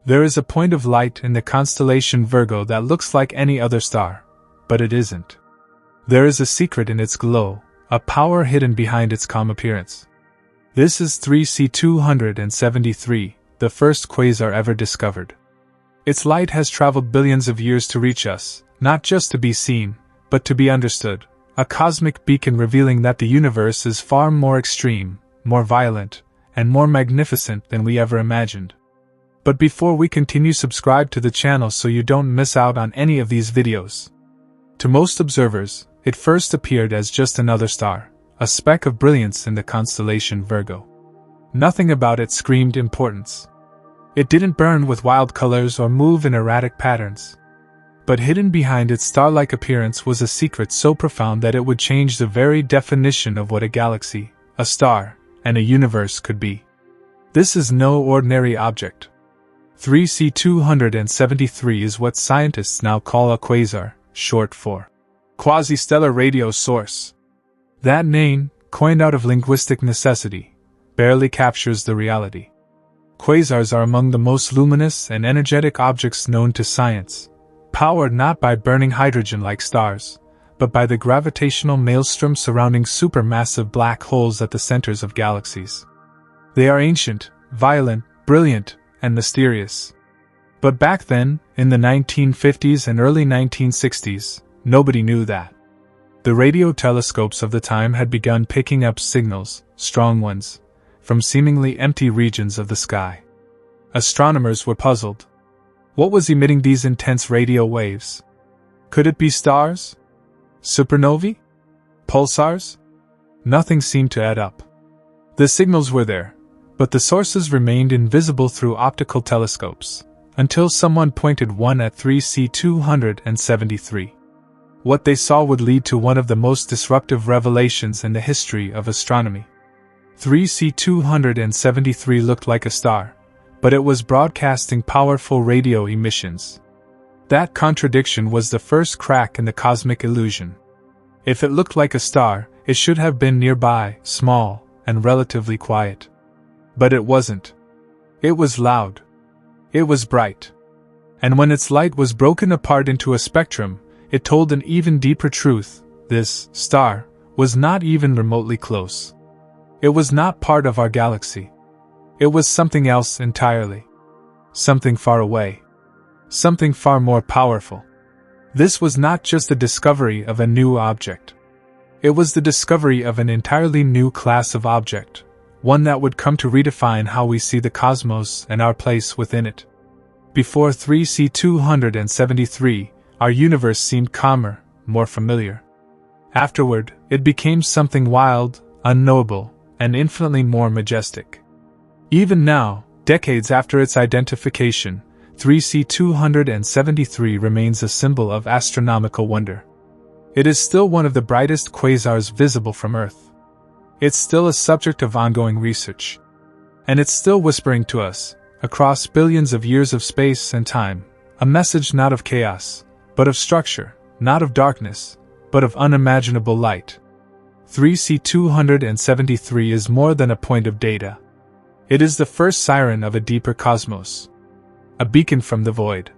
There is a point of light in the constellation Virgo that looks like any other star, but it isn't. There is a secret in its glow, a power hidden behind its calm appearance. This is 3C273, the first quasar ever discovered. Its light has traveled billions of years to reach us, not just to be seen, but to be understood, a cosmic beacon revealing that the universe is far more extreme, more violent, and more magnificent than we ever imagined. But before we continue, subscribe to the channel so you don't miss out on any of these videos. To most observers, it first appeared as just another star, a speck of brilliance in the constellation Virgo. Nothing about it screamed importance. It didn't burn with wild colors or move in erratic patterns. But hidden behind its star-like appearance was a secret so profound that it would change the very definition of what a galaxy, a star, and a universe could be. This is no ordinary object. 3C273 is what scientists now call a quasar, short for quasi-stellar radio source. That name, coined out of linguistic necessity, barely captures the reality. Quasars are among the most luminous and energetic objects known to science, powered not by burning hydrogen like stars, but by the gravitational maelstrom surrounding supermassive black holes at the centers of galaxies. They are ancient, violent, brilliant, and mysterious. But back then, in the 1950s and early 1960s, nobody knew that. The radio telescopes of the time had begun picking up signals, strong ones, from seemingly empty regions of the sky. Astronomers were puzzled. What was emitting these intense radio waves? Could it be stars? Supernovae? Pulsars? Nothing seemed to add up. The signals were there, but the sources remained invisible through optical telescopes, until someone pointed one at 3C273. What they saw would lead to one of the most disruptive revelations in the history of astronomy. 3C273 looked like a star, but it was broadcasting powerful radio emissions. That contradiction was the first crack in the cosmic illusion. If it looked like a star, it should have been nearby, small, and relatively quiet. But it wasn't. It was loud. It was bright. And when its light was broken apart into a spectrum, it told an even deeper truth: this star was not even remotely close. It was not part of our galaxy. It was something else entirely. Something far away. Something far more powerful. This was not just the discovery of a new object. It was the discovery of an entirely new class of object, one that would come to redefine how we see the cosmos and our place within it. Before 3C273, our universe seemed calmer, more familiar. Afterward, it became something wild, unknowable, and infinitely more majestic. Even now, decades after its identification, 3C273 remains a symbol of astronomical wonder. It is still one of the brightest quasars visible from Earth. It's still a subject of ongoing research. And it's still whispering to us, across billions of years of space and time, a message not of chaos, but of structure, not of darkness, but of unimaginable light. 3C273 is more than a point of data. It is the first siren of a deeper cosmos. A beacon from the void.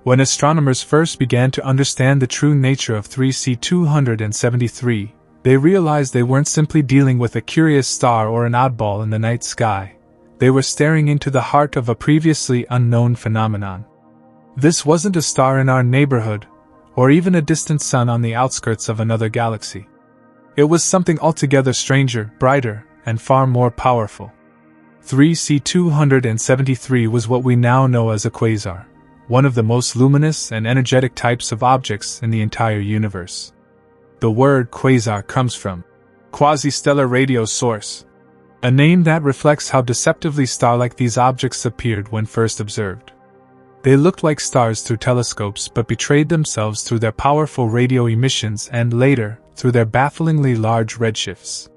When astronomers first began to understand the true nature of 3C273, they realized they weren't simply dealing with a curious star or an oddball in the night sky. They were staring into the heart of a previously unknown phenomenon. This wasn't a star in our neighborhood, or even a distant sun on the outskirts of another galaxy. It was something altogether stranger, brighter, and far more powerful. 3C273 was what we now know as a quasar, one of the most luminous and energetic types of objects in the entire universe. The word quasar comes from quasi-stellar radio source, a name that reflects how deceptively star-like these objects appeared when first observed. They looked like stars through telescopes but betrayed themselves through their powerful radio emissions and later, through their bafflingly large redshifts.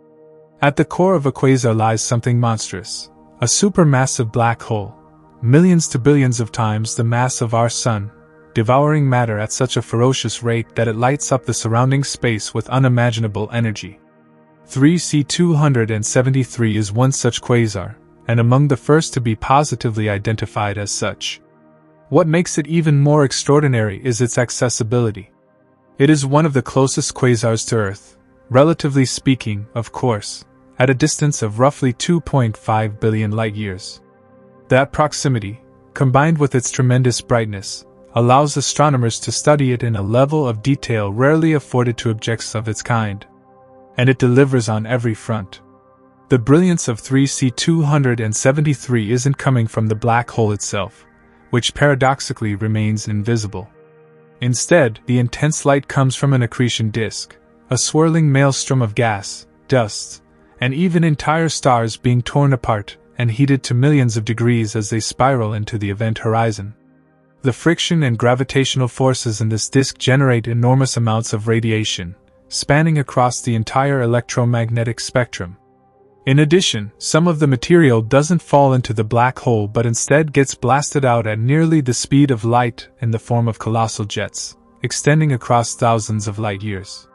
At the core of a quasar lies something monstrous, a supermassive black hole, millions to billions of times the mass of our Sun, devouring matter at such a ferocious rate that it lights up the surrounding space with unimaginable energy. 3C273 is one such quasar, and among the first to be positively identified as such. What makes it even more extraordinary is its accessibility. It is one of the closest quasars to Earth, relatively speaking, of course, at a distance of roughly 2.5 billion light-years. That proximity, combined with its tremendous brightness, allows astronomers to study it in a level of detail rarely afforded to objects of its kind. And it delivers on every front. The brilliance of 3C273 isn't coming from the black hole itself, which paradoxically remains invisible. Instead, the intense light comes from an accretion disk, a swirling maelstrom of gas, dust, and even entire stars being torn apart and heated to millions of degrees as they spiral into the event horizon. The friction and gravitational forces in this disk generate enormous amounts of radiation, spanning across the entire electromagnetic spectrum. In addition, some of the material doesn't fall into the black hole but instead gets blasted out at nearly the speed of light in the form of colossal jets, extending across thousands of light-years.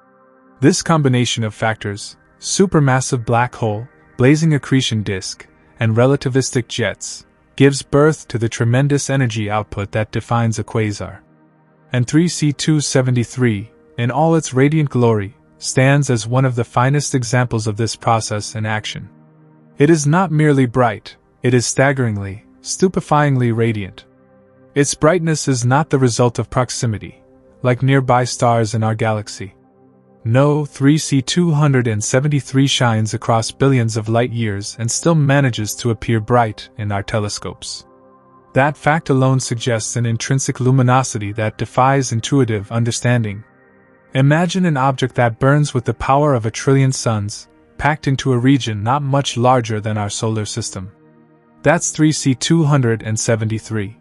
This combination of factors, supermassive black hole, blazing accretion disk, and relativistic jets, gives birth to the tremendous energy output that defines a quasar. And 3C273, in all its radiant glory, stands as one of the finest examples of this process in action. It is not merely bright, it is staggeringly, stupefyingly radiant. Its brightness is not the result of proximity, like nearby stars in our galaxy. No, 3C273 shines across billions of light-years and still manages to appear bright in our telescopes. That fact alone suggests an intrinsic luminosity that defies intuitive understanding. Imagine an object that burns with the power of 1 trillion suns, packed into a region not much larger than our solar system. That's 3C273.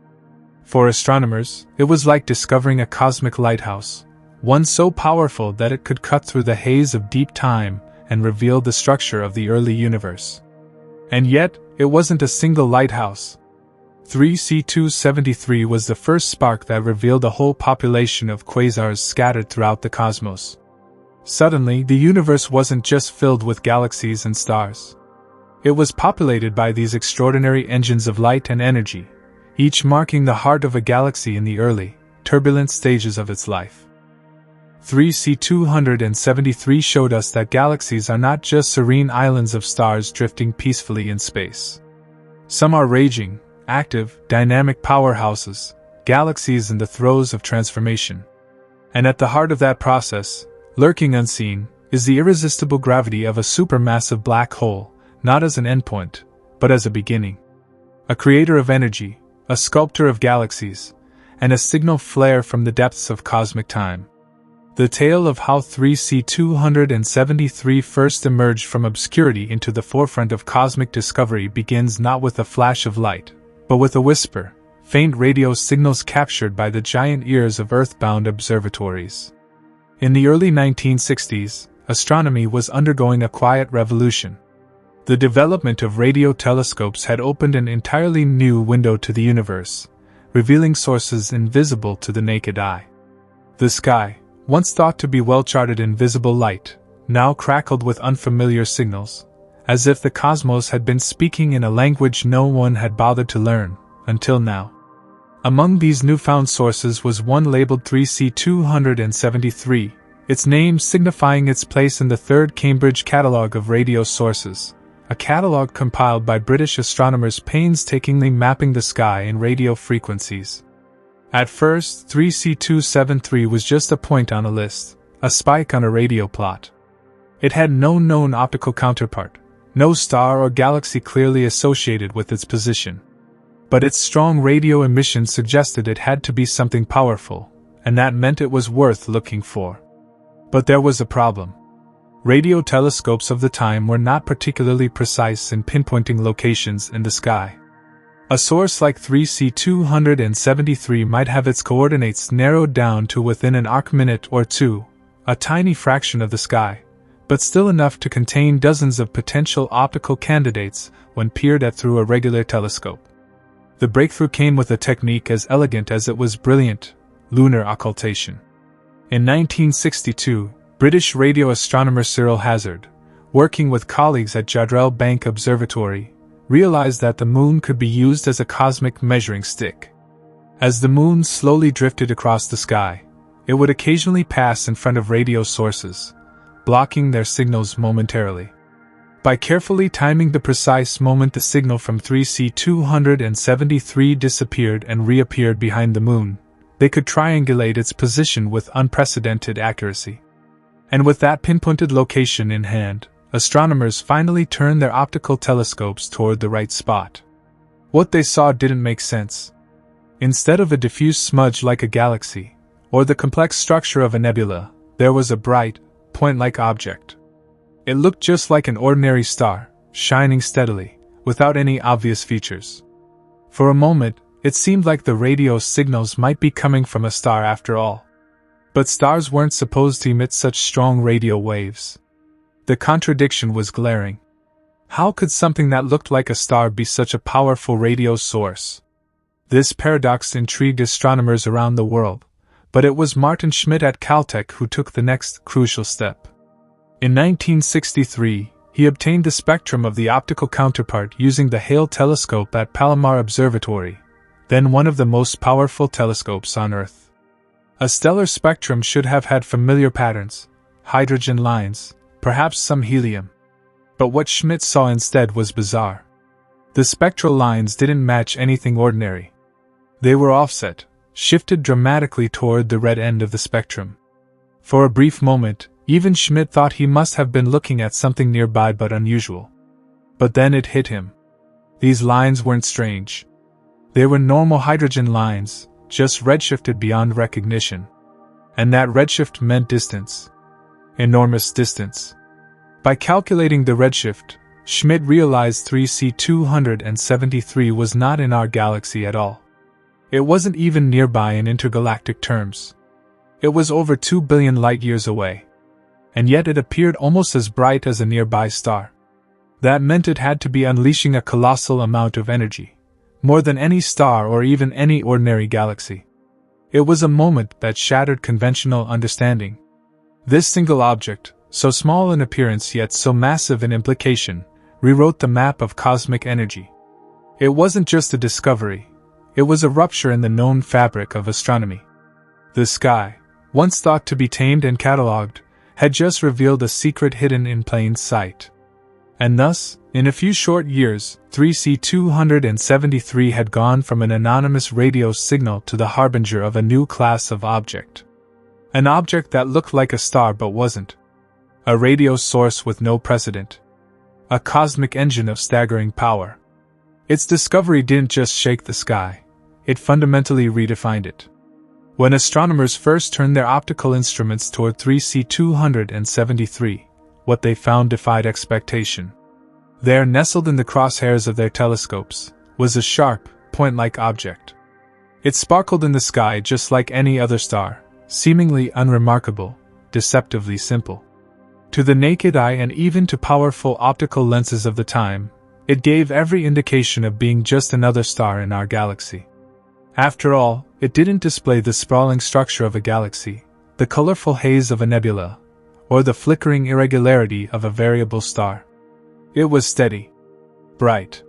For astronomers, it was like discovering a cosmic lighthouse, one so powerful that it could cut through the haze of deep time and reveal the structure of the early universe. And yet, it wasn't a single lighthouse. 3C273 was the first spark that revealed a whole population of quasars scattered throughout the cosmos. Suddenly, the universe wasn't just filled with galaxies and stars. It was populated by these extraordinary engines of light and energy, each marking the heart of a galaxy in the early, turbulent stages of its life. 3C273 showed us that galaxies are not just serene islands of stars drifting peacefully in space. Some are raging, active, dynamic powerhouses, galaxies in the throes of transformation. And at the heart of that process, lurking unseen, is the irresistible gravity of a supermassive black hole, not as an endpoint, but as a beginning. A creator of energy, a sculptor of galaxies, and a signal flare from the depths of cosmic time. The tale of how 3C273 first emerged from obscurity into the forefront of cosmic discovery begins not with a flash of light, but with a whisper, faint radio signals captured by the giant ears of earthbound observatories. In the early 1960s, astronomy was undergoing a quiet revolution. The development of radio telescopes had opened an entirely new window to the universe, revealing sources invisible to the naked eye. The sky, once thought to be well-charted in visible light, now crackled with unfamiliar signals, as if the cosmos had been speaking in a language no one had bothered to learn, until now. Among these newfound sources was one labeled 3C273, its name signifying its place in the third Cambridge Catalogue of Radio Sources, a catalogue compiled by British astronomers painstakingly mapping the sky in radio frequencies. At first, 3C273 was just a point on a list, a spike on a radio plot. It had no known optical counterpart, no star or galaxy clearly associated with its position. But its strong radio emission suggested it had to be something powerful, and that meant it was worth looking for. But there was a problem. Radio telescopes of the time were not particularly precise in pinpointing locations in the sky. A source like 3C273 might have its coordinates narrowed down to within an arcminute or two, a tiny fraction of the sky, but still enough to contain dozens of potential optical candidates when peered at through a regular telescope. The breakthrough came with a technique as elegant as it was brilliant: lunar occultation. In 1962, British radio astronomer Cyril Hazard, working with colleagues at Jodrell Bank Observatory, realized that the moon could be used as a cosmic measuring stick. As the moon slowly drifted across the sky, it would occasionally pass in front of radio sources, blocking their signals momentarily. By carefully timing the precise moment the signal from 3C273 disappeared and reappeared behind the moon, they could triangulate its position with unprecedented accuracy. And with that pinpointed location in hand, astronomers finally turned their optical telescopes toward the right spot. What they saw didn't make sense. Instead of a diffuse smudge like a galaxy, or the complex structure of a nebula, there was a bright, point-like object. It looked just like an ordinary star, shining steadily, without any obvious features. For a moment, it seemed like the radio signals might be coming from a star after all. But stars weren't supposed to emit such strong radio waves. The contradiction was glaring. How could something that looked like a star be such a powerful radio source? This paradox intrigued astronomers around the world, but it was Martin Schmidt at Caltech who took the next crucial step. In 1963, he obtained the spectrum of the optical counterpart using the Hale telescope at Palomar Observatory, then one of the most powerful telescopes on Earth. A stellar spectrum should have had familiar patterns, hydrogen lines, perhaps some helium. But what Schmidt saw instead was bizarre. The spectral lines didn't match anything ordinary. They were offset, shifted dramatically toward the red end of the spectrum. For a brief moment, even Schmidt thought he must have been looking at something nearby but unusual. But then it hit him. These lines weren't strange. They were normal hydrogen lines, just redshifted beyond recognition. And that redshift meant distance. Enormous distance. By calculating the redshift, Schmidt realized 3C273 was not in our galaxy at all. It wasn't even nearby in intergalactic terms. It was over 2 billion light-years away. And yet it appeared almost as bright as a nearby star. That meant it had to be unleashing a colossal amount of energy, more than any star or even any ordinary galaxy. It was a moment that shattered conventional understanding. This single object, so small in appearance yet so massive in implication, rewrote the map of cosmic energy. It wasn't just a discovery. It was a rupture in the known fabric of astronomy. The sky, once thought to be tamed and catalogued, had just revealed a secret hidden in plain sight. And thus, in a few short years, 3C273 had gone from an anonymous radio signal to the harbinger of a new class of object. An object that looked like a star but wasn't. A radio source with no precedent. A cosmic engine of staggering power. Its discovery didn't just shake the sky. It fundamentally redefined it. When astronomers first turned their optical instruments toward 3C273, what they found defied expectation. There, nestled in the crosshairs of their telescopes, was a sharp, point-like object. It sparkled in the sky just like any other star, seemingly unremarkable, deceptively simple. To the naked eye and even to powerful optical lenses of the time, it gave every indication of being just another star in our galaxy. After all, it didn't display the sprawling structure of a galaxy, the colorful haze of a nebula, or the flickering irregularity of a variable star. It was steady, bright,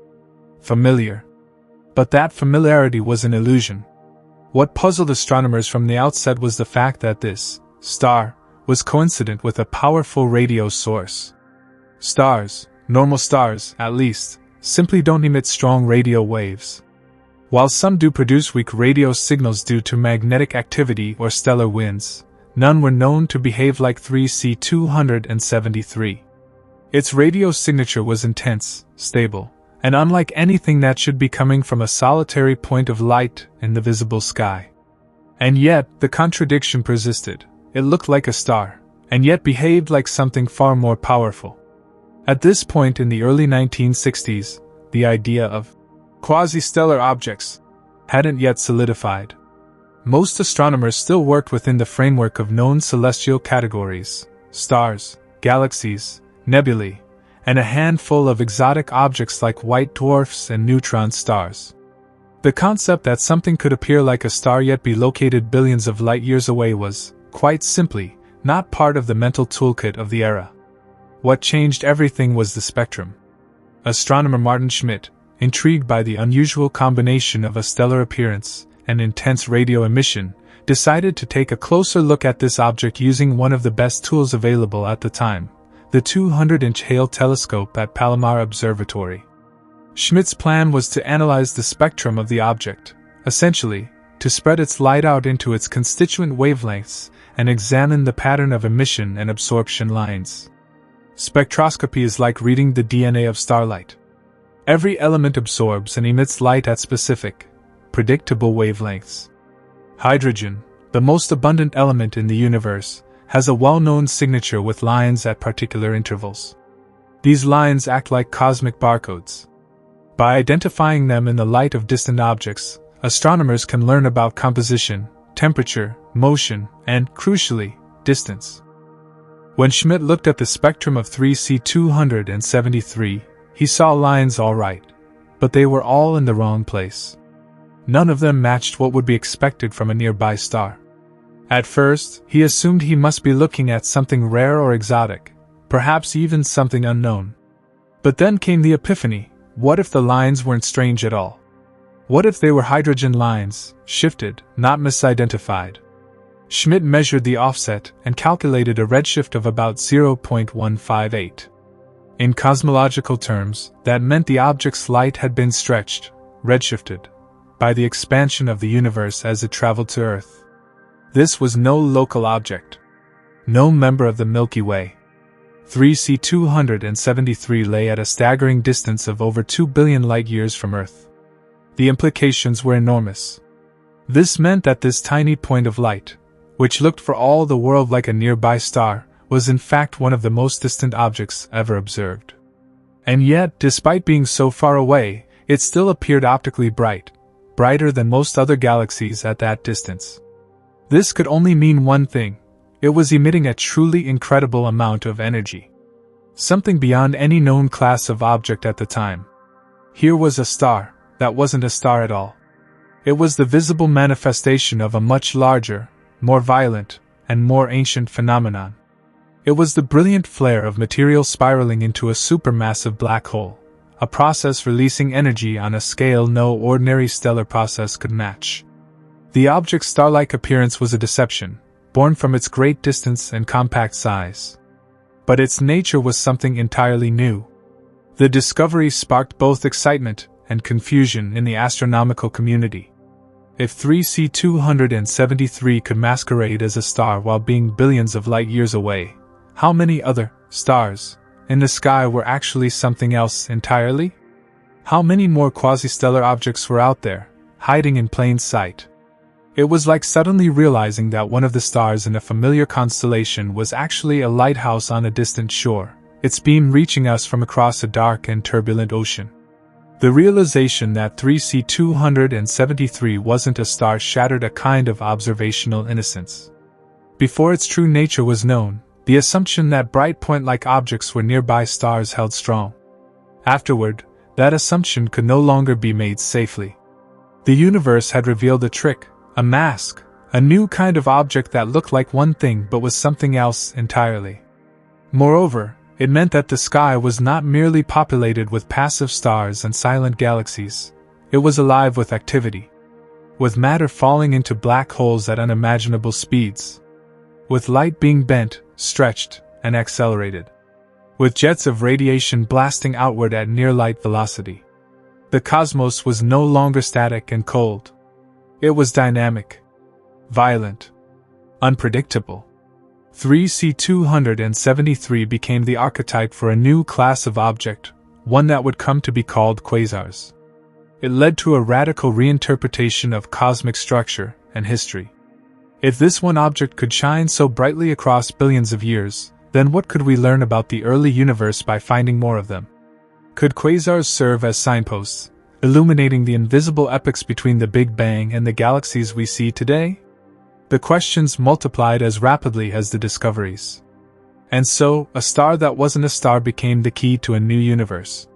familiar. But that familiarity was an illusion. What puzzled astronomers from the outset was the fact that this star was coincident with a powerful radio source. Stars, normal stars at least, simply don't emit strong radio waves. While some do produce weak radio signals due to magnetic activity or stellar winds, none were known to behave like 3C273. Its radio signature was intense, stable, and unlike anything that should be coming from a solitary point of light in the visible sky. And yet, the contradiction persisted. It looked like a star, and yet behaved like something far more powerful. At this point in the early 1960s, the idea of quasi-stellar objects hadn't yet solidified. Most astronomers still worked within the framework of known celestial categories: stars, galaxies, nebulae, and a handful of exotic objects like white dwarfs and neutron stars. The concept that something could appear like a star yet be located billions of light-years away was, quite simply, not part of the mental toolkit of the era. What changed everything was the spectrum. astronomer Martin Schmidt, intrigued by the unusual combination of a stellar appearance and intense radio emission, decided to take a closer look at this object using one of the best tools available at the time, the 200-inch Hale telescope at Palomar Observatory. Schmidt's plan was to analyze the spectrum of the object, essentially, to spread its light out into its constituent wavelengths and examine the pattern of emission and absorption lines. Spectroscopy is like reading the DNA of starlight. Every element absorbs and emits light at specific, predictable wavelengths. Hydrogen, the most abundant element in the universe, has a well-known signature with lines at particular intervals. These lines act like cosmic barcodes. By identifying them in the light of distant objects, astronomers can learn about composition, temperature, motion, and, crucially, distance. When Schmidt looked at the spectrum of 3C273, he saw lines all right, but they were all in the wrong place. None of them matched what would be expected from a nearby star. At first, he assumed he must be looking at something rare or exotic, perhaps even something unknown. But then came the epiphany: what if the lines weren't strange at all? What if they were hydrogen lines, shifted, not misidentified? Schmidt measured the offset and calculated a redshift of about 0.158. In cosmological terms, that meant the object's light had been stretched, redshifted, by the expansion of the universe as it traveled to Earth. This was no local object. No member of the Milky Way. 3C273 lay at a staggering distance of over 2 billion light-years from Earth. The implications were enormous. This meant that this tiny point of light, which looked for all the world like a nearby star, was in fact one of the most distant objects ever observed. And yet, despite being so far away, it still appeared optically bright, brighter than most other galaxies at that distance. This could only mean one thing: it was emitting a truly incredible amount of energy. Something beyond any known class of object at the time. Here was a star that wasn't a star at all. It was the visible manifestation of a much larger, more violent, and more ancient phenomenon. It was the brilliant flare of material spiraling into a supermassive black hole, a process releasing energy on a scale no ordinary stellar process could match. The object's star-like appearance was a deception, born from its great distance and compact size. But its nature was something entirely new. The discovery sparked both excitement and confusion in the astronomical community. If 3C273 could masquerade as a star while being billions of light-years away, how many other stars in the sky were actually something else entirely? How many more quasi-stellar objects were out there, hiding in plain sight? It was like suddenly realizing that one of the stars in a familiar constellation was actually a lighthouse on a distant shore, its beam reaching us from across a dark and turbulent ocean. The realization that 3C273 wasn't a star shattered a kind of observational innocence. Before its true nature was known, the assumption that bright point-like objects were nearby stars held strong. Afterward, that assumption could no longer be made safely. The universe had revealed a trick, a mask, a new kind of object that looked like one thing but was something else entirely. Moreover, it meant that the sky was not merely populated with passive stars and silent galaxies. It was alive with activity. With matter falling into black holes at unimaginable speeds. With light being bent, stretched, and accelerated. With jets of radiation blasting outward at near-light velocity. The cosmos was no longer static and cold. It was dynamic. Violent. Unpredictable. 3C273 became the archetype for a new class of object, one that would come to be called quasars. It led to a radical reinterpretation of cosmic structure and history. If this one object could shine so brightly across billions of years, then what could we learn about the early universe by finding more of them? Could quasars serve as signposts, illuminating the invisible epochs between the Big Bang and the galaxies we see today? The questions multiplied as rapidly as the discoveries. And so, a star that wasn't a star became the key to a new universe.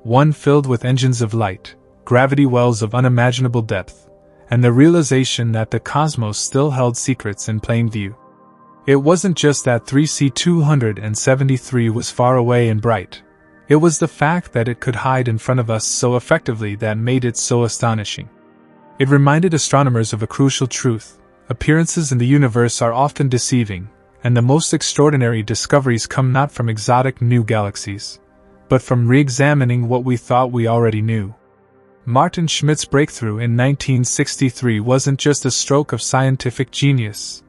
One filled with engines of light, gravity wells of unimaginable depth, and the realization that the cosmos still held secrets in plain view. It wasn't just that 3C273 was far away and bright. It was the fact that it could hide in front of us so effectively that made it so astonishing. It reminded astronomers of a crucial truth: appearances in the universe are often deceiving, and the most extraordinary discoveries come not from exotic new galaxies, but from re-examining what we thought we already knew. Martin Schmidt's breakthrough in 1963 wasn't just a stroke of scientific genius.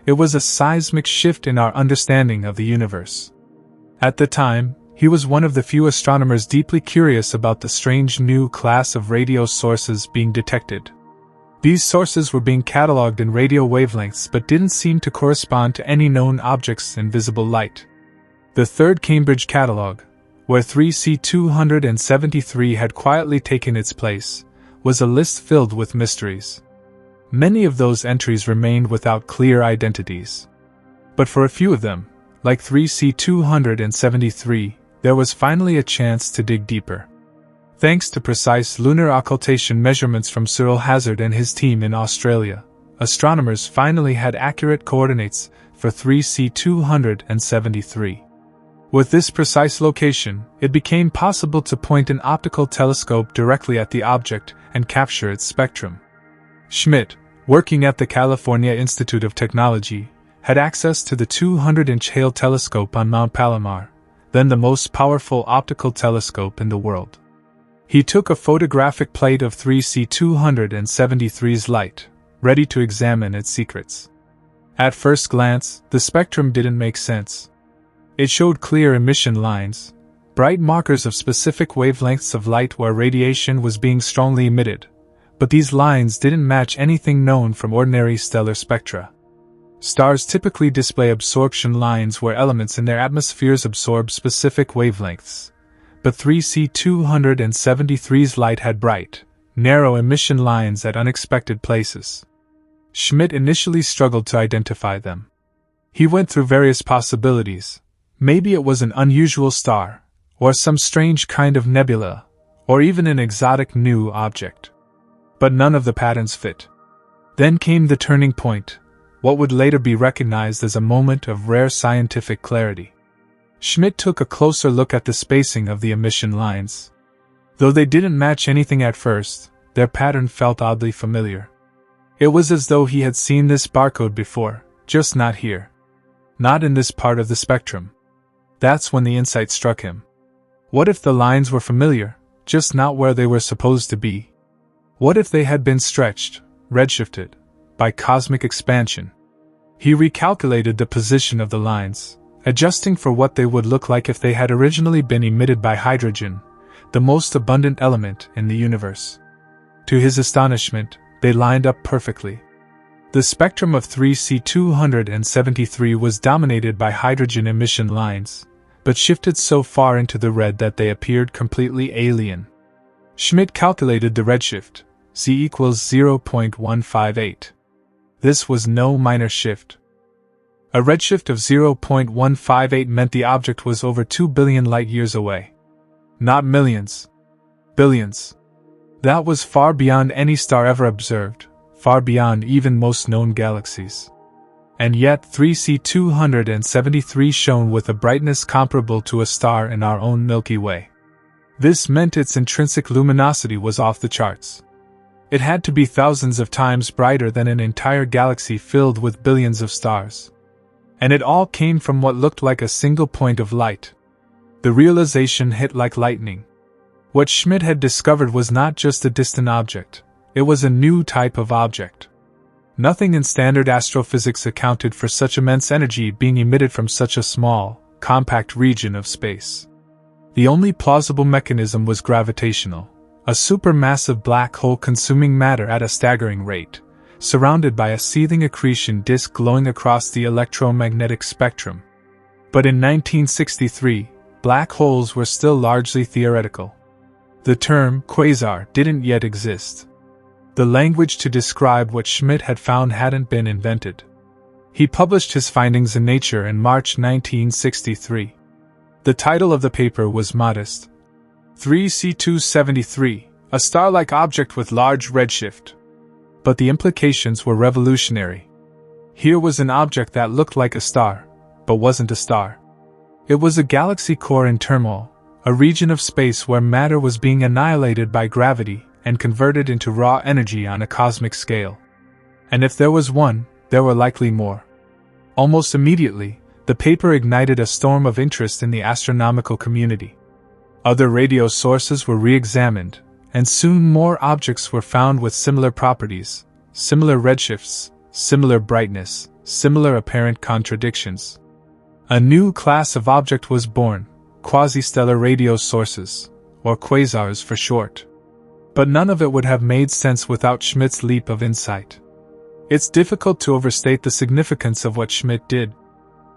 It was a seismic shift in our understanding of the universe. At the time, he was one of the few astronomers deeply curious about the strange new class of radio sources being detected. These sources were being catalogued in radio wavelengths but didn't seem to correspond to any known objects in visible light. The third Cambridge catalogue, where 3C273 had quietly taken its place, was a list filled with mysteries. Many of those entries remained without clear identities. But for a few of them, like 3C273, there was finally a chance to dig deeper. Thanks to precise lunar occultation measurements from Cyril Hazard and his team in Australia, astronomers finally had accurate coordinates for 3C273. With this precise location, it became possible to point an optical telescope directly at the object and capture its spectrum. Schmidt, working at the California Institute of Technology, had access to the 200-inch Hale telescope on Mount Palomar, then the most powerful optical telescope in the world. He took a photographic plate of 3C273's light, ready to examine its secrets. At first glance, the spectrum didn't make sense. It showed clear emission lines, bright markers of specific wavelengths of light where radiation was being strongly emitted, but these lines didn't match anything known from ordinary stellar spectra. Stars typically display absorption lines where elements in their atmospheres absorb specific wavelengths, but 3C273's light had bright, narrow emission lines at unexpected places. Schmidt initially struggled to identify them. He went through various possibilities. Maybe it was an unusual star, or some strange kind of nebula, or even an exotic new object. But none of the patterns fit. Then came the turning point, what would later be recognized as a moment of rare scientific clarity. Schmidt took a closer look at the spacing of the emission lines. Though they didn't match anything at first, their pattern felt oddly familiar. It was as though he had seen this barcode before, just not here. Not in this part of the spectrum. That's when the insight struck him. What if the lines were familiar, just not where they were supposed to be? What if they had been stretched, redshifted, by cosmic expansion? He recalculated the position of the lines, adjusting for what they would look like if they had originally been emitted by hydrogen, the most abundant element in the universe. To his astonishment, they lined up perfectly. The spectrum of 3C273 was dominated by hydrogen emission lines, but shifted so far into the red that they appeared completely alien. Schmidt calculated the redshift, C equals 0.158. This was no minor shift. A redshift of 0.158 meant the object was over 2 billion light-years away. Not millions. Billions. That was far beyond any star ever observed, far beyond even most known galaxies. And yet 3C273 shone with a brightness comparable to a star in our own Milky Way. This meant its intrinsic luminosity was off the charts. It had to be thousands of times brighter than an entire galaxy filled with billions of stars. And it all came from what looked like a single point of light. The realization hit like lightning. What Schmidt had discovered was not just a distant object, it was a new type of object. Nothing in standard astrophysics accounted for such immense energy being emitted from such a small, compact region of space. The only plausible mechanism was gravitational, a supermassive black hole consuming matter at a staggering rate, surrounded by a seething accretion disk glowing across the electromagnetic spectrum. But in 1963, black holes were still largely theoretical. The term quasar didn't yet exist. The language to describe what Schmidt had found hadn't been invented. He published his findings in Nature in March 1963. The title of the paper was modest: 3C273, a star-like object with large redshift. But the implications were revolutionary. Here was an object that looked like a star, but wasn't a star. It was a galaxy core in turmoil, a region of space where matter was being annihilated by gravity and converted into raw energy on a cosmic scale. And if there was one, there were likely more. Almost immediately, the paper ignited a storm of interest in the astronomical community. Other radio sources were re-examined, and soon more objects were found with similar properties, similar redshifts, similar brightness, similar apparent contradictions. A new class of object was born, quasi-stellar radio sources, or quasars for short. But none of it would have made sense without Schmidt's leap of insight. It's difficult to overstate the significance of what Schmidt did.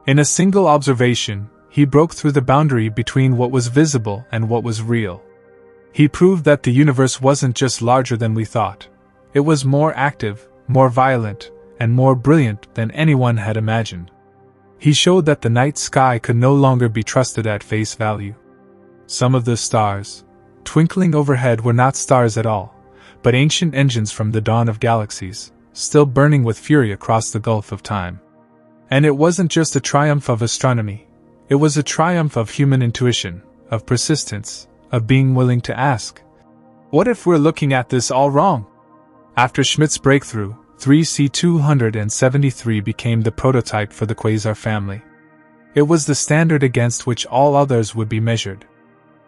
In a single observation, he broke through the boundary between what was visible and what was real. He proved that the universe wasn't just larger than we thought. It was more active, more violent, and more brilliant than anyone had imagined. He showed that the night sky could no longer be trusted at face value. Some of the stars, twinkling overhead, were not stars at all, but ancient engines from the dawn of galaxies, still burning with fury across the gulf of time. And it wasn't just a triumph of astronomy. It was a triumph of human intuition, of persistence, of being willing to ask, what if we're looking at this all wrong? After Schmidt's breakthrough, 3C273 became the prototype for the quasar family. It was the standard against which all others would be measured.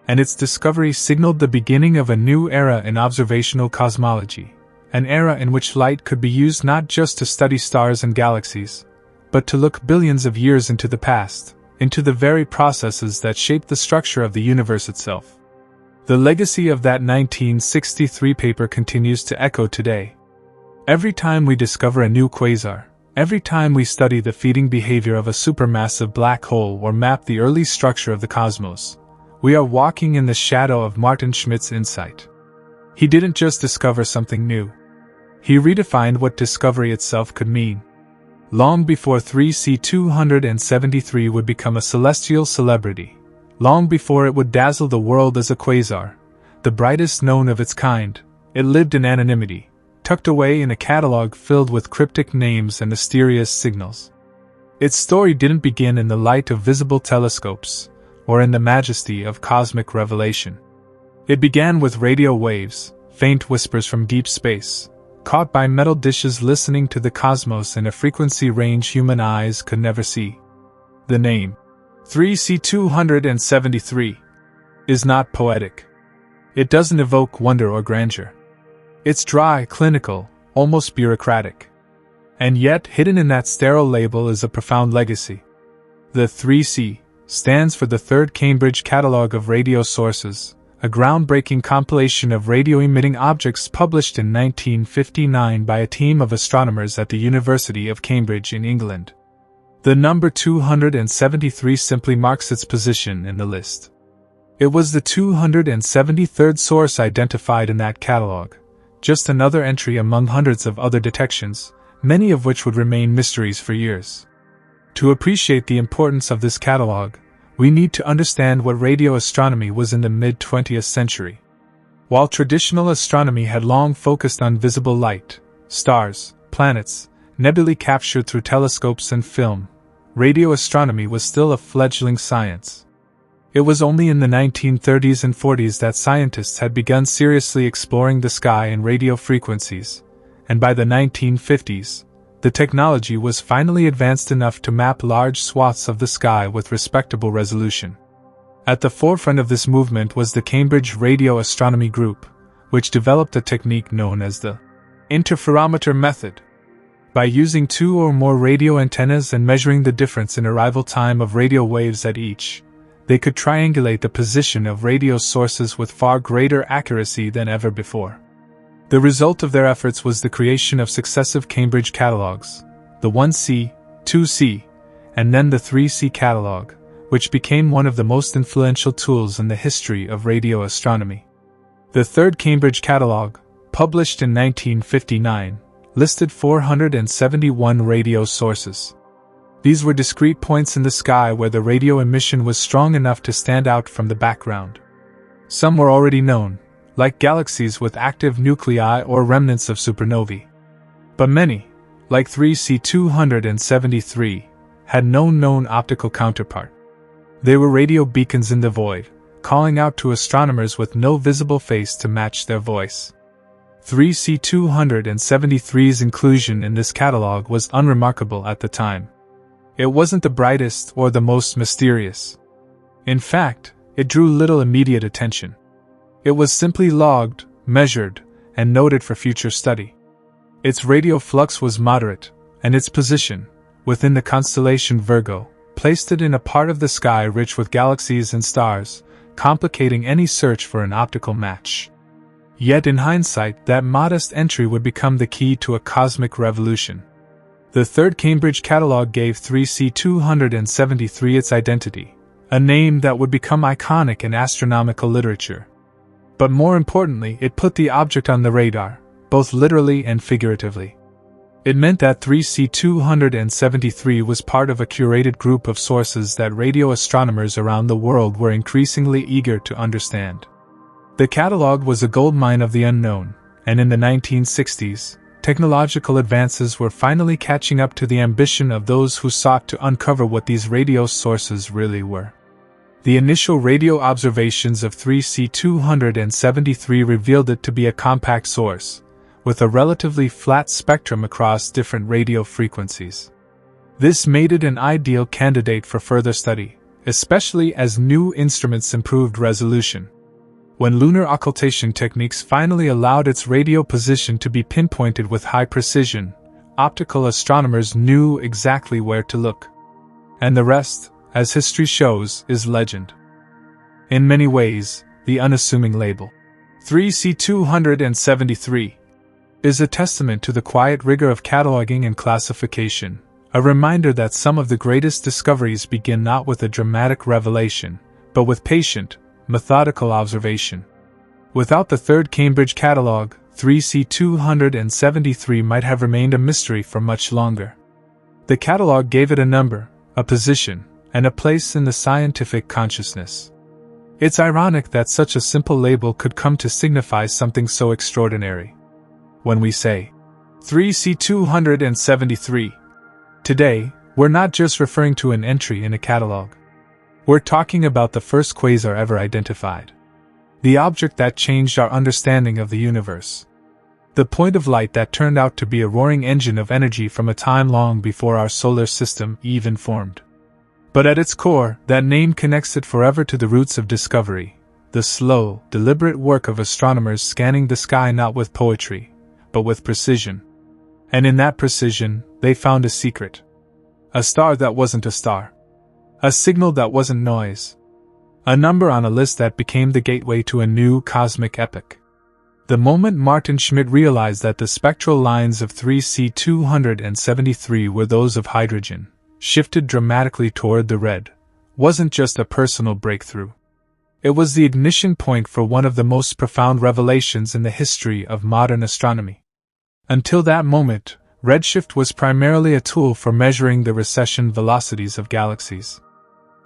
And its discovery signaled the beginning of a new era in observational cosmology, an era in which light could be used not just to study stars and galaxies, but to look billions of years into the past, into the very processes that shaped the structure of the universe itself. The legacy of that 1963 paper continues to echo today. Every time we discover a new quasar, every time we study the feeding behavior of a supermassive black hole or map the early structure of the cosmos, we are walking in the shadow of Martin Schmidt's insight. He didn't just discover something new. He redefined what discovery itself could mean. Long before 3C273 would become a celestial celebrity, long before it would dazzle the world as a quasar, the brightest known of its kind, it lived in anonymity, tucked away in a catalog filled with cryptic names and mysterious signals. Its story didn't begin in the light of visible telescopes, or in the majesty of cosmic revelation. It began with radio waves, faint whispers from deep space, caught by metal dishes listening to the cosmos in a frequency range human eyes could never see. The name, 3C273, is not poetic. It doesn't evoke wonder or grandeur. It's dry, clinical, almost bureaucratic. And yet, hidden in that sterile label is a profound legacy. The 3C stands for the Third Cambridge Catalogue of Radio Sources, a groundbreaking compilation of radio-emitting objects published in 1959 by a team of astronomers at the University of Cambridge in England. The number 273 simply marks its position in the list. It was the 273rd source identified in that catalogue, just another entry among hundreds of other detections, many of which would remain mysteries for years. To appreciate the importance of this catalogue, we need to understand what radio astronomy was in the mid-20th century. While traditional astronomy had long focused on visible light, stars, planets, nebulae captured through telescopes and film, radio astronomy was still a fledgling science. It was only in the 1930s and 40s that scientists had begun seriously exploring the sky and radio frequencies, and by the 1950s, the technology was finally advanced enough to map large swaths of the sky with respectable resolution. At the forefront of this movement was the Cambridge Radio Astronomy Group, which developed a technique known as the interferometer method. By using two or more radio antennas and measuring the difference in arrival time of radio waves at each, they could triangulate the position of radio sources with far greater accuracy than ever before. The result of their efforts was the creation of successive Cambridge catalogues, the 1C, 2C, and then the 3C catalogue, which became one of the most influential tools in the history of radio astronomy. The third Cambridge catalogue, published in 1959, listed 471 radio sources. These were discrete points in the sky where the radio emission was strong enough to stand out from the background. Some were already known, like galaxies with active nuclei or remnants of supernovae. But many, like 3C273, had no known optical counterpart. They were radio beacons in the void, calling out to astronomers with no visible face to match their voice. 3C273's inclusion in this catalog was unremarkable at the time. It wasn't the brightest or the most mysterious. In fact, it drew little immediate attention. It was simply logged, measured, and noted for future study. Its radio flux was moderate, and its position, within the constellation Virgo, placed it in a part of the sky rich with galaxies and stars, complicating any search for an optical match. Yet in hindsight, that modest entry would become the key to a cosmic revolution. The third Cambridge catalog gave 3C273 its identity, a name that would become iconic in astronomical literature. But more importantly, it put the object on the radar, both literally and figuratively. It meant that 3C273 was part of a curated group of sources that radio astronomers around the world were increasingly eager to understand. The catalog was a goldmine of the unknown, and in the 1960s, technological advances were finally catching up to the ambition of those who sought to uncover what these radio sources really were. The initial radio observations of 3C273 revealed it to be a compact source, with a relatively flat spectrum across different radio frequencies. This made it an ideal candidate for further study, especially as new instruments improved resolution. When lunar occultation techniques finally allowed its radio position to be pinpointed with high precision, optical astronomers knew exactly where to look. And the rest, as history shows, is legend. In many ways, the unassuming label 3C273 is a testament to the quiet rigor of cataloging and classification, a reminder that some of the greatest discoveries begin not with a dramatic revelation, but with patient, methodical observation. Without the third Cambridge catalog, 3C273 might have remained a mystery for much longer. The catalog gave it a number, a position, and a place in the scientific consciousness. It's ironic that such a simple label could come to signify something so extraordinary. When we say 3C273, today, we're not just referring to an entry in a catalog. We're talking about the first quasar ever identified. The object that changed our understanding of the universe. The point of light that turned out to be a roaring engine of energy from a time long before our solar system even formed. But at its core, that name connects it forever to the roots of discovery, the slow, deliberate work of astronomers scanning the sky not with poetry, but with precision. And in that precision, they found a secret. A star that wasn't a star. A signal that wasn't noise. A number on a list that became the gateway to a new cosmic epoch. The moment Martin Schmidt realized that the spectral lines of 3C273 were those of hydrogen, shifted dramatically toward the red, wasn't just a personal breakthrough. It was the ignition point for one of the most profound revelations in the history of modern astronomy. Until that moment, Redshift was primarily a tool for measuring the recession velocities of galaxies.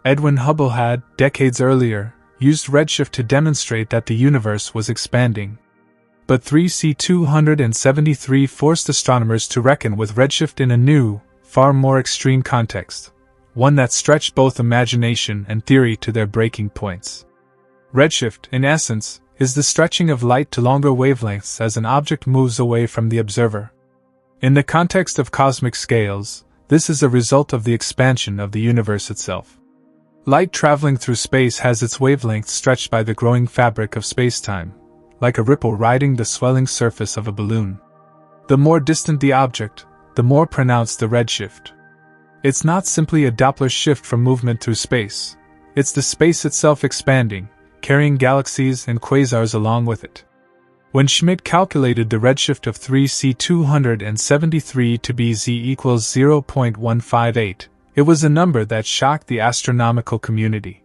Edwin Hubble had, decades earlier, used Redshift to demonstrate that the universe was expanding. But 3C273 forced astronomers to reckon with Redshift in a new, far more extreme context, one that stretched both imagination and theory to their breaking points. Redshift, in essence, is the stretching of light to longer wavelengths as an object moves away from the observer. In the context of cosmic scales, this is a result of the expansion of the universe itself. Light traveling through space has its wavelength stretched by the growing fabric of spacetime, like a ripple riding the swelling surface of a balloon. The more distant the object, the more pronounced the redshift. It's not simply a Doppler shift from movement through space, it's the space itself expanding, carrying galaxies and quasars along with it. When Schmidt calculated the redshift of 3C273 to be z equals 0.158, it was a number that shocked the astronomical community.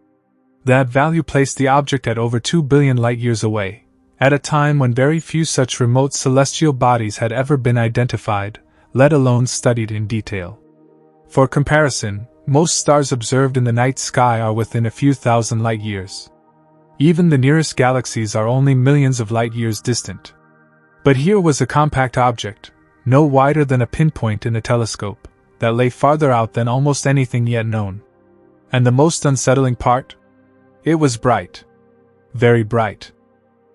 That value placed the object at over 2 billion light-years away, at a time when very few such remote celestial bodies had ever been identified, let alone studied in detail. For comparison, most stars observed in the night sky are within a few thousand light-years. Even the nearest galaxies are only millions of light-years distant. But here was a compact object, no wider than a pinpoint in a telescope, that lay farther out than almost anything yet known. And the most unsettling part? It was bright. very bright.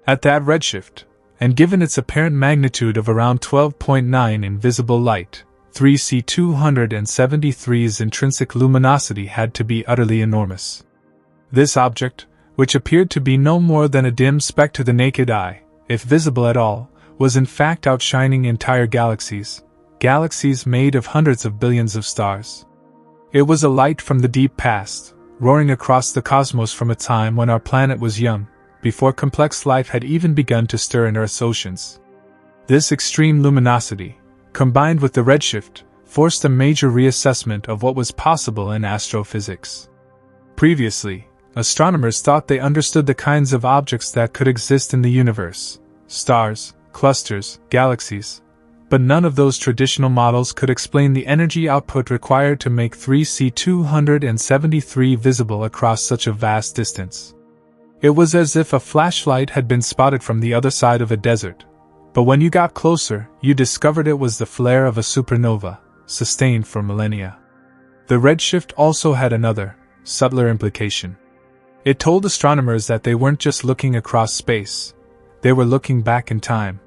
At that redshift, and given its apparent magnitude of around 12.9 in visible light, 3C273's intrinsic luminosity had to be utterly enormous. This object, which appeared to be no more than a dim speck to the naked eye, if visible at all, was in fact outshining entire galaxies made of hundreds of billions of stars. It was a light from the deep past, roaring across the cosmos from a time when our planet was young, before complex life had even begun to stir in Earth's oceans. This extreme luminosity, combined with the redshift, forced a major reassessment of what was possible in astrophysics. Previously, astronomers thought they understood the kinds of objects that could exist in the universe: stars, clusters, galaxies. But none of those traditional models could explain the energy output required to make 3C273 visible across such a vast distance. It was as if a flashlight had been spotted from the other side of a desert, but when you got closer, you discovered it was the flare of a supernova, sustained for millennia. The redshift also had another, subtler implication. It told astronomers that they weren't just looking across space, they were looking back in time.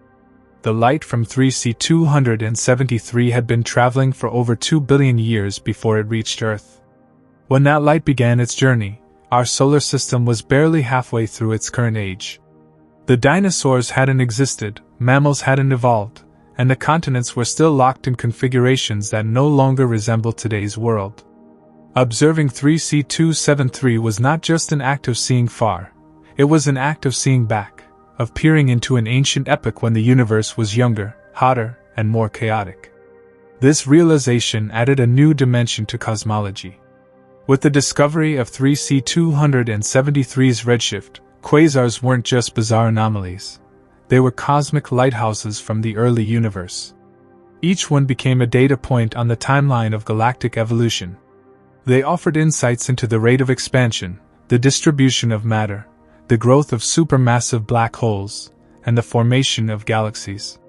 The light from 3C273 had been traveling for over 2 billion years before it reached Earth. When that light began its journey, our solar system was barely halfway through its current age. The dinosaurs hadn't existed, mammals hadn't evolved, and the continents were still locked in configurations that no longer resembled today's world. Observing 3C273 was not just an act of seeing far, it was an act of seeing back, of peering into an ancient epoch when the universe was younger, hotter, and more chaotic. This realization added a new dimension to cosmology. With the discovery of 3C273's redshift, quasars weren't just bizarre anomalies. They were cosmic lighthouses from the early universe. Each one became a data point on the timeline of galactic evolution. They offered insights into the rate of expansion, the distribution of matter, the growth of supermassive black holes, and the formation of galaxies.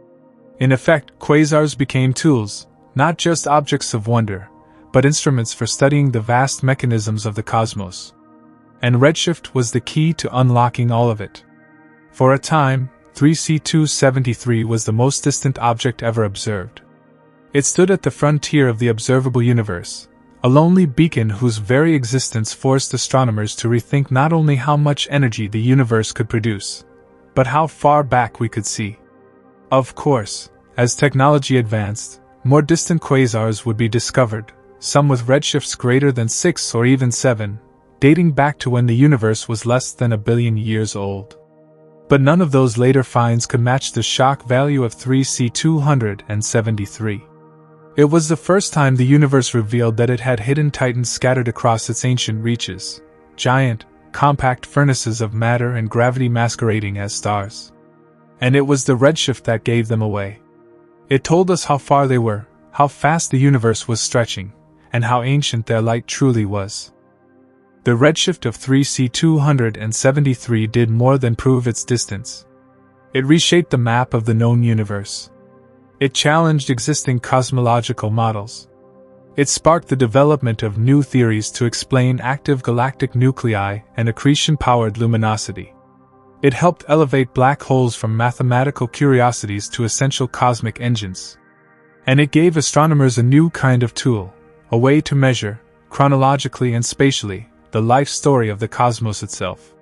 In effect, quasars became tools, not just objects of wonder, but instruments for studying the vast mechanisms of the cosmos. And redshift was the key to unlocking all of it. For a time, 3C273 was the most distant object ever observed. It stood at the frontier of the observable universe, a lonely beacon whose very existence forced astronomers to rethink not only how much energy the universe could produce, but how far back we could see. Of course, as technology advanced, more distant quasars would be discovered, some with redshifts greater than 6 or even 7, dating back to when the universe was less than 1 billion years old. But none of those later finds could match the shock value of 3C273. It was the first time the universe revealed that it had hidden titans scattered across its ancient reaches, giant, compact furnaces of matter and gravity masquerading as stars. And it was the redshift that gave them away. It told us how far they were, how fast the universe was stretching, and how ancient their light truly was. The redshift of 3C273 did more than prove its distance. It reshaped the map of the known universe. It challenged existing cosmological models. It sparked the development of new theories to explain active galactic nuclei and accretion-powered luminosity. It helped elevate black holes from mathematical curiosities to essential cosmic engines. And it gave astronomers a new kind of tool, a way to measure, chronologically and spatially, the life story of the cosmos itself.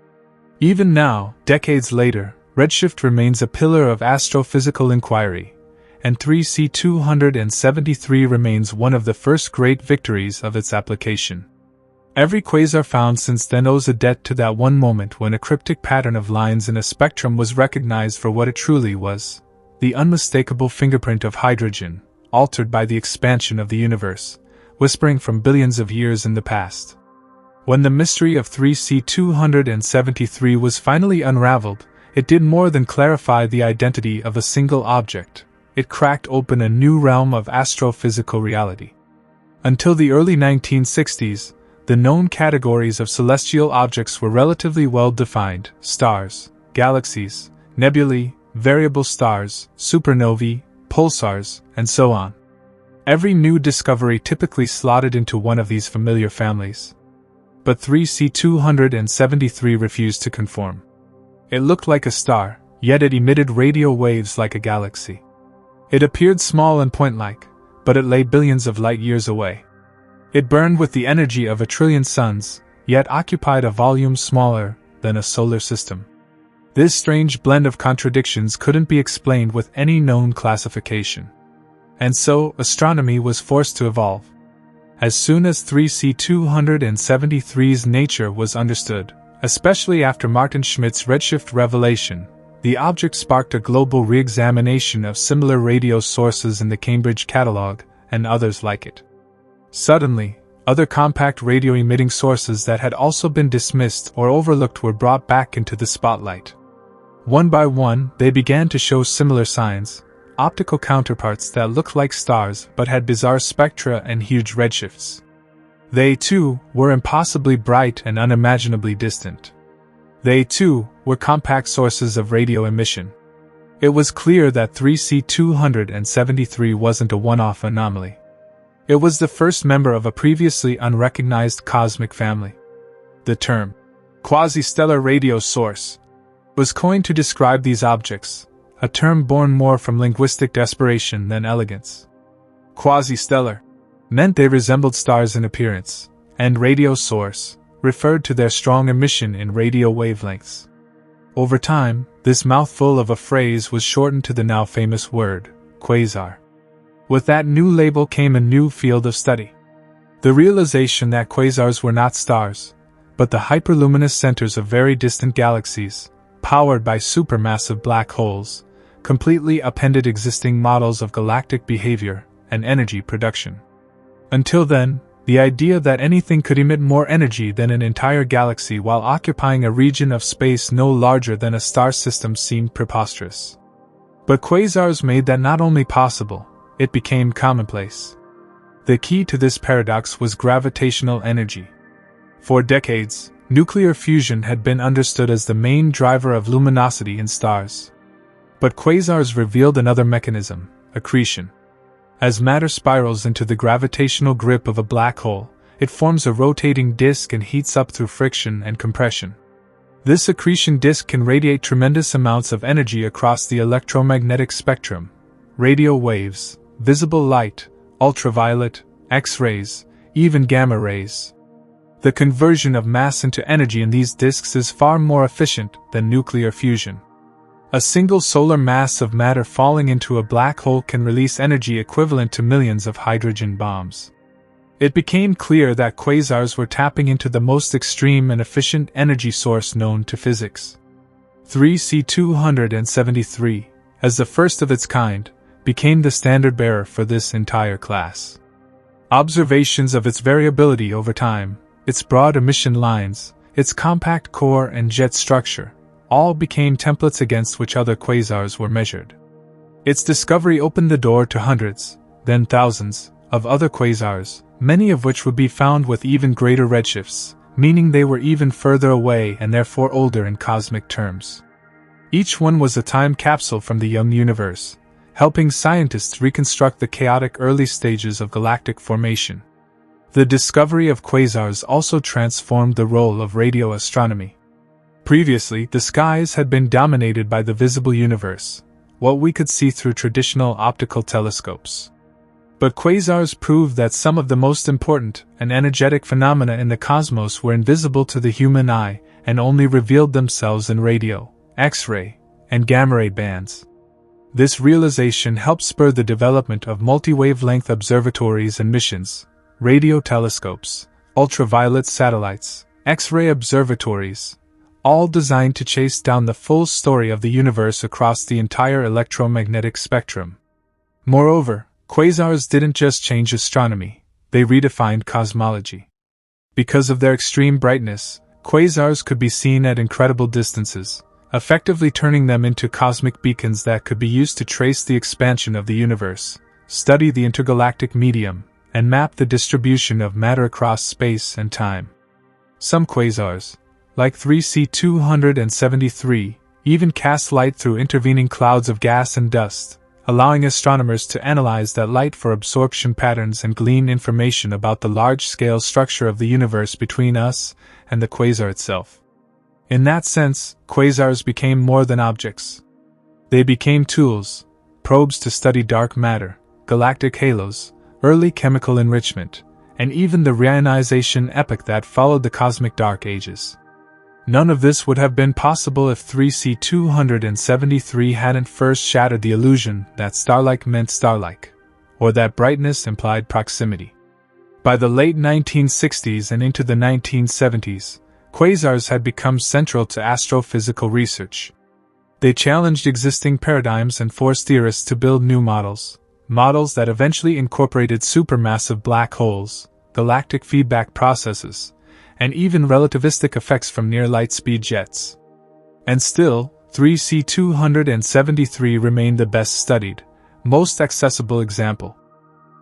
Even now, decades later, redshift remains a pillar of astrophysical inquiry, and 3C273 remains one of the first great victories of its application. Every quasar found since then owes a debt to that one moment when a cryptic pattern of lines in a spectrum was recognized for what it truly was, the unmistakable fingerprint of hydrogen, altered by the expansion of the universe, whispering from billions of years in the past. When the mystery of 3C273 was finally unraveled, it did more than clarify the identity of a single object. It cracked open a new realm of astrophysical reality. Until the early 1960s, the known categories of celestial objects were relatively well defined: stars, galaxies, nebulae, variable stars, supernovae, pulsars, and so on. Every new discovery typically slotted into one of these familiar families. But 3C273 refused to conform. It looked like a star, yet it emitted radio waves like a galaxy. It appeared small and point-like, but it lay billions of light-years away. It burned with the energy of a trillion suns, yet occupied a volume smaller than a solar system. This strange blend of contradictions couldn't be explained with any known classification. And so, astronomy was forced to evolve. As soon as 3C273's nature was understood, especially after Martin Schmidt's Redshift revelation, the object sparked a global re-examination of similar radio sources in the Cambridge catalogue, and others like it. Suddenly, other compact radio-emitting sources that had also been dismissed or overlooked were brought back into the spotlight. One by one, they began to show similar signs, optical counterparts that looked like stars but had bizarre spectra and huge redshifts. They, too, were impossibly bright and unimaginably distant. They, too, were compact sources of radio emission. It was clear that 3C273 wasn't a one-off anomaly. It was the first member of a previously unrecognized cosmic family. The term, quasi-stellar radio source, was coined to describe these objects, a term born more from linguistic desperation than elegance. Quasi-stellar meant they resembled stars in appearance, and radio source referred to their strong emission in radio wavelengths. Over time, this mouthful of a phrase was shortened to the now famous word, quasar. With that new label came a new field of study. The realization that quasars were not stars, but the hyperluminous centers of very distant galaxies, powered by supermassive black holes, completely upended existing models of galactic behavior and energy production. Until then, the idea that anything could emit more energy than an entire galaxy while occupying a region of space no larger than a star system seemed preposterous. But quasars made that not only possible, it became commonplace. The key to this paradox was gravitational energy. For decades, nuclear fusion had been understood as the main driver of luminosity in stars. But quasars revealed another mechanism, accretion. As matter spirals into the gravitational grip of a black hole, it forms a rotating disk and heats up through friction and compression. This accretion disk can radiate tremendous amounts of energy across the electromagnetic spectrum, radio waves, visible light, ultraviolet, X-rays, even gamma rays. The conversion of mass into energy in these disks is far more efficient than nuclear fusion. A single solar mass of matter falling into a black hole can release energy equivalent to millions of hydrogen bombs. It became clear that quasars were tapping into the most extreme and efficient energy source known to physics. 3C273, as the first of its kind, became the standard bearer for this entire class. Observations of its variability over time, its broad emission lines, its compact core and jet structure, all became templates against which other quasars were measured. Its discovery opened the door to hundreds, then thousands, of other quasars, many of which would be found with even greater redshifts, meaning they were even further away and therefore older in cosmic terms. Each one was a time capsule from the young universe, helping scientists reconstruct the chaotic early stages of galactic formation. The discovery of quasars also transformed the role of radio astronomy. Previously, the skies had been dominated by the visible universe, what we could see through traditional optical telescopes. But quasars proved that some of the most important and energetic phenomena in the cosmos were invisible to the human eye and only revealed themselves in radio, X-ray, and gamma-ray bands. This realization helped spur the development of multi-wavelength observatories and missions, radio telescopes, ultraviolet satellites, X-ray observatories, all designed to chase down the full story of the universe across the entire electromagnetic spectrum. Moreover, quasars didn't just change astronomy, they redefined cosmology. Because of their extreme brightness, quasars could be seen at incredible distances, effectively turning them into cosmic beacons that could be used to trace the expansion of the universe, study the intergalactic medium, and map the distribution of matter across space and time. Some quasars, like 3C273, even cast light through intervening clouds of gas and dust, allowing astronomers to analyze that light for absorption patterns and glean information about the large-scale structure of the universe between us and the quasar itself. In that sense, quasars became more than objects. They became tools, probes to study dark matter, galactic halos, early chemical enrichment, and even the reionization epoch that followed the cosmic dark ages. None of this would have been possible if 3C273 hadn't first shattered the illusion that starlike meant starlike, or that brightness implied proximity. By the late 1960s and into the 1970s, quasars had become central to astrophysical research. They challenged existing paradigms and forced theorists to build new models that eventually incorporated supermassive black holes, galactic feedback processes, and even relativistic effects from near-light-speed jets. And still, 3C273 remained the best-studied, most accessible example.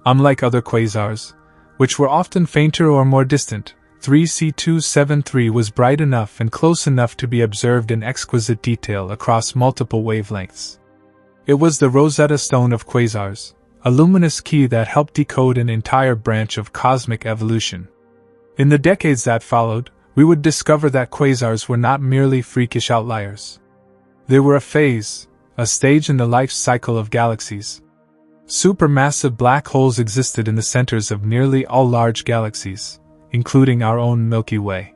Unlike other quasars, which were often fainter or more distant, 3C273 was bright enough and close enough to be observed in exquisite detail across multiple wavelengths. It was the Rosetta Stone of quasars, a luminous key that helped decode an entire branch of cosmic evolution. In the decades that followed, we would discover that quasars were not merely freakish outliers. They were a phase, a stage in the life cycle of galaxies. Supermassive black holes existed in the centers of nearly all large galaxies, including our own Milky Way.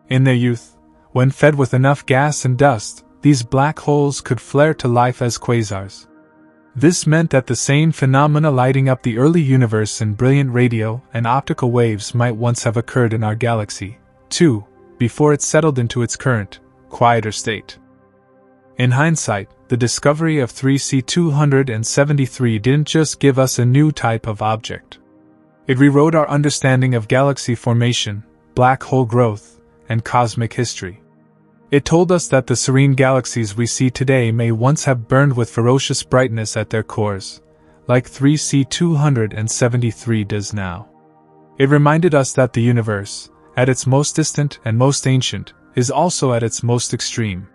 In their youth, when fed with enough gas and dust, these black holes could flare to life as quasars. This meant that the same phenomena lighting up the early universe in brilliant radio and optical waves might once have occurred in our galaxy, too, before it settled into its current, quieter state. In hindsight, the discovery of 3C273 didn't just give us a new type of object. It rewrote our understanding of galaxy formation, black hole growth, and cosmic history. It told us that the serene galaxies we see today may once have burned with ferocious brightness at their cores, like 3C273 does now. It reminded us that the universe, at its most distant and most ancient, is also at its most extreme.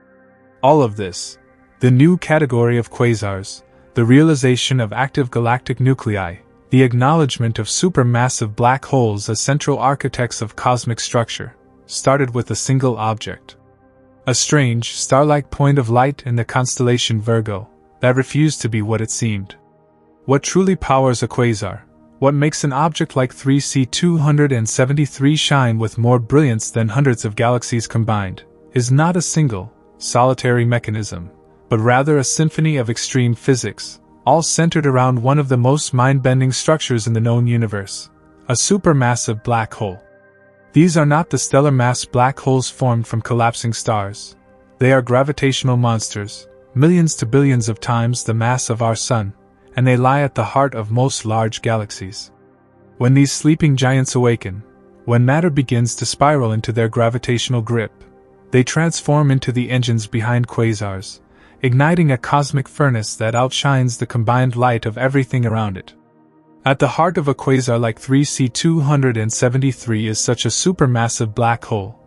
All of this, the new category of quasars, the realization of active galactic nuclei, the acknowledgement of supermassive black holes as central architects of cosmic structure, started with a single object. A strange, star-like point of light in the constellation Virgo, that refused to be what it seemed. What truly powers a quasar, what makes an object like 3C273 shine with more brilliance than hundreds of galaxies combined, is not a single, solitary mechanism, but rather a symphony of extreme physics, all centered around one of the most mind-bending structures in the known universe, a supermassive black hole. These are not the stellar mass black holes formed from collapsing stars. They are gravitational monsters, millions to billions of times the mass of our Sun, and they lie at the heart of most large galaxies. When these sleeping giants awaken, when matter begins to spiral into their gravitational grip, they transform into the engines behind quasars, igniting a cosmic furnace that outshines the combined light of everything around it. At the heart of a quasar like 3C273 is such a supermassive black hole,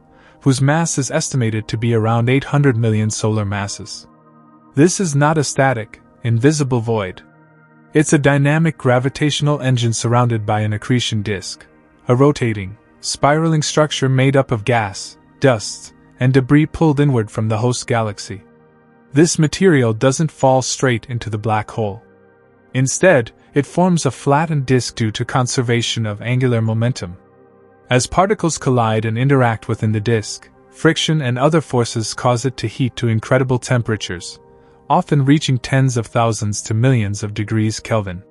whose mass is estimated to be around 800 million solar masses. This is not a static, invisible void. It's a dynamic gravitational engine surrounded by an accretion disk, a rotating, spiraling structure made up of gas, dust, and debris pulled inward from the host galaxy. This material doesn't fall straight into the black hole. Instead, it forms a flattened disk due to conservation of angular momentum. As particles collide and interact within the disk, friction and other forces cause it to heat to incredible temperatures, often reaching tens of thousands to millions of degrees Kelvin.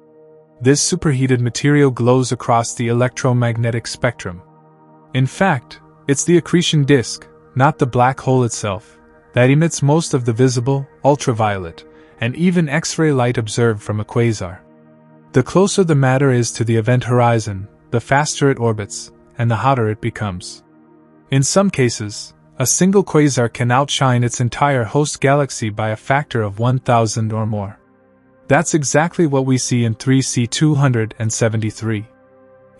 This superheated material glows across the electromagnetic spectrum. In fact, it's the accretion disk, not the black hole itself, that emits most of the visible, ultraviolet, and even X-ray light observed from a quasar. The closer the matter is to the event horizon, the faster it orbits, and the hotter it becomes. In some cases, a single quasar can outshine its entire host galaxy by a factor of 1,000 or more. That's exactly what we see in 3C273.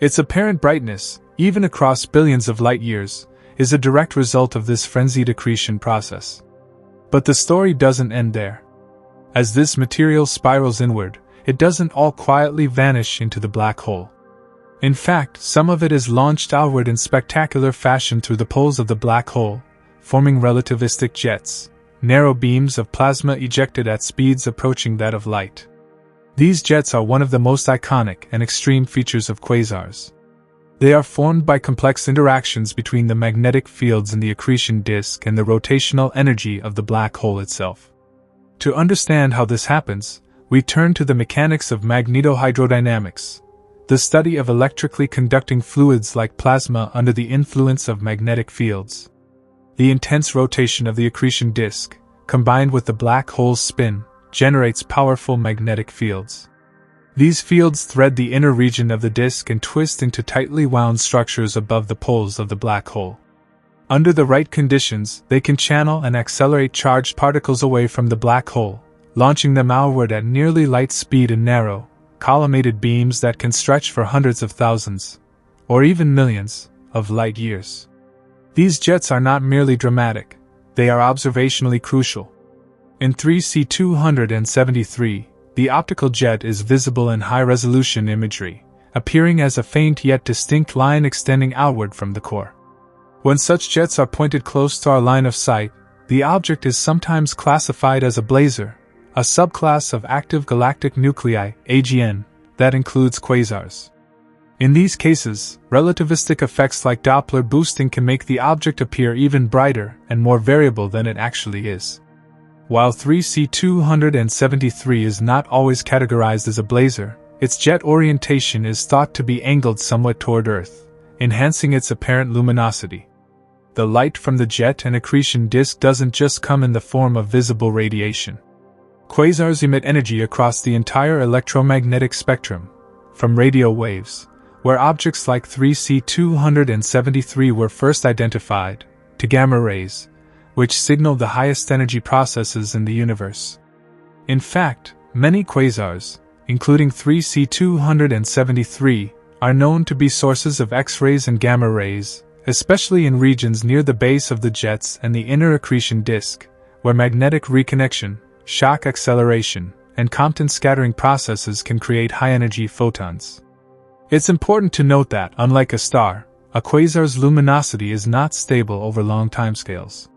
Its apparent brightness, even across billions of light-years, is a direct result of this frenzied accretion process. But the story doesn't end there. As this material spirals inward, it doesn't all quietly vanish into the black hole. In fact, some of it is launched outward in spectacular fashion through the poles of the black hole, forming relativistic jets, narrow beams of plasma ejected at speeds approaching that of light. These jets are one of the most iconic and extreme features of quasars. They are formed by complex interactions between the magnetic fields in the accretion disk and the rotational energy of the black hole itself. To understand how this happens, we turn to the mechanics of magnetohydrodynamics, the study of electrically conducting fluids like plasma under the influence of magnetic fields. The intense rotation of the accretion disk, combined with the black hole's spin, generates powerful magnetic fields. These fields thread the inner region of the disk and twist into tightly wound structures above the poles of the black hole. Under the right conditions, they can channel and accelerate charged particles away from the black hole, launching them outward at nearly light speed in narrow, collimated beams that can stretch for hundreds of thousands, or even millions, of light years. These jets are not merely dramatic, they are observationally crucial. In 3C273, the optical jet is visible in high-resolution imagery, appearing as a faint yet distinct line extending outward from the core. When such jets are pointed close to our line of sight, the object is sometimes classified as a blazar, a subclass of active galactic nuclei, AGN, that includes quasars. In these cases, relativistic effects like Doppler boosting can make the object appear even brighter and more variable than it actually is. While 3C273 is not always categorized as a blazar, its jet orientation is thought to be angled somewhat toward Earth, enhancing its apparent luminosity. The light from the jet and accretion disk doesn't just come in the form of visible radiation. Quasars emit energy across the entire electromagnetic spectrum, from radio waves, where objects like 3C273 were first identified, to gamma rays, which signal the highest energy processes in the universe. In fact, many quasars, including 3C273, are known to be sources of X-rays and gamma rays, especially in regions near the base of the jets and the inner accretion disk, where magnetic reconnection, shock acceleration, and Compton scattering processes can create high-energy photons. It's important to note that, unlike a star, a quasar's luminosity is not stable over long timescales.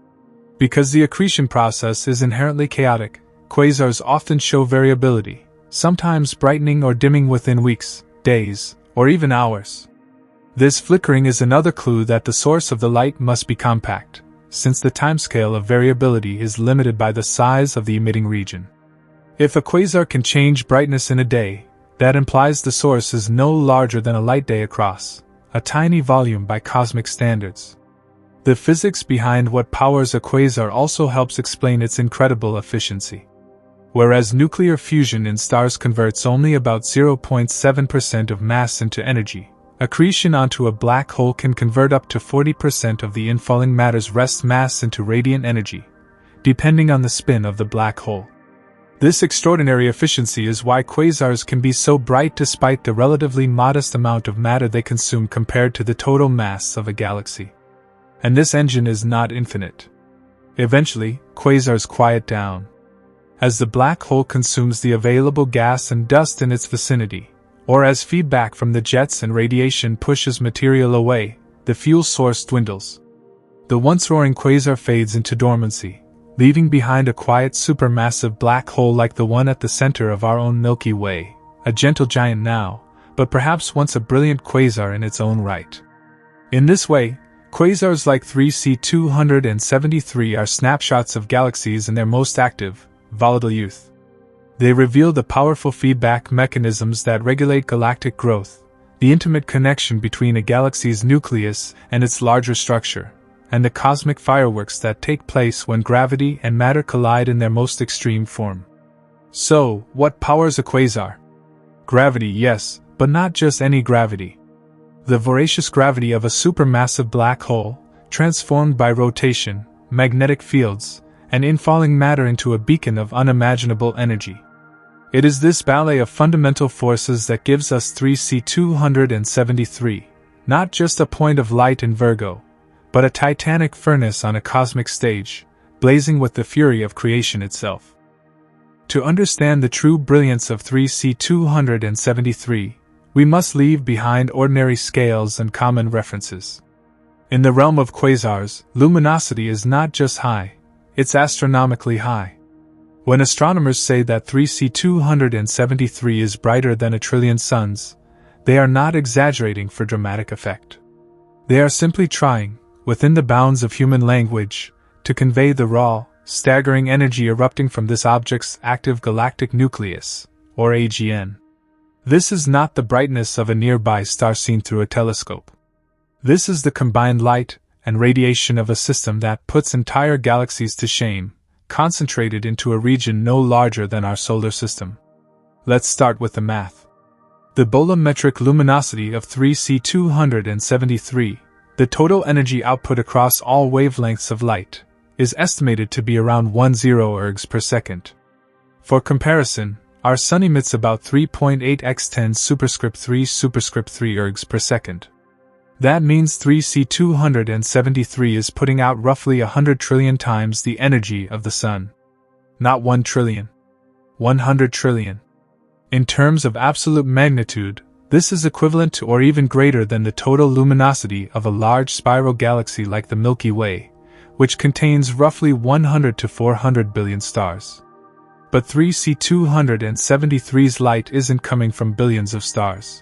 Because the accretion process is inherently chaotic, quasars often show variability, sometimes brightening or dimming within weeks, days, or even hours. This flickering is another clue that the source of the light must be compact, since the timescale of variability is limited by the size of the emitting region. If a quasar can change brightness in a day, that implies the source is no larger than a light day across, a tiny volume by cosmic standards. The physics behind what powers a quasar also helps explain its incredible efficiency. Whereas nuclear fusion in stars converts only about 0.7% of mass into energy, accretion onto a black hole can convert up to 40% of the infalling matter's rest mass into radiant energy, depending on the spin of the black hole. This extraordinary efficiency is why quasars can be so bright despite the relatively modest amount of matter they consume compared to the total mass of a galaxy. And this engine is not infinite. Eventually, quasars quiet down. As the black hole consumes the available gas and dust in its vicinity, or as feedback from the jets and radiation pushes material away, the fuel source dwindles. The once roaring quasar fades into dormancy, leaving behind a quiet supermassive black hole like the one at the center of our own Milky Way, a gentle giant now, but perhaps once a brilliant quasar in its own right. In this way, quasars like 3C273 are snapshots of galaxies in their most active, volatile youth. They reveal the powerful feedback mechanisms that regulate galactic growth, the intimate connection between a galaxy's nucleus and its larger structure, and the cosmic fireworks that take place when gravity and matter collide in their most extreme form. So, what powers a quasar? Gravity, yes, but not just any gravity. The voracious gravity of a supermassive black hole, transformed by rotation, magnetic fields, and infalling matter into a beacon of unimaginable energy. It is this ballet of fundamental forces that gives us 3C273, not just a point of light in Virgo, but a titanic furnace on a cosmic stage, blazing with the fury of creation itself. To understand the true brilliance of 3C273, we must leave behind ordinary scales and common references. In the realm of quasars, luminosity is not just high, it's astronomically high. When astronomers say that 3C273 is brighter than a trillion suns, they are not exaggerating for dramatic effect. They are simply trying, within the bounds of human language, to convey the raw, staggering energy erupting from this object's active galactic nucleus, or AGN. This is not the brightness of a nearby star seen through a telescope. This is the combined light and radiation of a system that puts entire galaxies to shame, concentrated into a region no larger than our solar system. Let's start with the math. The bolometric luminosity of 3C273, the total energy output across all wavelengths of light, is estimated to be around 10 ergs per second. For comparison, our Sun emits about 3.8 x 10 superscript 3 ergs per second. That means 3C273 is putting out roughly 100 trillion times the energy of the Sun. Not 1 trillion. 100 trillion. In terms of absolute magnitude, this is equivalent to or even greater than the total luminosity of a large spiral galaxy like the Milky Way, which contains roughly 100 to 400 billion stars. But 3C273's light isn't coming from billions of stars.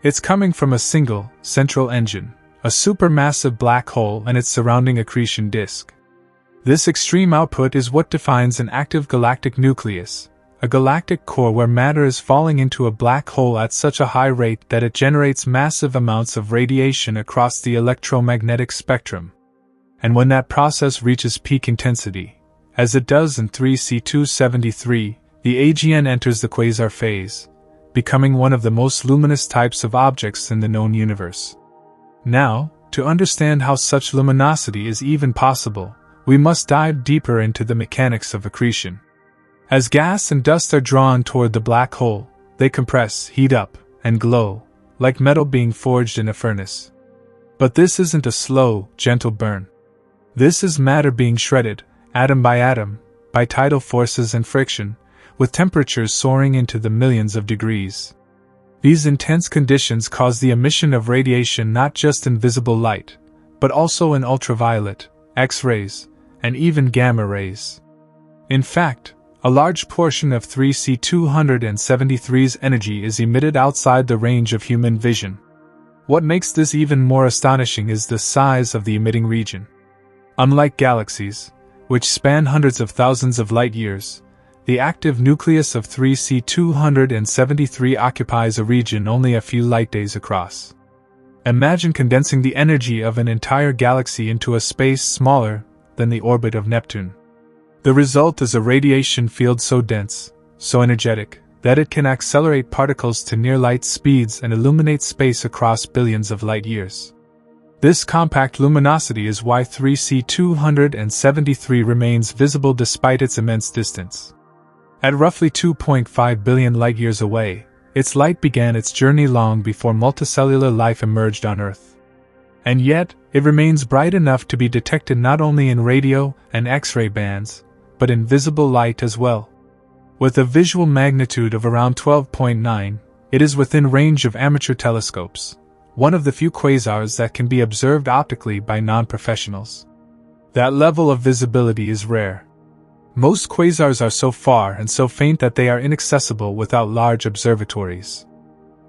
It's coming from a single, central engine, a supermassive black hole and its surrounding accretion disk. This extreme output is what defines an active galactic nucleus, a galactic core where matter is falling into a black hole at such a high rate that it generates massive amounts of radiation across the electromagnetic spectrum. And when that process reaches peak intensity, as it does in 3C273, the AGN enters the quasar phase, becoming one of the most luminous types of objects in the known universe. Now, to understand how such luminosity is even possible, we must dive deeper into the mechanics of accretion. As gas and dust are drawn toward the black hole, they compress, heat up, and glow, like metal being forged in a furnace. But this isn't a slow, gentle burn. This is matter being shredded, atom by atom, by tidal forces and friction, with temperatures soaring into the millions of degrees. These intense conditions cause the emission of radiation not just in visible light, but also in ultraviolet, X-rays, and even gamma rays. In fact, a large portion of 3C273's energy is emitted outside the range of human vision. What makes this even more astonishing is the size of the emitting region. Unlike galaxies, which span hundreds of thousands of light years, the active nucleus of 3C273 occupies a region only a few light days across. Imagine condensing the energy of an entire galaxy into a space smaller than the orbit of Neptune. The result is a radiation field so dense, so energetic, that it can accelerate particles to near-light speeds and illuminate space across billions of light years. This compact luminosity is why 3C273 remains visible despite its immense distance. At roughly 2.5 billion light-years away, its light began its journey long before multicellular life emerged on Earth. And yet, it remains bright enough to be detected not only in radio and X-ray bands, but in visible light as well. With a visual magnitude of around 12.9, it is within range of amateur telescopes, one of the few quasars that can be observed optically by non-professionals. That level of visibility is rare. Most quasars are so far and so faint that they are inaccessible without large observatories.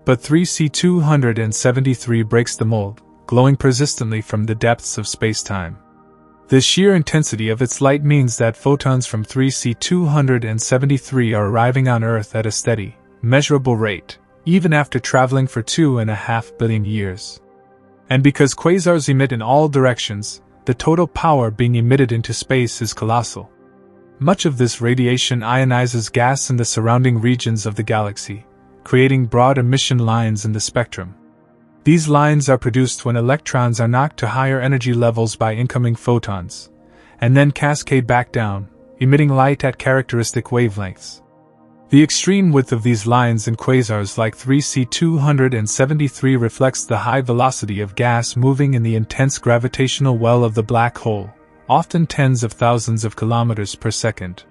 But 3C273 breaks the mold, glowing persistently from the depths of spacetime. The sheer intensity of its light means that photons from 3C273 are arriving on Earth at a steady, measurable rate, even after traveling for 2.5 billion years. And because quasars emit in all directions, the total power being emitted into space is colossal. Much of this radiation ionizes gas in the surrounding regions of the galaxy, creating broad emission lines in the spectrum. These lines are produced when electrons are knocked to higher energy levels by incoming photons, and then cascade back down, emitting light at characteristic wavelengths. The extreme width of these lines in quasars like 3C273 reflects the high velocity of gas moving in the intense gravitational well of the black hole, often tens of thousands of kilometers per second.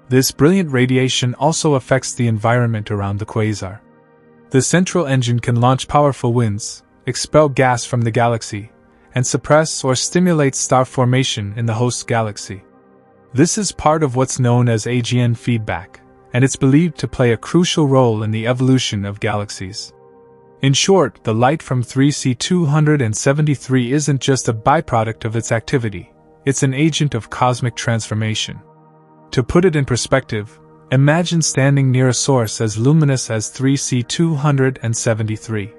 This brilliant radiation also affects the environment around the quasar. The central engine can launch powerful winds, expel gas from the galaxy, and suppress or stimulate star formation in the host galaxy. This is part of what's known as AGN feedback, and it's believed to play a crucial role in the evolution of galaxies. In short, the light from 3C273 isn't just a byproduct of its activity, it's an agent of cosmic transformation. To put it in perspective, imagine standing near a source as luminous as 3C273.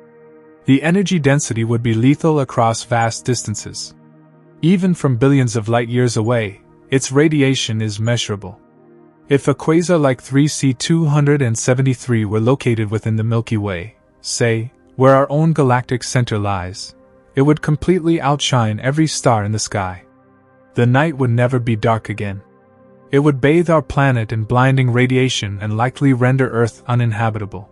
The energy density would be lethal across vast distances. Even from billions of light-years away, its radiation is measurable. If a quasar like 3C273 were located within the Milky Way, say, where our own galactic center lies, it would completely outshine every star in the sky. The night would never be dark again. It would bathe our planet in blinding radiation and likely render Earth uninhabitable.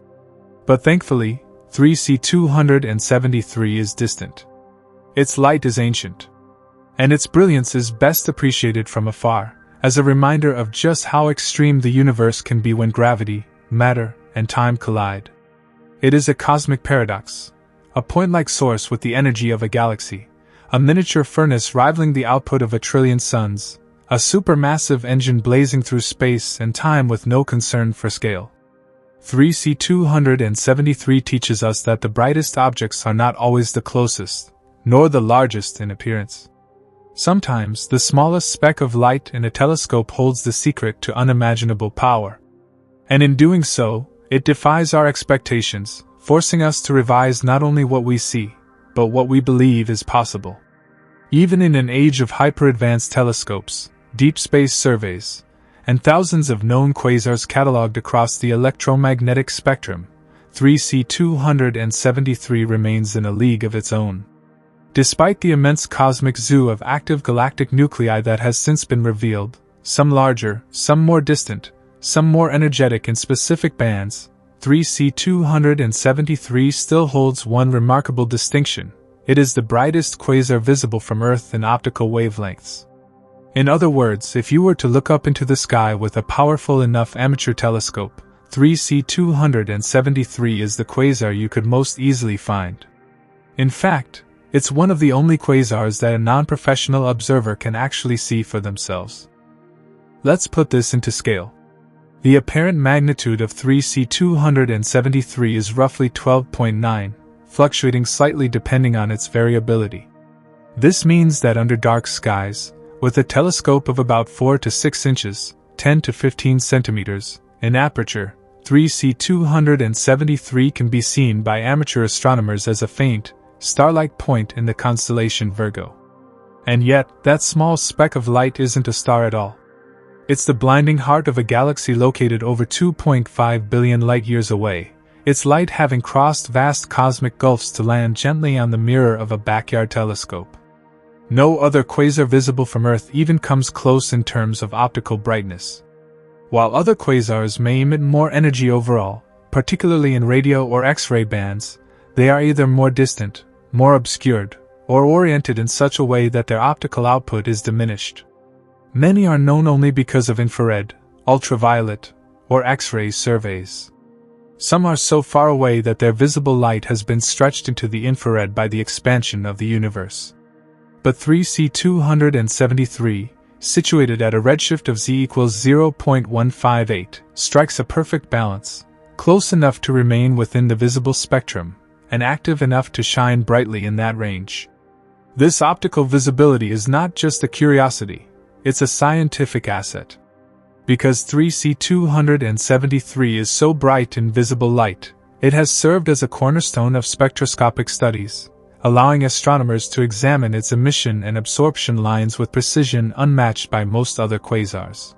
But thankfully, 3C273 is distant. Its light is ancient, and its brilliance is best appreciated from afar, as a reminder of just how extreme the universe can be when gravity, matter, and time collide. It is a cosmic paradox, a point-like source with the energy of a galaxy, a miniature furnace rivaling the output of 1 trillion suns, a supermassive engine blazing through space and time with no concern for scale. 3C273 teaches us that the brightest objects are not always the closest, nor the largest in appearance. Sometimes the smallest speck of light in a telescope holds the secret to unimaginable power. And in doing so, it defies our expectations, forcing us to revise not only what we see, but what we believe is possible. Even in an age of hyper-advanced telescopes, deep space surveys, and thousands of known quasars catalogued across the electromagnetic spectrum, 3C273 remains in a league of its own. Despite the immense cosmic zoo of active galactic nuclei that has since been revealed, some larger, some more distant, some more energetic in specific bands, 3C273 still holds one remarkable distinction: it is the brightest quasar visible from Earth in optical wavelengths. In other words, if you were to look up into the sky with a powerful enough amateur telescope, 3C273 is the quasar you could most easily find. In fact, it's one of the only quasars that a non-professional observer can actually see for themselves. Let's put this into scale. The apparent magnitude of 3C273 is roughly 12.9, fluctuating slightly depending on its variability. This means that under dark skies, with a telescope of about 4 to 6 inches, 10 to 15 centimeters, in aperture, 3C273 can be seen by amateur astronomers as a faint, star-like point in the constellation Virgo. And yet, that small speck of light isn't a star at all. It's the blinding heart of a galaxy located over 2.5 billion light-years away, its light having crossed vast cosmic gulfs to land gently on the mirror of a backyard telescope. No other quasar visible from Earth even comes close in terms of optical brightness. While other quasars may emit more energy overall, particularly in radio or X-ray bands, they are either more distant, more obscured, or oriented in such a way that their optical output is diminished. Many are known only because of infrared, ultraviolet, or X-ray surveys. Some are so far away that their visible light has been stretched into the infrared by the expansion of the universe. But 3C273, situated at a redshift of z equals 0.158, strikes a perfect balance, close enough to remain within the visible spectrum, and active enough to shine brightly in that range. This optical visibility is not just a curiosity, it's a scientific asset. Because 3C273 is so bright in visible light, it has served as a cornerstone of spectroscopic studies, allowing astronomers to examine its emission and absorption lines with precision unmatched by most other quasars.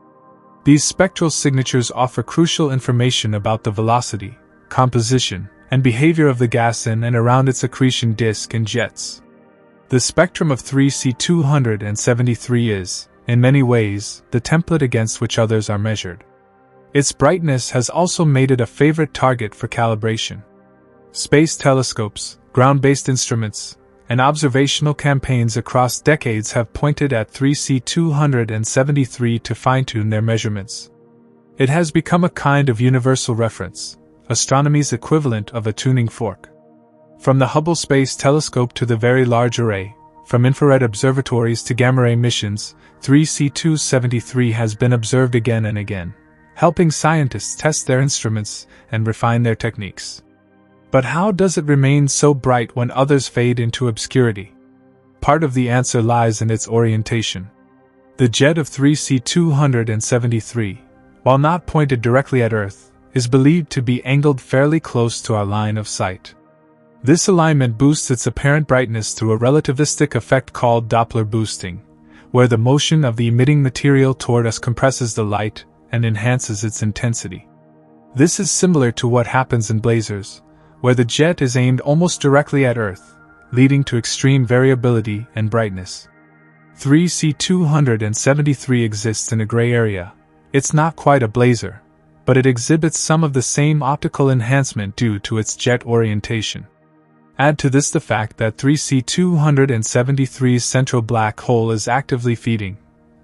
These spectral signatures offer crucial information about the velocity, composition, and behavior of the gas in and around its accretion disk and jets. The spectrum of 3C273 is, in many ways, the template against which others are measured. Its brightness has also made it a favorite target for calibration. Space telescopes, ground-based instruments, and observational campaigns across decades have pointed at 3C273 to fine-tune their measurements. It has become a kind of universal reference, astronomy's equivalent of a tuning fork. From the Hubble Space Telescope to the Very Large Array, from infrared observatories to gamma-ray missions, 3C273 has been observed again and again, helping scientists test their instruments and refine their techniques. But how does it remain so bright when others fade into obscurity? Part of the answer lies in its orientation. The jet of 3C273, while not pointed directly at Earth, is believed to be angled fairly close to our line of sight. This alignment boosts its apparent brightness through a relativistic effect called Doppler boosting, where the motion of the emitting material toward us compresses the light and enhances its intensity. This is similar to what happens in blazars, where the jet is aimed almost directly at Earth, leading to extreme variability and brightness. 3C273 exists in a gray area. It's not quite a blazar, but it exhibits some of the same optical enhancement due to its jet orientation. Add to this the fact that 3C273's central black hole is actively feeding,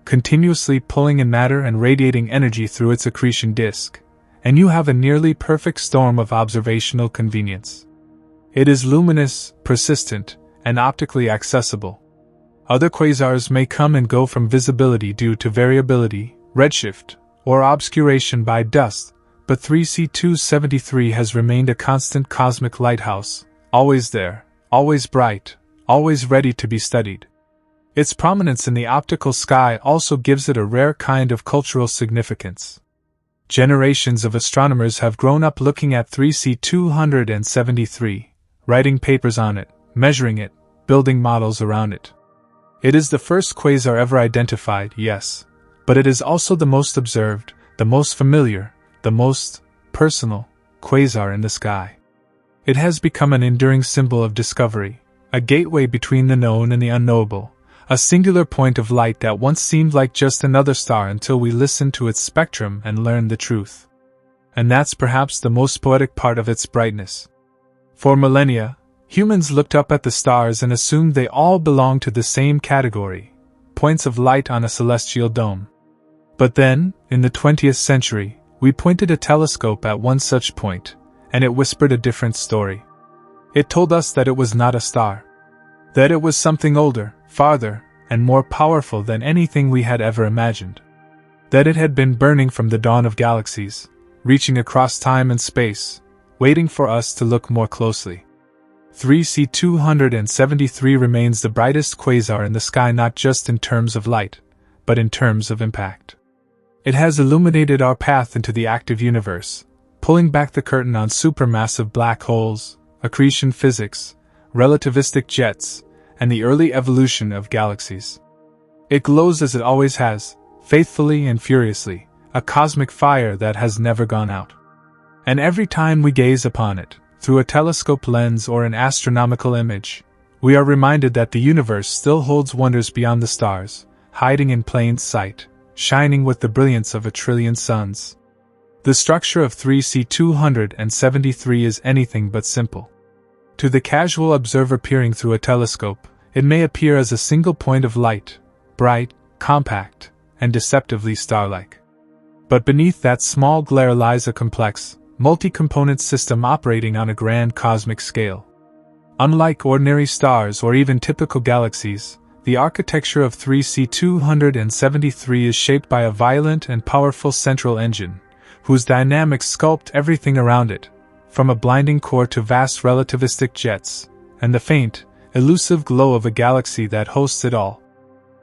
continuously pulling in matter and radiating energy through its accretion disk, and you have a nearly perfect storm of observational convenience. It is luminous, persistent, and optically accessible. Other quasars may come and go from visibility due to variability, redshift, or obscuration by dust, but 3C273 has remained a constant cosmic lighthouse, always there, always bright, always ready to be studied. Its prominence in the optical sky also gives it a rare kind of cultural significance. Generations of astronomers have grown up looking at 3C273, writing papers on it, measuring it, building models around it. It is the first quasar ever identified, yes, but it is also the most observed, the most familiar, the most personal quasar in the sky. It has become an enduring symbol of discovery, a gateway between the known and the unknowable, a singular point of light that once seemed like just another star until we listened to its spectrum and learned the truth. And that's perhaps the most poetic part of its brightness. For millennia, humans looked up at the stars and assumed they all belonged to the same category, points of light on a celestial dome. But then, in the 20th century, we pointed a telescope at one such point, and it whispered a different story. It told us that it was not a star. That it was something older, farther, and more powerful than anything we had ever imagined. That it had been burning from the dawn of galaxies, reaching across time and space, waiting for us to look more closely. 3C273 remains the brightest quasar in the sky not just in terms of light, but in terms of impact. It has illuminated our path into the active universe, pulling back the curtain on supermassive black holes, accretion physics, relativistic jets, and the early evolution of galaxies. It glows as it always has, faithfully and furiously, a cosmic fire that has never gone out. And every time we gaze upon it, through a telescope lens or an astronomical image, we are reminded that the universe still holds wonders beyond the stars, hiding in plain sight, shining with the brilliance of a trillion suns. The structure of 3C273 is anything but simple. To the casual observer peering through a telescope, it may appear as a single point of light, bright, compact, and deceptively star-like. But beneath that small glare lies a complex, multi-component system operating on a grand cosmic scale. Unlike ordinary stars or even typical galaxies, the architecture of 3C273 is shaped by a violent and powerful central engine, whose dynamics sculpt everything around it, from a blinding core to vast relativistic jets, and the faint, elusive glow of a galaxy that hosts it all.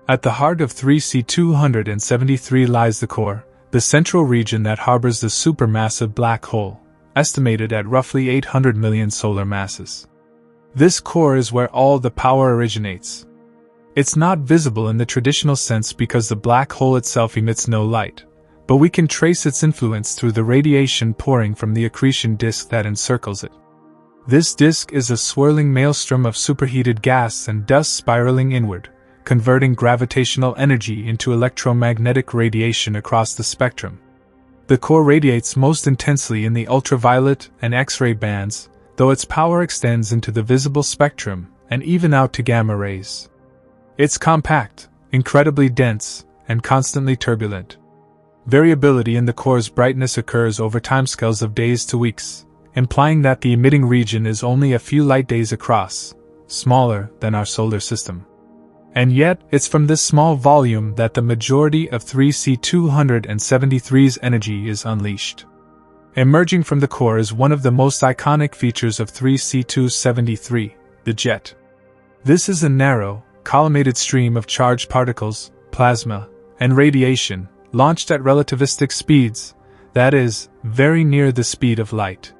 At the heart of 3C273 lies the core, the central region that harbors the supermassive black hole, estimated at roughly 800 million solar masses. This core is where all the power originates. It's not visible in the traditional sense because the black hole itself emits no light, but we can trace its influence through the radiation pouring from the accretion disk that encircles it. This disk is a swirling maelstrom of superheated gas and dust spiraling inward, converting gravitational energy into electromagnetic radiation across the spectrum. The core radiates most intensely in the ultraviolet and X-ray bands, though its power extends into the visible spectrum and even out to gamma rays. It's compact, incredibly dense, and constantly turbulent. Variability in the core's brightness occurs over timescales of days to weeks, implying that the emitting region is only a few light days across, smaller than our solar system. And yet, it's from this small volume that the majority of 3C273's energy is unleashed. Emerging from the core is one of the most iconic features of 3C273, the jet. This is a narrow, collimated stream of charged particles, plasma, and radiation, launched at relativistic speeds, that is, very near the speed of light.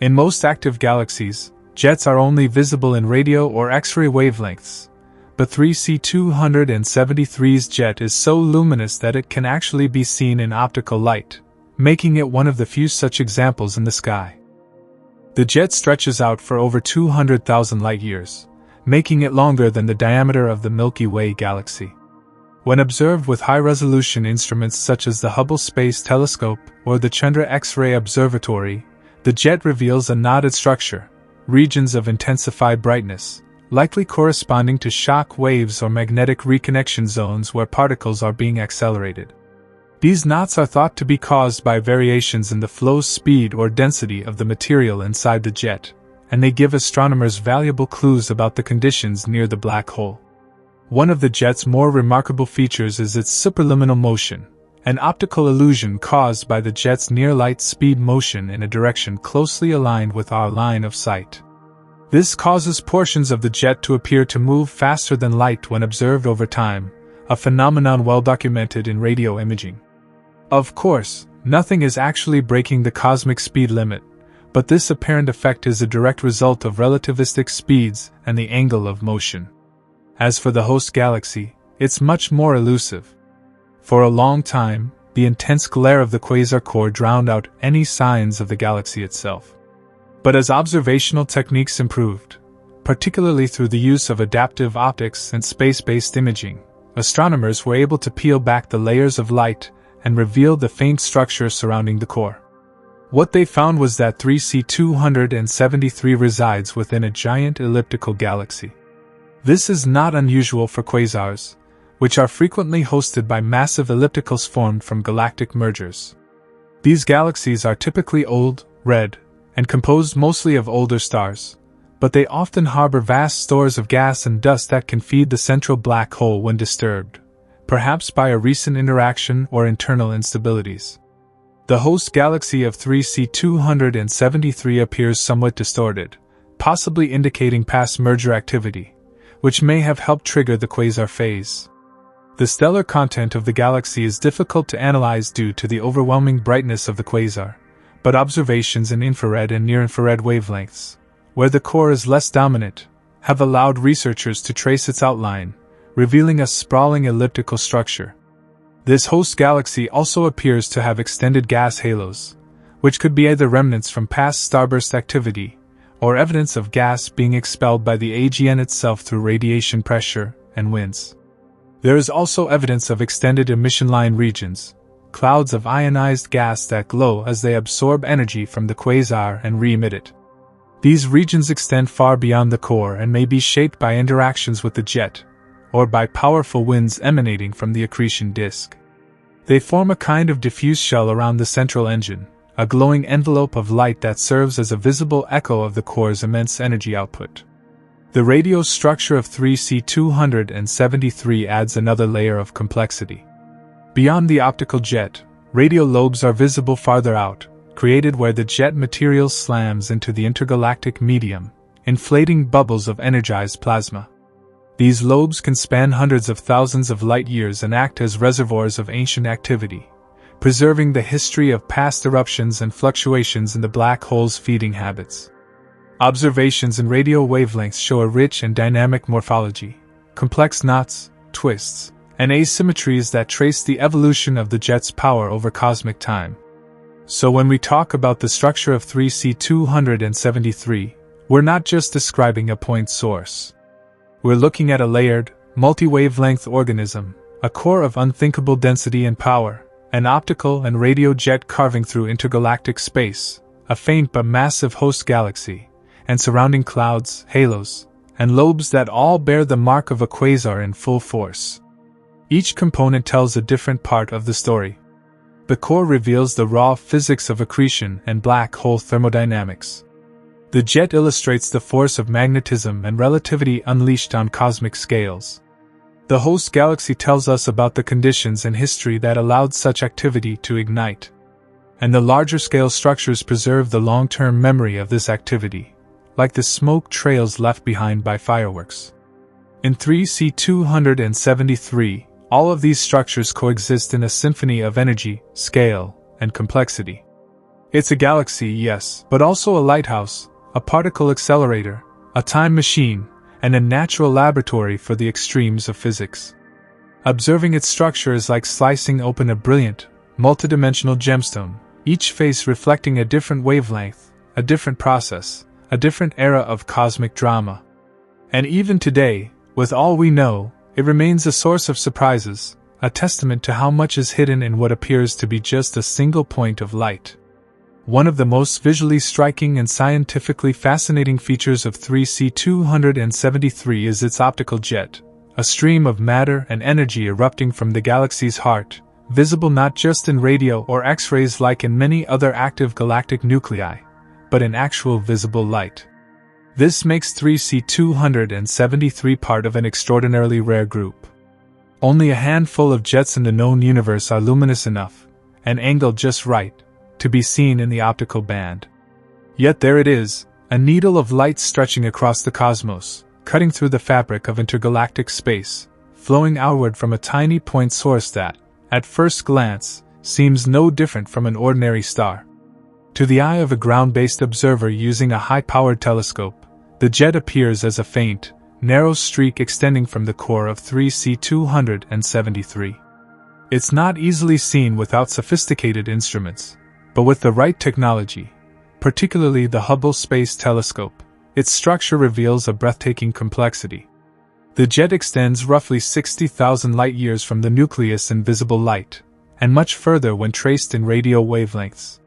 In most active galaxies, jets are only visible in radio or X-ray wavelengths, but 3C273's jet is so luminous that it can actually be seen in optical light, making it one of the few such examples in the sky. The jet stretches out for over 200,000 light-years, making it longer than the diameter of the Milky Way galaxy. When observed with high-resolution instruments such as the Hubble Space Telescope or the Chandra X-ray Observatory, the jet reveals a knotted structure, regions of intensified brightness, likely corresponding to shock waves or magnetic reconnection zones where particles are being accelerated. These knots are thought to be caused by variations in the flow speed or density of the material inside the jet, and they give astronomers valuable clues about the conditions near the black hole. One of the jet's more remarkable features is its superluminal motion, an optical illusion caused by the jet's near-light speed motion in a direction closely aligned with our line of sight. This causes portions of the jet to appear to move faster than light when observed over time, a phenomenon well documented in radio imaging. Of course, nothing is actually breaking the cosmic speed limit, but this apparent effect is a direct result of relativistic speeds and the angle of motion. As for the host galaxy, it's much more elusive. For a long time, the intense glare of the quasar core drowned out any signs of the galaxy itself. But as observational techniques improved, particularly through the use of adaptive optics and space-based imaging, astronomers were able to peel back the layers of light and reveal the faint structure surrounding the core. What they found was that 3C273 resides within a giant elliptical galaxy. This is not unusual for quasars, which are frequently hosted by massive ellipticals formed from galactic mergers. These galaxies are typically old, red, and composed mostly of older stars, but they often harbor vast stores of gas and dust that can feed the central black hole when disturbed, perhaps by a recent interaction or internal instabilities. The host galaxy of 3C273 appears somewhat distorted, possibly indicating past merger activity, which may have helped trigger the quasar phase. The stellar content of the galaxy is difficult to analyze due to the overwhelming brightness of the quasar, but observations in infrared and near-infrared wavelengths, where the core is less dominant, have allowed researchers to trace its outline, revealing a sprawling elliptical structure. This host galaxy also appears to have extended gas halos, which could be either remnants from past starburst activity, or evidence of gas being expelled by the AGN itself through radiation pressure and winds. There is also evidence of extended emission line regions, clouds of ionized gas that glow as they absorb energy from the quasar and re-emit it. These regions extend far beyond the core and may be shaped by interactions with the jet, or by powerful winds emanating from the accretion disk. They form a kind of diffuse shell around the central engine, a glowing envelope of light that serves as a visible echo of the core's immense energy output. The radio structure of 3C273 adds another layer of complexity. Beyond the optical jet, radio lobes are visible farther out, created where the jet material slams into the intergalactic medium, inflating bubbles of energized plasma. These lobes can span hundreds of thousands of light-years and act as reservoirs of ancient activity, preserving the history of past eruptions and fluctuations in the black hole's feeding habits. Observations in radio wavelengths show a rich and dynamic morphology, complex knots, twists, and asymmetries that trace the evolution of the jet's power over cosmic time. So when we talk about the structure of 3C273, we're not just describing a point source. We're looking at a layered, multi-wavelength organism, a core of unthinkable density and power, an optical and radio jet carving through intergalactic space, a faint but massive host galaxy, and surrounding clouds, halos, and lobes that all bear the mark of a quasar in full force. Each component tells a different part of the story. The core reveals the raw physics of accretion and black hole thermodynamics. The jet illustrates the force of magnetism and relativity unleashed on cosmic scales. The host galaxy tells us about the conditions and history that allowed such activity to ignite. And the larger-scale structures preserve the long-term memory of this activity, like the smoke trails left behind by fireworks. In 3C273, all of these structures coexist in a symphony of energy, scale, and complexity. It's a galaxy, yes, but also a lighthouse, a particle accelerator, a time machine, and a natural laboratory for the extremes of physics. Observing its structure is like slicing open a brilliant, multidimensional gemstone, each face reflecting a different wavelength, a different process, a different era of cosmic drama. And even today, with all we know, it remains a source of surprises, a testament to how much is hidden in what appears to be just a single point of light. One of the most visually striking and scientifically fascinating features of 3C273 is its optical jet, a stream of matter and energy erupting from the galaxy's heart, visible not just in radio or X-rays like in many other active galactic nuclei, but in actual visible light. This makes 3C273 part of an extraordinarily rare group. Only a handful of jets in the known universe are luminous enough, and angled just right, to be seen in the optical band. Yet there it is, a needle of light stretching across the cosmos, cutting through the fabric of intergalactic space, flowing outward from a tiny point source that, at first glance, seems no different from an ordinary star. To the eye of a ground-based observer using a high-powered telescope, the jet appears as a faint, narrow streak extending from the core of 3C273. It's not easily seen without sophisticated instruments, but with the right technology, particularly the Hubble Space Telescope, its structure reveals a breathtaking complexity. The jet extends roughly 60,000 light-years from the nucleus in visible light, and much further when traced in radio wavelengths.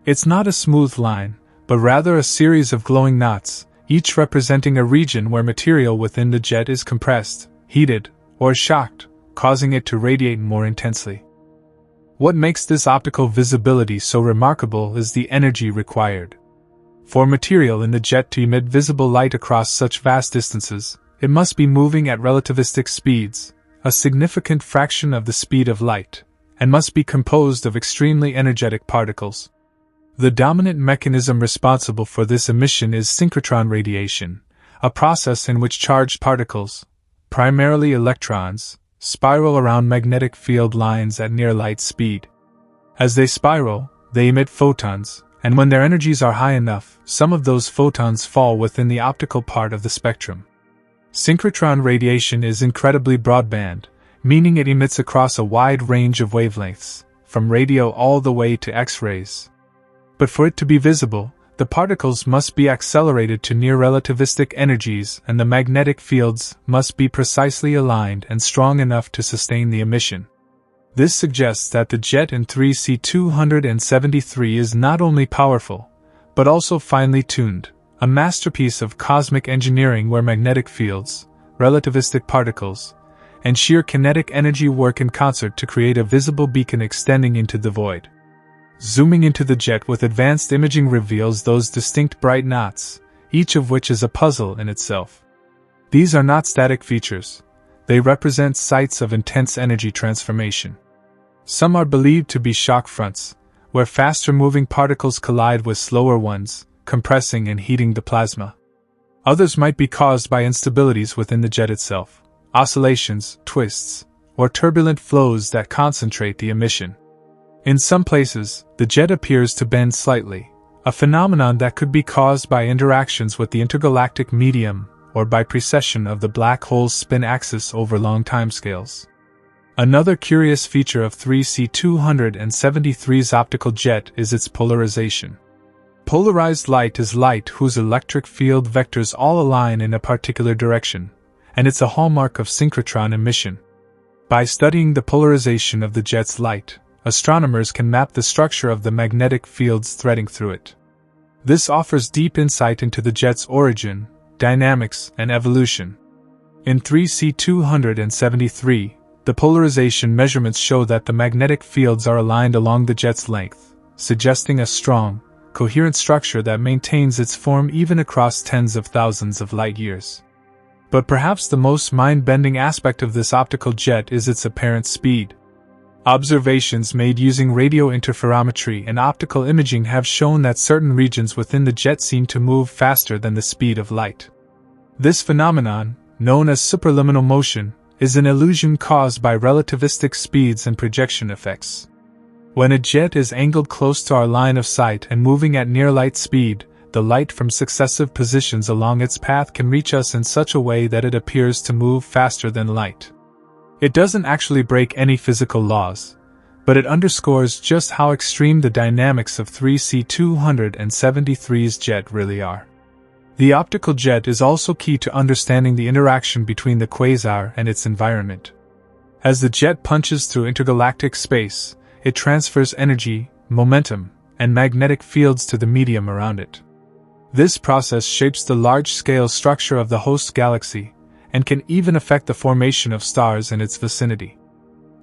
It's not a smooth line, but rather a series of glowing knots, each representing a region where material within the jet is compressed, heated, or shocked, causing it to radiate more intensely. What makes this optical visibility so remarkable is the energy required. For material in the jet to emit visible light across such vast distances, it must be moving at relativistic speeds, a significant fraction of the speed of light, and must be composed of extremely energetic particles. The dominant mechanism responsible for this emission is synchrotron radiation, a process in which charged particles, primarily electrons, spiral around magnetic field lines at near light speed. As they spiral, they emit photons, and when their energies are high enough, some of those photons fall within the optical part of the spectrum. Synchrotron radiation is incredibly broadband, meaning it emits across a wide range of wavelengths, from radio all the way to X-rays. But for it to be visible, the particles must be accelerated to near relativistic energies and the magnetic fields must be precisely aligned and strong enough to sustain the emission. This suggests that the jet in 3C273 is not only powerful, but also finely tuned, a masterpiece of cosmic engineering where magnetic fields, relativistic particles, and sheer kinetic energy work in concert to create a visible beacon extending into the void. Zooming into the jet with advanced imaging reveals those distinct bright knots, each of which is a puzzle in itself. These are not static features. They represent sites of intense energy transformation. Some are believed to be shock fronts, where faster-moving particles collide with slower ones, compressing and heating the plasma. Others might be caused by instabilities within the jet itself, oscillations, twists, or turbulent flows that concentrate the emission. In some places, the jet appears to bend slightly, a phenomenon that could be caused by interactions with the intergalactic medium or by precession of the black hole's spin axis over long timescales. Another curious feature of 3C273's optical jet is its polarization. Polarized light is light whose electric field vectors all align in a particular direction, and it's a hallmark of synchrotron emission. By studying the polarization of the jet's light, astronomers can map the structure of the magnetic fields threading through it. This offers deep insight into the jet's origin, dynamics, and evolution. In 3C273, the polarization measurements show that the magnetic fields are aligned along the jet's length, suggesting a strong, coherent structure that maintains its form even across tens of thousands of light-years. But perhaps the most mind-bending aspect of this optical jet is its apparent speed. Observations made using radio interferometry and optical imaging have shown that certain regions within the jet seem to move faster than the speed of light. This phenomenon, known as superluminal motion, is an illusion caused by relativistic speeds and projection effects. When a jet is angled close to our line of sight and moving at near light speed, the light from successive positions along its path can reach us in such a way that it appears to move faster than light. It doesn't actually break any physical laws, but it underscores just how extreme the dynamics of 3C273's jet really are. The optical jet is also key to understanding the interaction between the quasar and its environment. As the jet punches through intergalactic space, it transfers energy, momentum, and magnetic fields to the medium around it. This process shapes the large-scale structure of the host galaxy, and can even affect the formation of stars in its vicinity.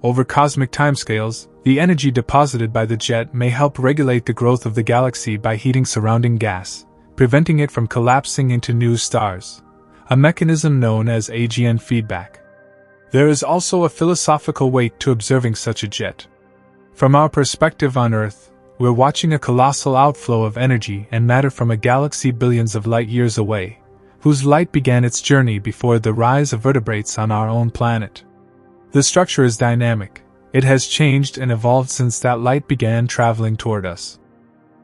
Over cosmic timescales, the energy deposited by the jet may help regulate the growth of the galaxy by heating surrounding gas, preventing it from collapsing into new stars, a mechanism known as AGN feedback. There is also a philosophical weight to observing such a jet. From our perspective on Earth, we're watching a colossal outflow of energy and matter from a galaxy billions of light years away, whose light began its journey before the rise of vertebrates on our own planet. The structure is dynamic. It has changed and evolved since that light began traveling toward us.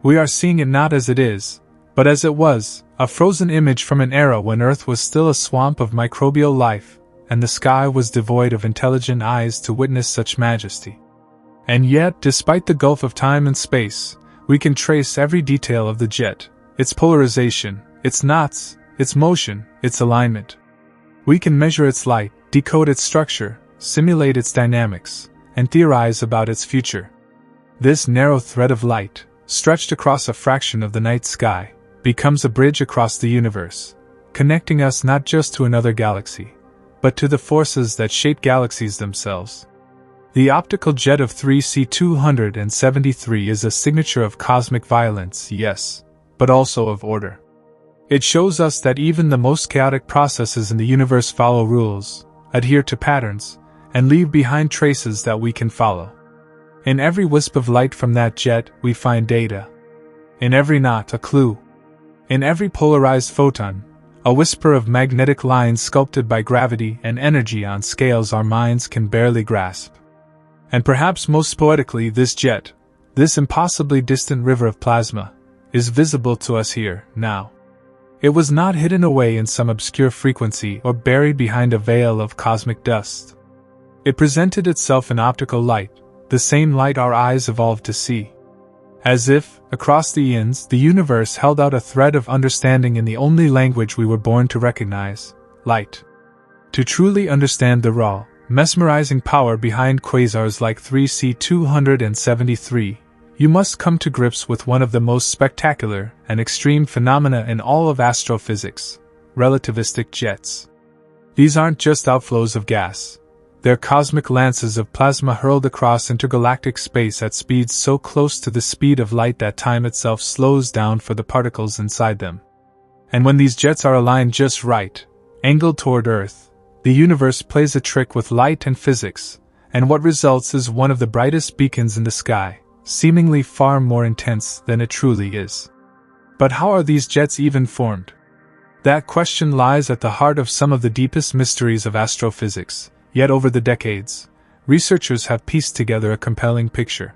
We are seeing it not as it is, but as it was, a frozen image from an era when Earth was still a swamp of microbial life, and the sky was devoid of intelligent eyes to witness such majesty. And yet, despite the gulf of time and space, we can trace every detail of the jet, its polarization, its knots, its motion, its alignment. We can measure its light, decode its structure, simulate its dynamics, and theorize about its future. This narrow thread of light, stretched across a fraction of the night sky, becomes a bridge across the universe, connecting us not just to another galaxy, but to the forces that shape galaxies themselves. The optical jet of 3C273 is a signature of cosmic violence, yes, but also of order. It shows us that even the most chaotic processes in the universe follow rules, adhere to patterns, and leave behind traces that we can follow. In every wisp of light from that jet, we find data. In every knot, a clue. In every polarized photon, a whisper of magnetic lines sculpted by gravity and energy on scales our minds can barely grasp. And perhaps most poetically, this jet, this impossibly distant river of plasma, is visible to us here, now. It was not hidden away in some obscure frequency or buried behind a veil of cosmic dust. It presented itself in optical light, the same light our eyes evolved to see. As if, across the eons, the universe held out a thread of understanding in the only language we were born to recognize, light. To truly understand the raw, mesmerizing power behind quasars like 3C273, you must come to grips with one of the most spectacular and extreme phenomena in all of astrophysics, relativistic jets. These aren't just outflows of gas. They're cosmic lances of plasma hurled across intergalactic space at speeds so close to the speed of light that time itself slows down for the particles inside them. And when these jets are aligned just right, angled toward Earth, the universe plays a trick with light and physics, and what results is one of the brightest beacons in the sky, seemingly far more intense than it truly is. But how are these jets even formed? That question lies at the heart of some of the deepest mysteries of astrophysics, yet over the decades, researchers have pieced together a compelling picture.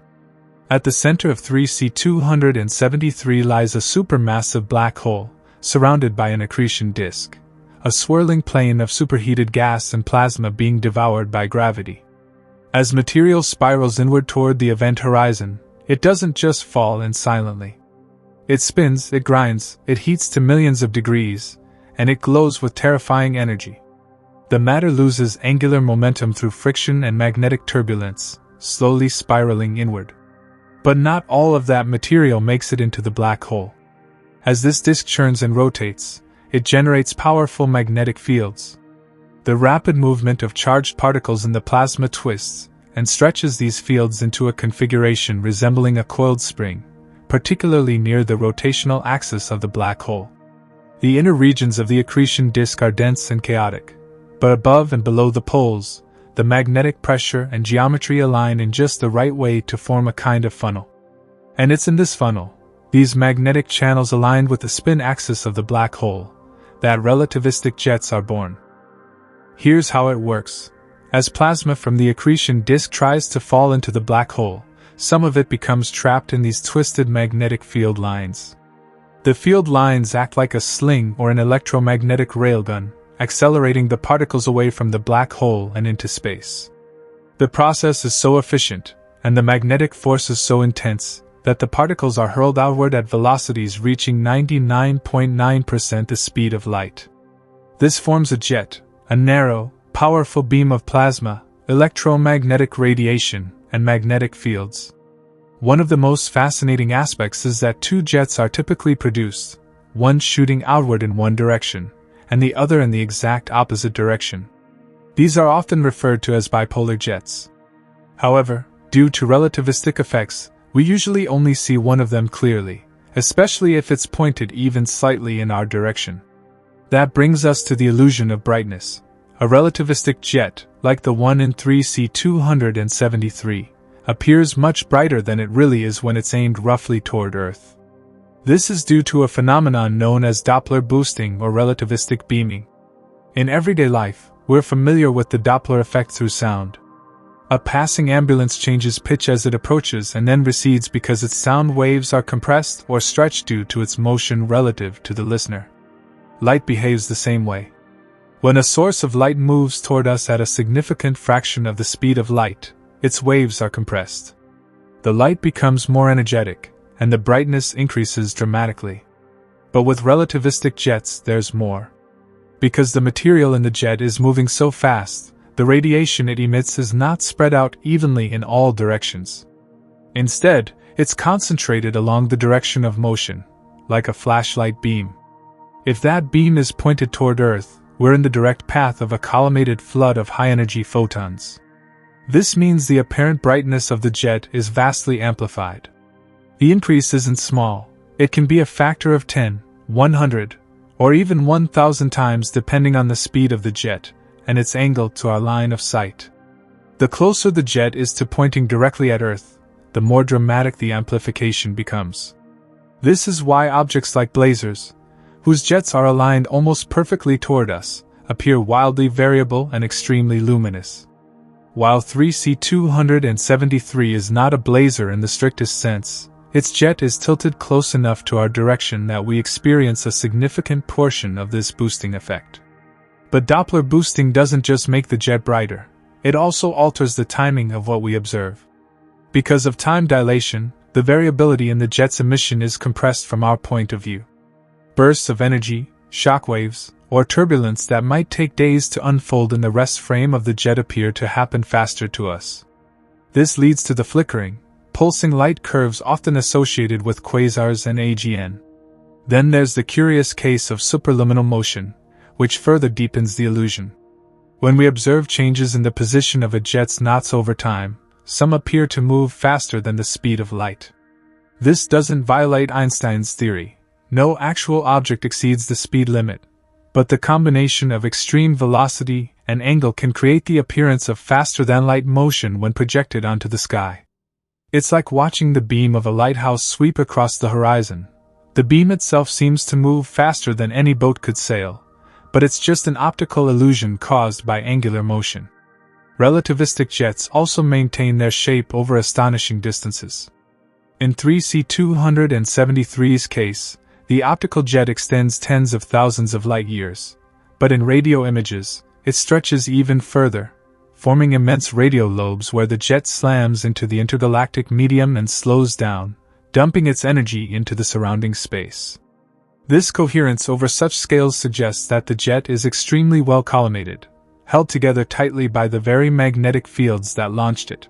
At the center of 3C273 lies a supermassive black hole, surrounded by an accretion disk, a swirling plain of superheated gas and plasma being devoured by gravity. As material spirals inward toward the event horizon, it doesn't just fall in silently. It spins, it grinds, it heats to millions of degrees, and it glows with terrifying energy. The matter loses angular momentum through friction and magnetic turbulence, slowly spiraling inward. But not all of that material makes it into the black hole. As this disk churns and rotates, it generates powerful magnetic fields. The rapid movement of charged particles in the plasma twists and stretches these fields into a configuration resembling a coiled spring, particularly near the rotational axis of the black hole. The inner regions of the accretion disk are dense and chaotic, but above and below the poles, the magnetic pressure and geometry align in just the right way to form a kind of funnel. And it's in this funnel, these magnetic channels aligned with the spin axis of the black hole, that relativistic jets are born. Here's how it works. As plasma from the accretion disk tries to fall into the black hole, some of it becomes trapped in these twisted magnetic field lines. The field lines act like a sling or an electromagnetic railgun, accelerating the particles away from the black hole and into space. The process is so efficient, and the magnetic force is so intense, that the particles are hurled outward at velocities reaching 99.9% the speed of light. This forms a jet, a narrow, powerful beam of plasma, electromagnetic radiation, and magnetic fields. One of the most fascinating aspects is that two jets are typically produced, one shooting outward in one direction, and the other in the exact opposite direction. These are often referred to as bipolar jets. However, due to relativistic effects, we usually only see one of them clearly, especially if it's pointed even slightly in our direction. That brings us to the illusion of brightness. A relativistic jet, like the one in 3C273, appears much brighter than it really is when it's aimed roughly toward Earth. This is due to a phenomenon known as Doppler boosting or relativistic beaming. In everyday life, we're familiar with the Doppler effect through sound. A passing ambulance changes pitch as it approaches and then recedes because its sound waves are compressed or stretched due to its motion relative to the listener. Light behaves the same way. When a source of light moves toward us at a significant fraction of the speed of light, its waves are compressed. The light becomes more energetic, and the brightness increases dramatically. But with relativistic jets, there's more. Because the material in the jet is moving so fast, the radiation it emits is not spread out evenly in all directions. Instead, it's concentrated along the direction of motion, like a flashlight beam. If that beam is pointed toward Earth, we're in the direct path of a collimated flood of high-energy photons. This means the apparent brightness of the jet is vastly amplified. The increase isn't small. It can be a factor of 10, 100, or even 1,000 times depending on the speed of the jet and its angle to our line of sight. The closer the jet is to pointing directly at Earth, the more dramatic the amplification becomes. This is why objects like blazars, whose jets are aligned almost perfectly toward us, appear wildly variable and extremely luminous. While 3C273 is not a blazar in the strictest sense, its jet is tilted close enough to our direction that we experience a significant portion of this boosting effect. But Doppler boosting doesn't just make the jet brighter, it also alters the timing of what we observe. Because of time dilation, the variability in the jet's emission is compressed from our point of view. Bursts of energy, shockwaves, or turbulence that might take days to unfold in the rest frame of the jet appear to happen faster to us. This leads to the flickering, pulsing light curves often associated with quasars and AGN. Then there's the curious case of superluminal motion, which further deepens the illusion. When we observe changes in the position of a jet's knots over time, some appear to move faster than the speed of light. This doesn't violate Einstein's theory. No actual object exceeds the speed limit, but the combination of extreme velocity and angle can create the appearance of faster-than-light motion when projected onto the sky. It's like watching the beam of a lighthouse sweep across the horizon. The beam itself seems to move faster than any boat could sail, but it's just an optical illusion caused by angular motion. Relativistic jets also maintain their shape over astonishing distances. In 3C273's case, the optical jet extends tens of thousands of light-years, but in radio images, it stretches even further, forming immense radio lobes where the jet slams into the intergalactic medium and slows down, dumping its energy into the surrounding space. This coherence over such scales suggests that the jet is extremely well collimated, held together tightly by the very magnetic fields that launched it.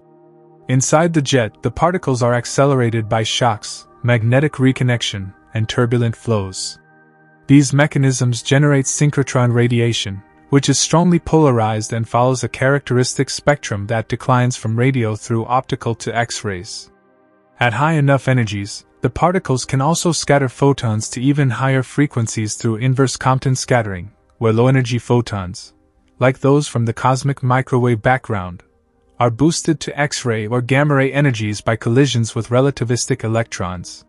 Inside the jet, the particles are accelerated by shocks, magnetic reconnection, and turbulent flows. These mechanisms generate synchrotron radiation, which is strongly polarized and follows a characteristic spectrum that declines from radio through optical to X-rays. At high enough energies, the particles can also scatter photons to even higher frequencies through inverse Compton scattering, where low-energy photons, like those from the cosmic microwave background, are boosted to X-ray or gamma-ray energies by collisions with relativistic electrons.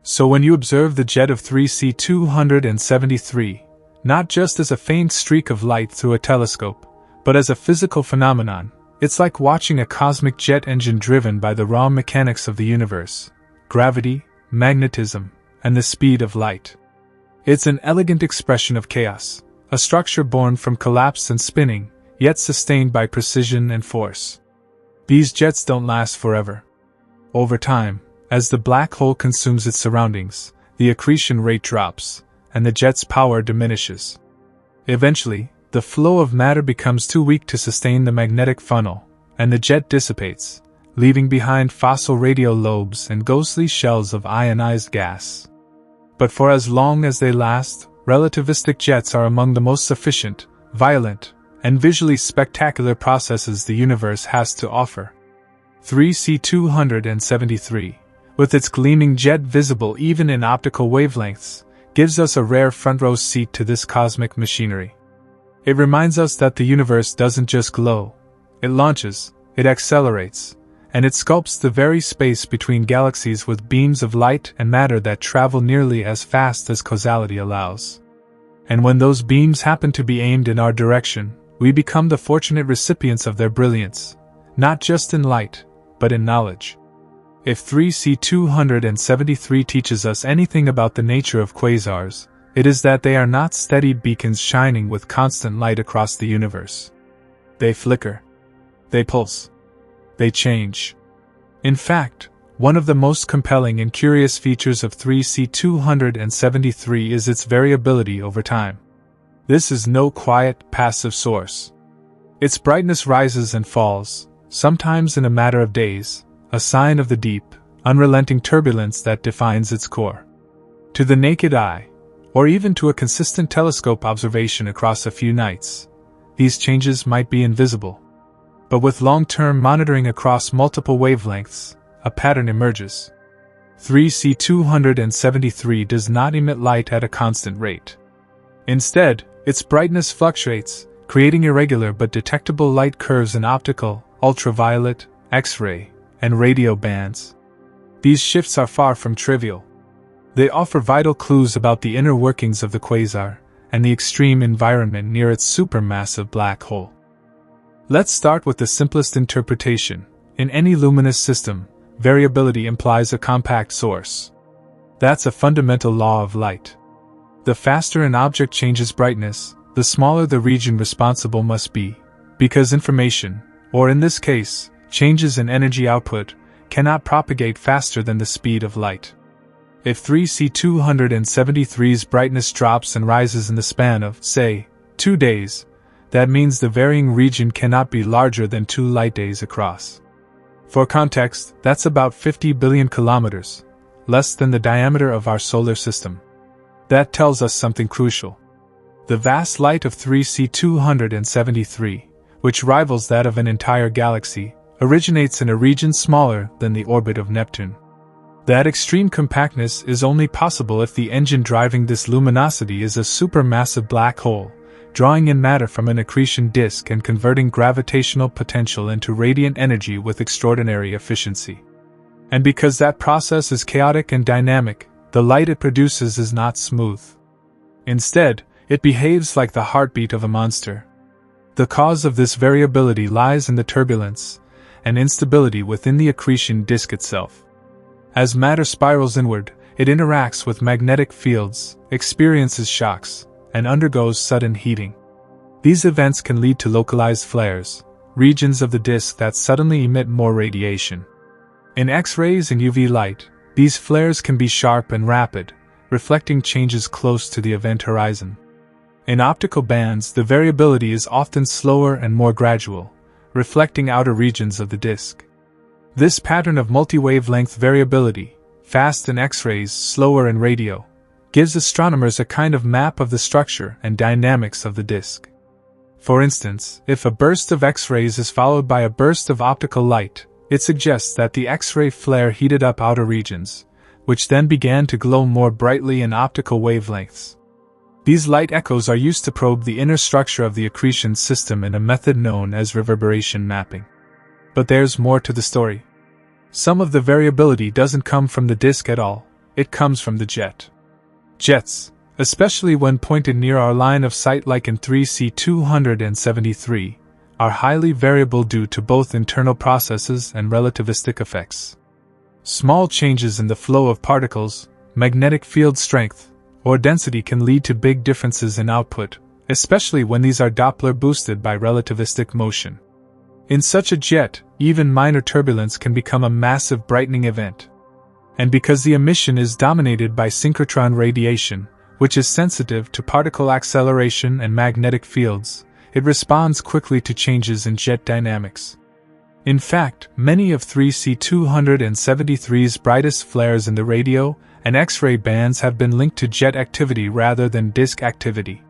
So when you observe the jet of 3C273, not just as a faint streak of light through a telescope, but as a physical phenomenon, it's like watching a cosmic jet engine driven by the raw mechanics of the universe: gravity, magnetism, and the speed of light. It's an elegant expression of chaos, a structure born from collapse and spinning, yet sustained by precision and force. These jets don't last forever. Over time, as the black hole consumes its surroundings, the accretion rate drops, and the jet's power diminishes. Eventually, the flow of matter becomes too weak to sustain the magnetic funnel, and the jet dissipates, leaving behind fossil radio lobes and ghostly shells of ionized gas. But for as long as they last, relativistic jets are among the most efficient, violent, and visually spectacular processes the universe has to offer. 3C273, with its gleaming jet visible even in optical wavelengths, gives us a rare front-row seat to this cosmic machinery. It reminds us that the universe doesn't just glow, it launches, it accelerates, and it sculpts the very space between galaxies with beams of light and matter that travel nearly as fast as causality allows. And when those beams happen to be aimed in our direction, we become the fortunate recipients of their brilliance, not just in light, but in knowledge. If 3C273 teaches us anything about the nature of quasars, it is that they are not steady beacons shining with constant light across the universe. They flicker. They pulse. They change. In fact, one of the most compelling and curious features of 3C273 is its variability over time. This is no quiet, passive source. Its brightness rises and falls, sometimes in a matter of days, a sign of the deep, unrelenting turbulence that defines its core. To the naked eye, or even to a consistent telescope observation across a few nights, these changes might be invisible. But with long-term monitoring across multiple wavelengths, a pattern emerges. 3C273 does not emit light at a constant rate. Instead, its brightness fluctuates, creating irregular but detectable light curves in optical, ultraviolet, X-ray, and radio bands. These shifts are far from trivial. They offer vital clues about the inner workings of the quasar and the extreme environment near its supermassive black hole. Let's start with the simplest interpretation. In any luminous system, variability implies a compact source. That's a fundamental law of light. The faster an object changes brightness, the smaller the region responsible must be, because information, or in this case, changes in energy output, cannot propagate faster than the speed of light. If 3C273's brightness drops and rises in the span of, say, 2 days, that means the varying region cannot be larger than 2 light days across. For context, that's about 50 billion kilometers, less than the diameter of our solar system. That tells us something crucial. The vast light of 3C273, which rivals that of an entire galaxy, originates in a region smaller than the orbit of Neptune. That extreme compactness is only possible if the engine driving this luminosity is a supermassive black hole, drawing in matter from an accretion disk and converting gravitational potential into radiant energy with extraordinary efficiency. And because that process is chaotic and dynamic, the light it produces is not smooth. Instead, it behaves like the heartbeat of a monster. The cause of this variability lies in the turbulence and instability within the accretion disk itself. As matter spirals inward, it interacts with magnetic fields, experiences shocks, and undergoes sudden heating. These events can lead to localized flares, regions of the disk that suddenly emit more radiation. In X-rays and UV light, these flares can be sharp and rapid, reflecting changes close to the event horizon. In optical bands, the variability is often slower and more gradual, reflecting outer regions of the disk. This pattern of multi-wavelength variability, fast in X-rays, slower in radio, gives astronomers a kind of map of the structure and dynamics of the disk. For instance, if a burst of X-rays is followed by a burst of optical light, it suggests that the X-ray flare heated up outer regions, which then began to glow more brightly in optical wavelengths. These light echoes are used to probe the inner structure of the accretion system in a method known as reverberation mapping. But there's more to the story. Some of the variability doesn't come from the disk at all, it comes from the jet. Jets, especially when pointed near our line of sight like in 3C273, are highly variable due to both internal processes and relativistic effects. Small changes in the flow of particles, magnetic field strength, or density can lead to big differences in output, especially when these are Doppler boosted by relativistic motion. In such a jet, even minor turbulence can become a massive brightening event. And because the emission is dominated by synchrotron radiation, which is sensitive to particle acceleration and magnetic fields, it responds quickly to changes in jet dynamics. In fact, many of 3C273's brightest flares in the radio and X-ray bands have been linked to jet activity rather than disk activity.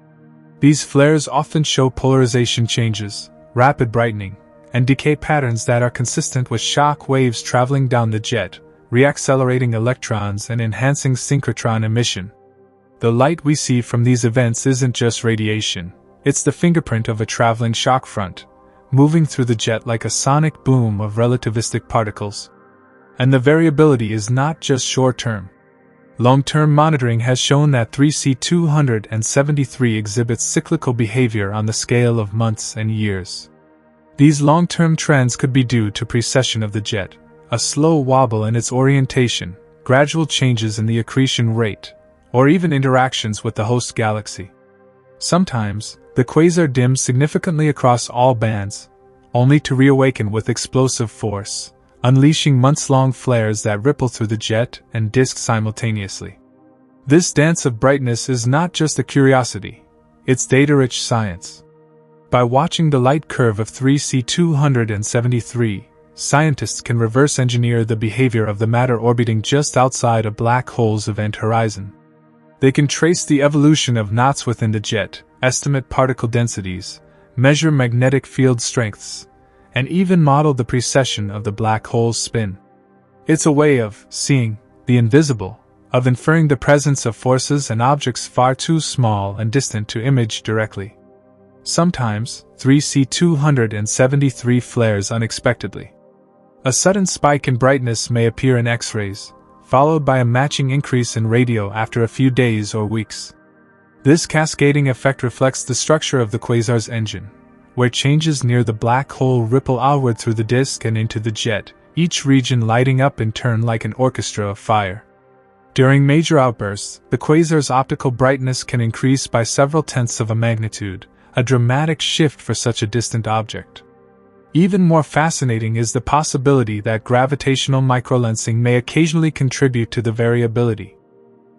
These flares often show polarization changes, rapid brightening, and decay patterns that are consistent with shock waves traveling down the jet, reaccelerating electrons and enhancing synchrotron emission. The light we see from these events isn't just radiation, it's the fingerprint of a traveling shock front, moving through the jet like a sonic boom of relativistic particles. And the variability is not just short-term. Long-term monitoring has shown that 3C273 exhibits cyclical behavior on the scale of months and years. These long-term trends could be due to precession of the jet, a slow wobble in its orientation, gradual changes in the accretion rate, or even interactions with the host galaxy. Sometimes, the quasar dims significantly across all bands, only to reawaken with explosive force, unleashing months-long flares that ripple through the jet and disk simultaneously. This dance of brightness is not just a curiosity, it's data-rich science. By watching the light curve of 3C273, scientists can reverse engineer the behavior of the matter orbiting just outside a black hole's event horizon. They can trace the evolution of knots within the jet, estimate particle densities, measure magnetic field strengths, and even model the precession of the black hole's spin. It's a way of seeing the invisible, of inferring the presence of forces and objects far too small and distant to image directly. Sometimes, 3C273 flares unexpectedly. A sudden spike in brightness may appear in X-rays, followed by a matching increase in radio after a few days or weeks. This cascading effect reflects the structure of the quasar's engine, where changes near the black hole ripple outward through the disk and into the jet, each region lighting up in turn like an orchestra of fire. During major outbursts, the quasar's optical brightness can increase by several tenths of a magnitude, a dramatic shift for such a distant object. Even more fascinating is the possibility that gravitational microlensing may occasionally contribute to the variability.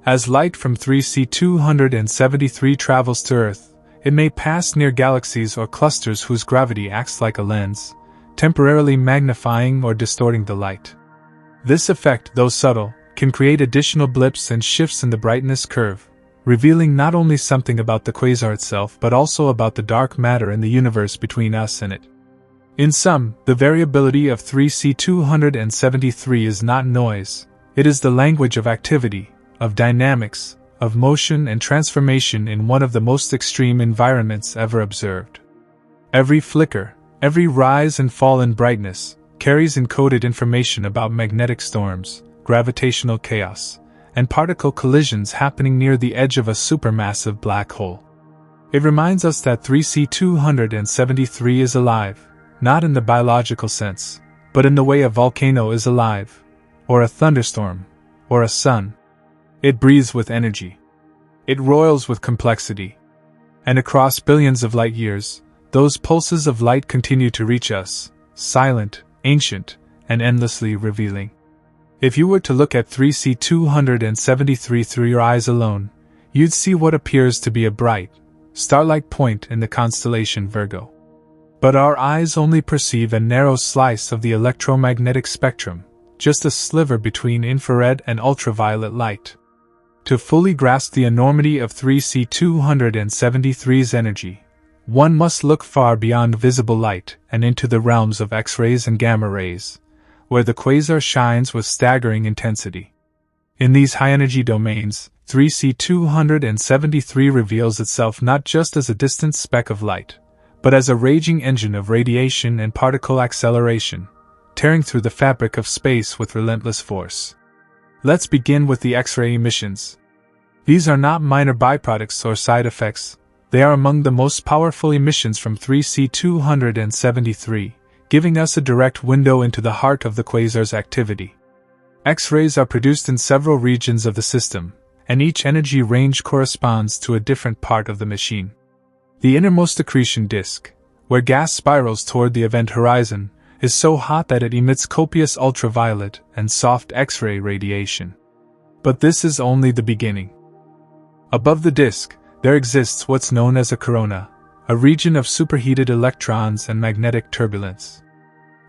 As light from 3C273 travels to Earth, it may pass near galaxies or clusters whose gravity acts like a lens, temporarily magnifying or distorting the light. This effect, though subtle, can create additional blips and shifts in the brightness curve, revealing not only something about the quasar itself but also about the dark matter in the universe between us and it. In sum, the variability of 3C273 is not noise, it is the language of activity, of dynamics, of motion and transformation in one of the most extreme environments ever observed. Every flicker, every rise and fall in brightness, carries encoded information about magnetic storms, gravitational chaos, and particle collisions happening near the edge of a supermassive black hole. It reminds us that 3C273 is alive, not in the biological sense, but in the way a volcano is alive, or a thunderstorm, or a sun. It breathes with energy. It roils with complexity. And across billions of light years, those pulses of light continue to reach us, silent, ancient, and endlessly revealing. If you were to look at 3C273 through your eyes alone, you'd see what appears to be a bright, star-like point in the constellation Virgo. But our eyes only perceive a narrow slice of the electromagnetic spectrum, just a sliver between infrared and ultraviolet light. To fully grasp the enormity of 3C273's energy, one must look far beyond visible light and into the realms of X-rays and gamma rays, where the quasar shines with staggering intensity. In these high-energy domains, 3C273 reveals itself not just as a distant speck of light, but as a raging engine of radiation and particle acceleration, tearing through the fabric of space with relentless force. Let's begin with the X-ray emissions. These are not minor byproducts or side effects, they are among the most powerful emissions from 3C273, giving us a direct window into the heart of the quasar's activity. X-rays are produced in several regions of the system, and each energy range corresponds to a different part of the machine. The innermost accretion disk, where gas spirals toward the event horizon, is so hot that it emits copious ultraviolet and soft X-ray radiation. But this is only the beginning. Above the disk, there exists what's known as a corona, a region of superheated electrons and magnetic turbulence.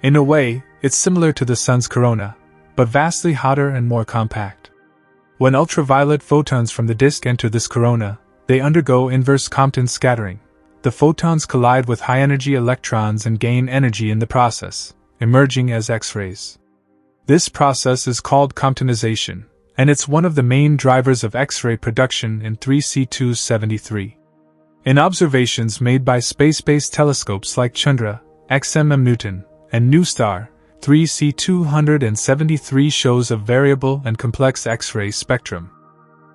In a way, it's similar to the Sun's corona, but vastly hotter and more compact. When ultraviolet photons from the disk enter this corona, they undergo inverse Compton scattering. The photons collide with high-energy electrons and gain energy in the process, emerging as X-rays. This process is called Comptonization, and it's one of the main drivers of X-ray production in 3C273. In observations made by space-based telescopes like Chandra, XMM Newton, and NuSTAR, 3C273 shows a variable and complex X-ray spectrum.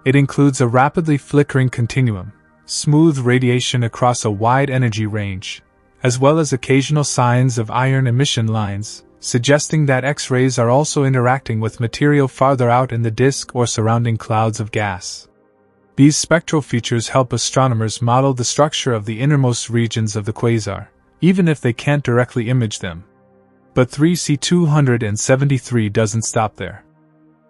It includes a rapidly flickering continuum, smooth radiation across a wide energy range, as well as occasional signs of iron emission lines, suggesting that X-rays are also interacting with material farther out in the disk or surrounding clouds of gas. These spectral features help astronomers model the structure of the innermost regions of the quasar, even if they can't directly image them. But 3C273 doesn't stop there.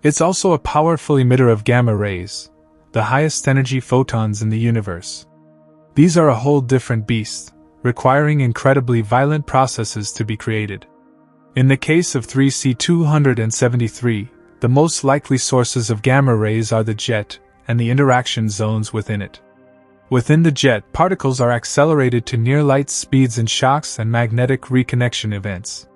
It's also a powerful emitter of gamma rays, the highest energy photons in the universe. These are a whole different beast, requiring incredibly violent processes to be created. In the case of 3C273, the most likely sources of gamma rays are the jet and the interaction zones within it. Within the jet, particles are accelerated to near-light speeds in shocks and magnetic reconnection events.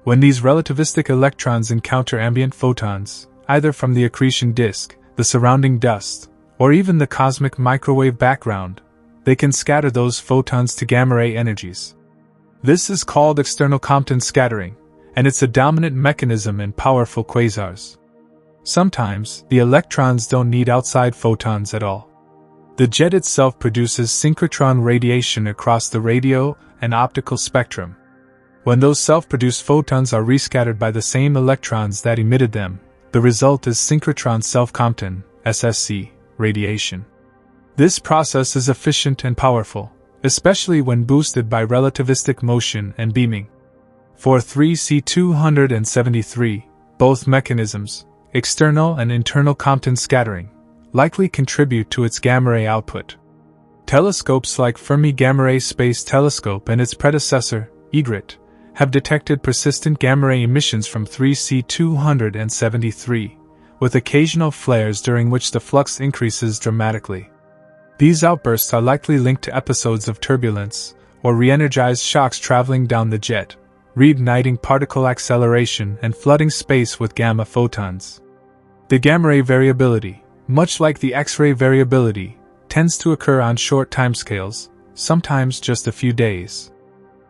When these relativistic electrons encounter ambient photons, either from the accretion disk, the surrounding dust, or even the cosmic microwave background, they can scatter those photons to gamma-ray energies. This is called external Compton scattering, and it's a dominant mechanism in powerful quasars. Sometimes, the electrons don't need outside photons at all. The jet itself produces synchrotron radiation across the radio and optical spectrum. When those self-produced photons are rescattered by the same electrons that emitted them, the result is synchrotron self-Compton, SSC, radiation. This process is efficient and powerful, especially when boosted by relativistic motion and beaming. For 3C273, both mechanisms, external and internal Compton scattering, likely contribute to its gamma-ray output. Telescopes like Fermi Gamma-Ray Space Telescope and its predecessor, EGRET, have detected persistent gamma-ray emissions from 3C273, with occasional flares during which the flux increases dramatically. These outbursts are likely linked to episodes of turbulence, or re-energized shocks traveling down the jet, reigniting particle acceleration and flooding space with gamma photons. The gamma-ray variability, much like the X-ray variability, tends to occur on short timescales, sometimes just a few days.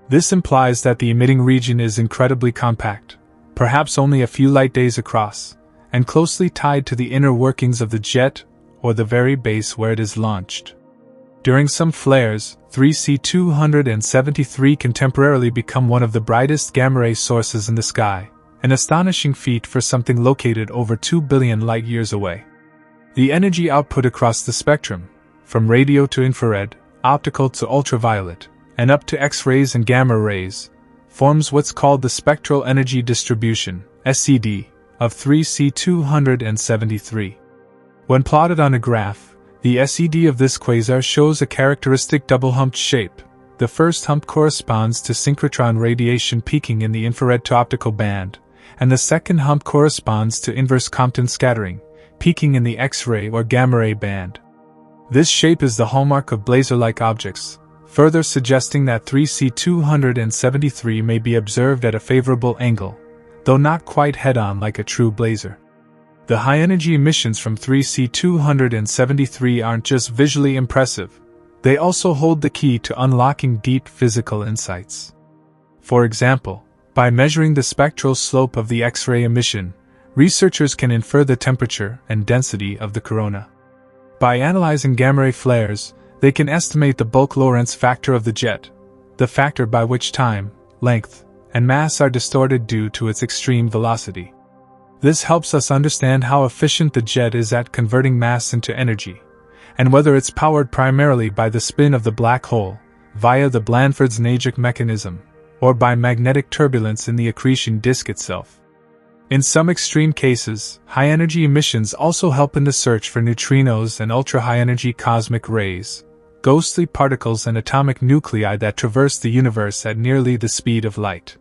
This implies that the emitting region is incredibly compact, perhaps only a few light days across, and closely tied to the inner workings of the jet or the very base where it is launched. During some flares, 3C273 can temporarily become one of the brightest gamma-ray sources in the sky, an astonishing feat for something located over 2 billion light-years away. The energy output across the spectrum, from radio to infrared, optical to ultraviolet, and up to X-rays and gamma rays, forms what's called the spectral energy distribution, SED, of 3C273. When plotted on a graph, the SED of this quasar shows a characteristic double-humped shape. The first hump corresponds to synchrotron radiation peaking in the infrared to optical band, and the second hump corresponds to inverse Compton scattering, peaking in the X-ray or gamma-ray band. This shape is the hallmark of blazer-like objects, further suggesting that 3C273 may be observed at a favorable angle, though not quite head-on like a true blazer. The high-energy emissions from 3C273 aren't just visually impressive, they also hold the key to unlocking deep physical insights. For example, by measuring the spectral slope of the X-ray emission, researchers can infer the temperature and density of the corona. By analyzing gamma-ray flares, they can estimate the bulk Lorentz factor of the jet, the factor by which time, length, and mass are distorted due to its extreme velocity. This helps us understand how efficient the jet is at converting mass into energy, and whether it's powered primarily by the spin of the black hole, via the Blandford's-Nagic mechanism, or by magnetic turbulence in the accretion disk itself. In some extreme cases, high-energy emissions also help in the search for neutrinos and ultra-high-energy cosmic rays, ghostly particles and atomic nuclei that traverse the universe at nearly the speed of light.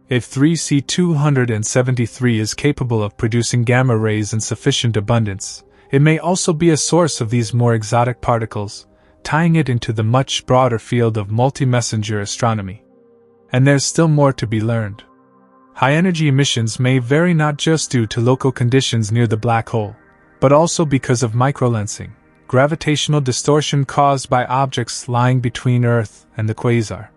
If 3C273 is capable of producing gamma rays in sufficient abundance, it may also be a source of these more exotic particles, tying it into the much broader field of multi-messenger astronomy. And there's still more to be learned. High-energy emissions may vary not just due to local conditions near the black hole, but also because of microlensing, gravitational distortion caused by objects lying between Earth and the quasar.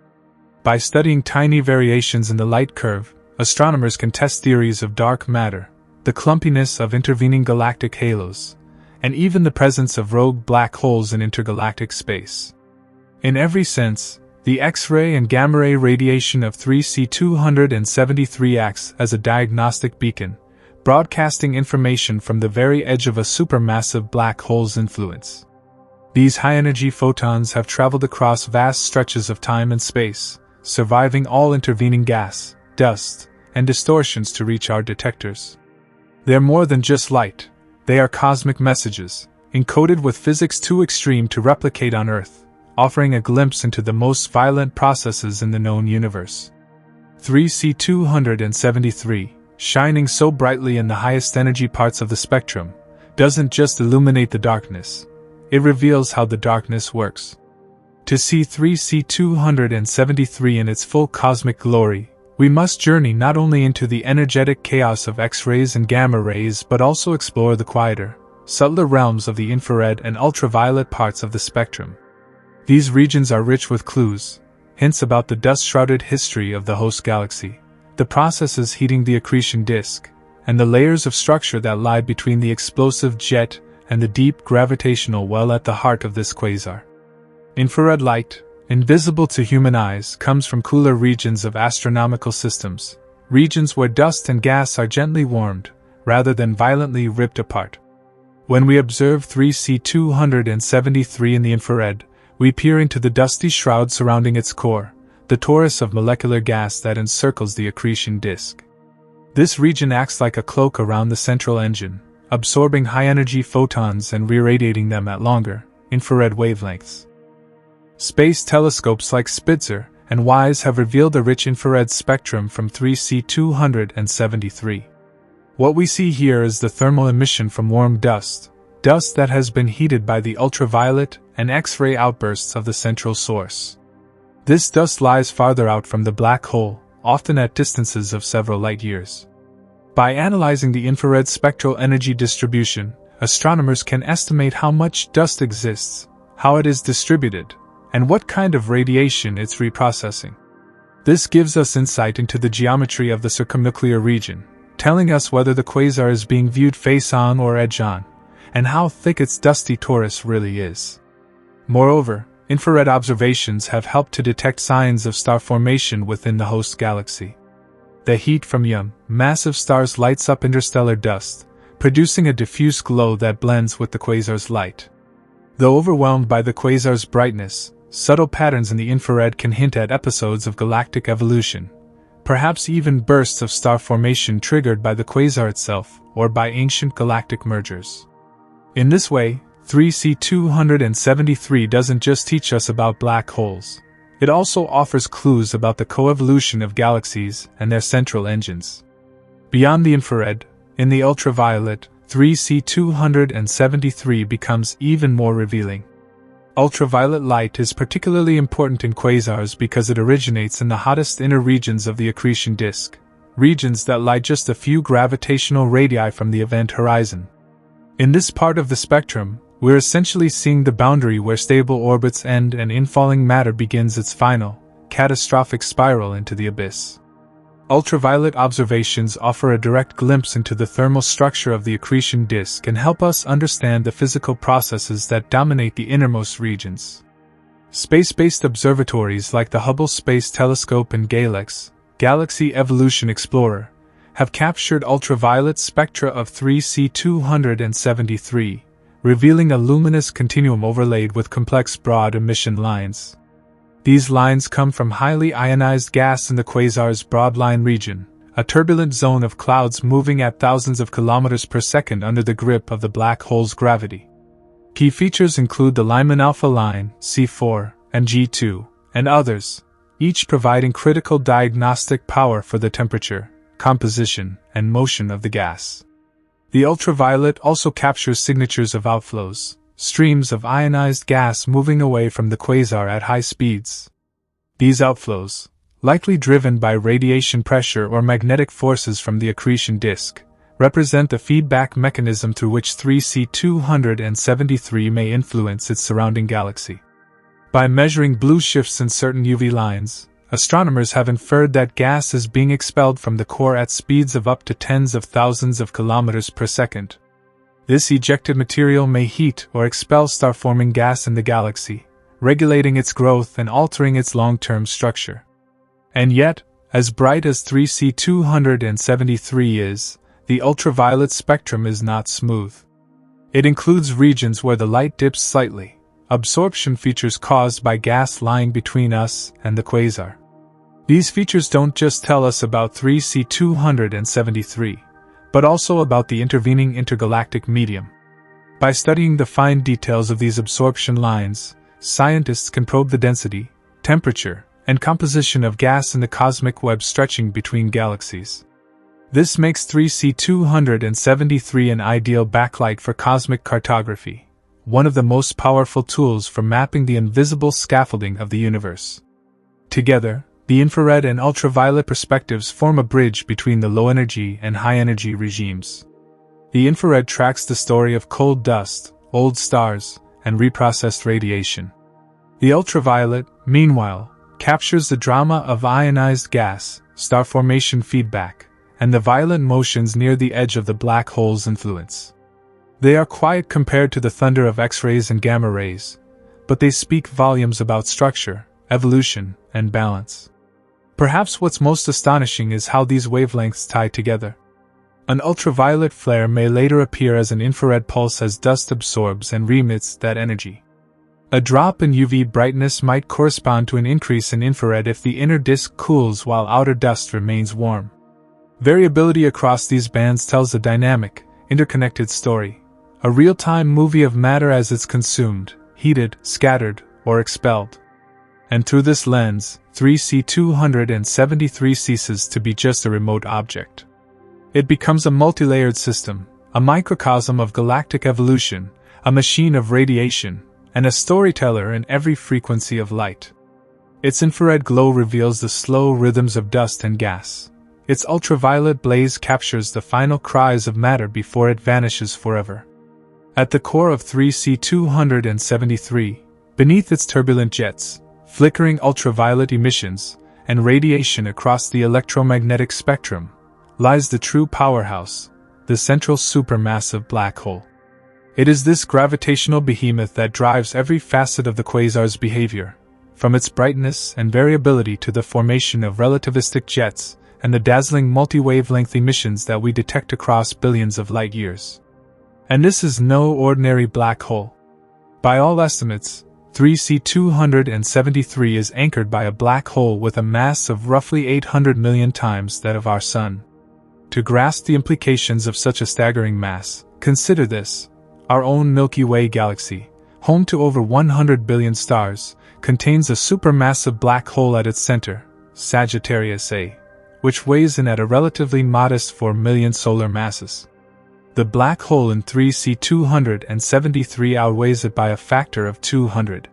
By studying tiny variations in the light curve, astronomers can test theories of dark matter, the clumpiness of intervening galactic halos, and even the presence of rogue black holes in intergalactic space. In every sense, the X-ray and gamma-ray radiation of 3C273 acts as a diagnostic beacon, broadcasting information from the very edge of a supermassive black hole's influence. These high-energy photons have traveled across vast stretches of time and space, surviving all intervening gas, dust, and distortions to reach our detectors. They're more than just light, they are cosmic messages, encoded with physics too extreme to replicate on Earth, offering a glimpse into the most violent processes in the known universe. 3C273, shining so brightly in the highest energy parts of the spectrum, doesn't just illuminate the darkness, it reveals how the darkness works. To see 3C273 in its full cosmic glory, we must journey not only into the energetic chaos of X-rays and gamma rays but also explore the quieter, subtler realms of the infrared and ultraviolet parts of the spectrum. These regions are rich with clues, hints about the dust-shrouded history of the host galaxy, the processes heating the accretion disk, and the layers of structure that lie between the explosive jet and the deep gravitational well at the heart of this quasar. Infrared light, invisible to human eyes, comes from cooler regions of astronomical systems, regions where dust and gas are gently warmed, rather than violently ripped apart. When we observe 3C273 in the infrared, we peer into the dusty shroud surrounding its core, the torus of molecular gas that encircles the accretion disk. This region acts like a cloak around the central engine, absorbing high-energy photons and re-radiating them at longer, infrared wavelengths. Space telescopes like Spitzer and WISE have revealed a rich infrared spectrum from 3C273. What we see here is the thermal emission from warm dust that has been heated by the ultraviolet and X-ray outbursts of the central source. This dust lies farther out from the black hole, often at distances of several light-years. By analyzing the infrared spectral energy distribution, astronomers can estimate how much dust exists, how it is distributed, and what kind of radiation it's reprocessing. This gives us insight into the geometry of the circumnuclear region, telling us whether the quasar is being viewed face-on or edge-on, and how thick its dusty torus really is. Moreover, infrared observations have helped to detect signs of star formation within the host galaxy. The heat from young, massive stars lights up interstellar dust, producing a diffuse glow that blends with the quasar's light. Though overwhelmed by the quasar's brightness, subtle patterns in the infrared can hint at episodes of galactic evolution, perhaps even bursts of star formation triggered by the quasar itself or by ancient galactic mergers. In this way, 3C273 doesn't just teach us about black holes, it also offers clues about the coevolution of galaxies and their central engines. Beyond the infrared, in the ultraviolet, 3C273 becomes even more revealing. Ultraviolet light is particularly important in quasars because it originates in the hottest inner regions of the accretion disk, regions that lie just a few gravitational radii from the event horizon. In this part of the spectrum, we're essentially seeing the boundary where stable orbits end and infalling matter begins its final, catastrophic spiral into the abyss. Ultraviolet observations offer a direct glimpse into the thermal structure of the accretion disk and help us understand the physical processes that dominate the innermost regions. Space-based observatories like the Hubble Space Telescope and GALEX, Galaxy Evolution Explorer, have captured ultraviolet spectra of 3C273, revealing a luminous continuum overlaid with complex broad emission lines. These lines come from highly ionized gas in the quasar's broadline region, a turbulent zone of clouds moving at thousands of kilometers per second under the grip of the black hole's gravity. Key features include the Lyman alpha line, C4, and G2, and others, each providing critical diagnostic power for the temperature, composition, and motion of the gas. The ultraviolet also captures signatures of outflows, streams of ionized gas moving away from the quasar at high speeds. These outflows, likely driven by radiation pressure or magnetic forces from the accretion disk, represent the feedback mechanism through which 3C273 may influence its surrounding galaxy. By measuring blue shifts in certain UV lines, astronomers have inferred that gas is being expelled from the core at speeds of up to tens of thousands of kilometers per second. This ejected material may heat or expel star-forming gas in the galaxy, regulating its growth and altering its long-term structure. And yet, as bright as 3C273 is, the ultraviolet spectrum is not smooth. It includes regions where the light dips slightly, absorption features caused by gas lying between us and the quasar. These features don't just tell us about 3C273, but also about the intervening intergalactic medium. By studying the fine details of these absorption lines, scientists can probe the density, temperature, and composition of gas in the cosmic web stretching between galaxies. This makes 3C273 an ideal backlight for cosmic cartography, one of the most powerful tools for mapping the invisible scaffolding of the universe. Together, the infrared and ultraviolet perspectives form a bridge between the low-energy and high-energy regimes. The infrared tracks the story of cold dust, old stars, and reprocessed radiation. The ultraviolet, meanwhile, captures the drama of ionized gas, star formation feedback, and the violent motions near the edge of the black hole's influence. They are quiet compared to the thunder of X-rays and gamma rays, but they speak volumes about structure, evolution, and balance. Perhaps what's most astonishing is how these wavelengths tie together. An ultraviolet flare may later appear as an infrared pulse as dust absorbs and remits that energy. A drop in UV brightness might correspond to an increase in infrared if the inner disk cools while outer dust remains warm. Variability across these bands tells a dynamic, interconnected story, a real-time movie of matter as it's consumed, heated, scattered, or expelled. And through this lens, 3C273 ceases to be just a remote object. It becomes a multi-layered system, a microcosm of galactic evolution, a machine of radiation, and a storyteller in every frequency of light. Its infrared glow reveals the slow rhythms of dust and gas. Its ultraviolet blaze captures the final cries of matter before it vanishes forever. At the core of 3C273, beneath its turbulent jets, flickering ultraviolet emissions, and radiation across the electromagnetic spectrum, lies the true powerhouse, the central supermassive black hole. It is this gravitational behemoth that drives every facet of the quasar's behavior, from its brightness and variability to the formation of relativistic jets and the dazzling multi-wavelength emissions that we detect across billions of light years. And this is no ordinary black hole. By all estimates, 3C273 is anchored by a black hole with a mass of roughly 800 million times that of our Sun. To grasp the implications of such a staggering mass, consider this: our own Milky Way galaxy, home to over 100 billion stars, contains a supermassive black hole at its center, Sagittarius A, which weighs in at a relatively modest 4 million solar masses. The black hole in 3C273 outweighs it by a factor of 200.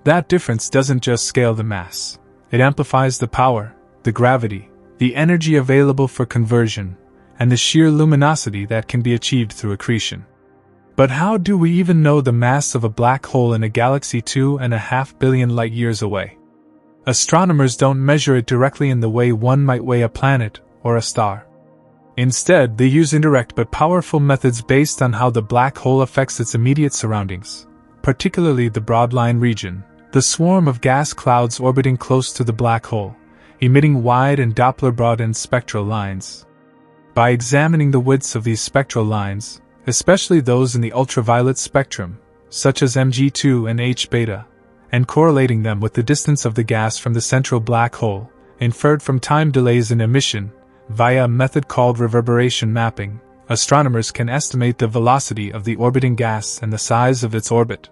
That difference doesn't just scale the mass, it amplifies the power, the gravity, the energy available for conversion, and the sheer luminosity that can be achieved through accretion. But how do we even know the mass of a black hole in a galaxy 2.5 billion light-years away? Astronomers don't measure it directly in the way one might weigh a planet or a star. Instead, they use indirect but powerful methods based on how the black hole affects its immediate surroundings, particularly the broadline region, the swarm of gas clouds orbiting close to the black hole, emitting wide and Doppler-broadened spectral lines. By examining the widths of these spectral lines, especially those in the ultraviolet spectrum, such as Mg2 and H-beta, and correlating them with the distance of the gas from the central black hole, inferred from time delays in emission, via a method called reverberation mapping, astronomers can estimate the velocity of the orbiting gas and the size of its orbit.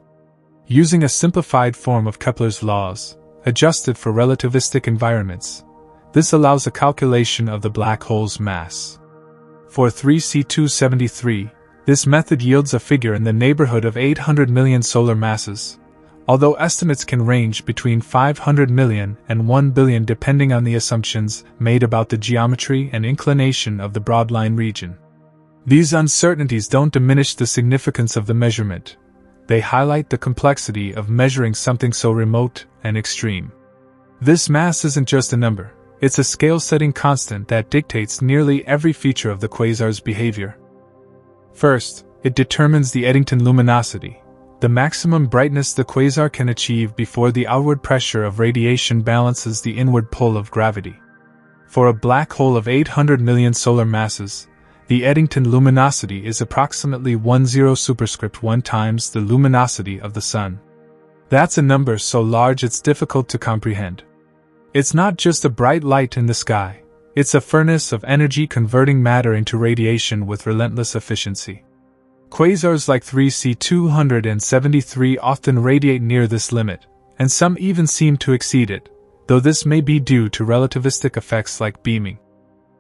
Using a simplified form of Kepler's laws, adjusted for relativistic environments, this allows a calculation of the black hole's mass. For 3C273, this method yields a figure in the neighborhood of 800 million solar masses, although estimates can range between 500 million and 1 billion depending on the assumptions made about the geometry and inclination of the broadline region. These uncertainties don't diminish the significance of the measurement. They highlight the complexity of measuring something so remote and extreme. This mass isn't just a number, it's a scale-setting constant that dictates nearly every feature of the quasar's behavior. First, it determines the Eddington luminosity, the maximum brightness the quasar can achieve before the outward pressure of radiation balances the inward pull of gravity. For a black hole of 800 million solar masses, the Eddington luminosity is approximately 10 superscript 1 times the luminosity of the Sun. That's a number so large it's difficult to comprehend. It's not just a bright light in the sky, it's a furnace of energy converting matter into radiation with relentless efficiency. Quasars like 3C273 often radiate near this limit, and some even seem to exceed it, though this may be due to relativistic effects like beaming.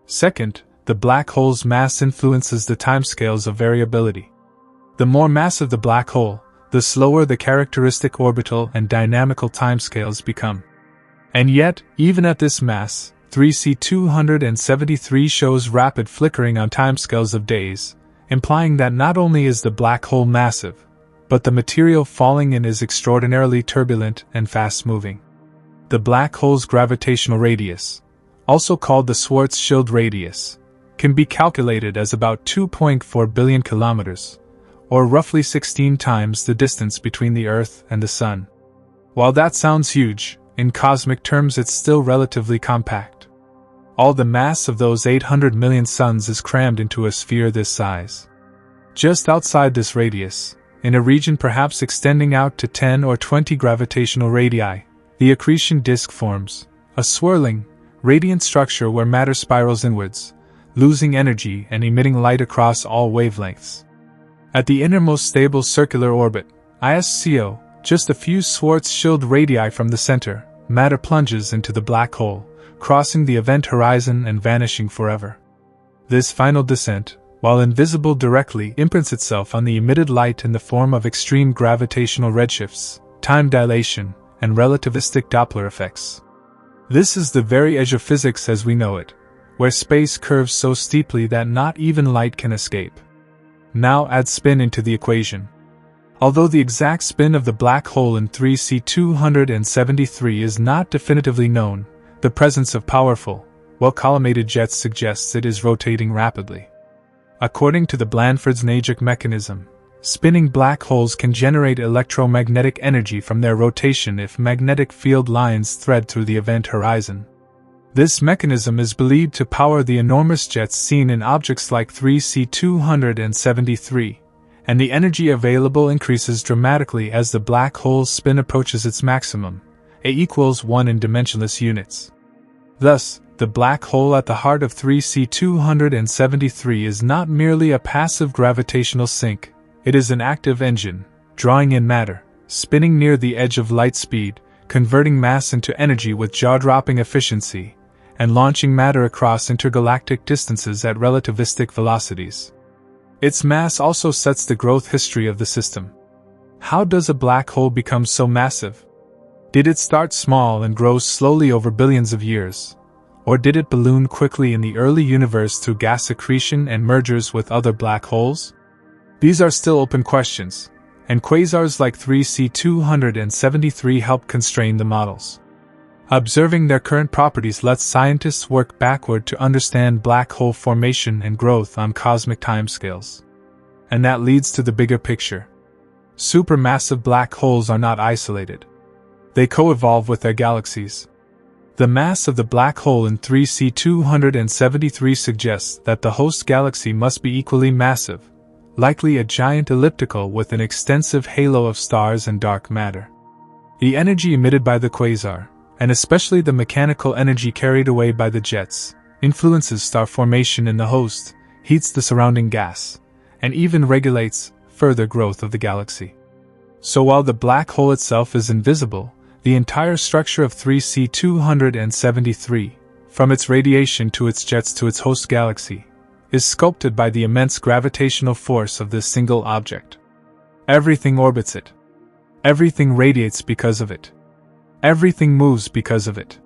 Second, the black hole's mass influences the timescales of variability. The more massive the black hole, the slower the characteristic orbital and dynamical timescales become. And yet, even at this mass, 3C273 shows rapid flickering on timescales of days, implying that not only is the black hole massive, but the material falling in is extraordinarily turbulent and fast-moving. The black hole's gravitational radius, also called the Schwarzschild radius, can be calculated as about 2.4 billion kilometers, or roughly 16 times the distance between the Earth and the Sun. While that sounds huge, in cosmic terms it's still relatively compact. All the mass of those 800 million suns is crammed into a sphere this size. Just outside this radius, in a region perhaps extending out to 10 or 20 gravitational radii, the accretion disk forms, a swirling, radiant structure where matter spirals inwards, losing energy and emitting light across all wavelengths. At the innermost stable circular orbit, ISCO, just a few Schwarzschild radii from the center, matter plunges into the black hole, crossing the event horizon and vanishing forever. This final descent, while invisible directly, imprints itself on the emitted light in the form of extreme gravitational redshifts, time dilation, and relativistic Doppler effects. This is the very edge of physics as we know it, where space curves so steeply that not even light can escape. Now add spin into the equation. Although the exact spin of the black hole in 3C273 is not definitively known, the presence of powerful, well-collimated jets suggests it is rotating rapidly. According to the Blandford's-Nagic mechanism, spinning black holes can generate electromagnetic energy from their rotation if magnetic field lines thread through the event horizon. This mechanism is believed to power the enormous jets seen in objects like 3C273, and the energy available increases dramatically as the black hole's spin approaches its maximum, A equals 1 in dimensionless units. Thus, the black hole at the heart of 3C273 is not merely a passive gravitational sink, it is an active engine, drawing in matter, spinning near the edge of light speed, converting mass into energy with jaw-dropping efficiency, and launching matter across intergalactic distances at relativistic velocities. Its mass also sets the growth history of the system. How does a black hole become so massive? Did it start small and grow slowly over billions of years? Or did it balloon quickly in the early universe through gas accretion and mergers with other black holes? These are still open questions, and quasars like 3C273 help constrain the models. Observing their current properties lets scientists work backward to understand black hole formation and growth on cosmic timescales. And that leads to the bigger picture. Supermassive black holes are not isolated. They co-evolve with their galaxies. The mass of the black hole in 3C273 suggests that the host galaxy must be equally massive, likely a giant elliptical with an extensive halo of stars and dark matter. The energy emitted by the quasar, and especially the mechanical energy carried away by the jets, influences star formation in the host, heats the surrounding gas, and even regulates further growth of the galaxy. So while the black hole itself is invisible, the entire structure of 3C273, from its radiation to its jets to its host galaxy, is sculpted by the immense gravitational force of this single object. Everything orbits it. Everything radiates because of it. Everything moves because of it.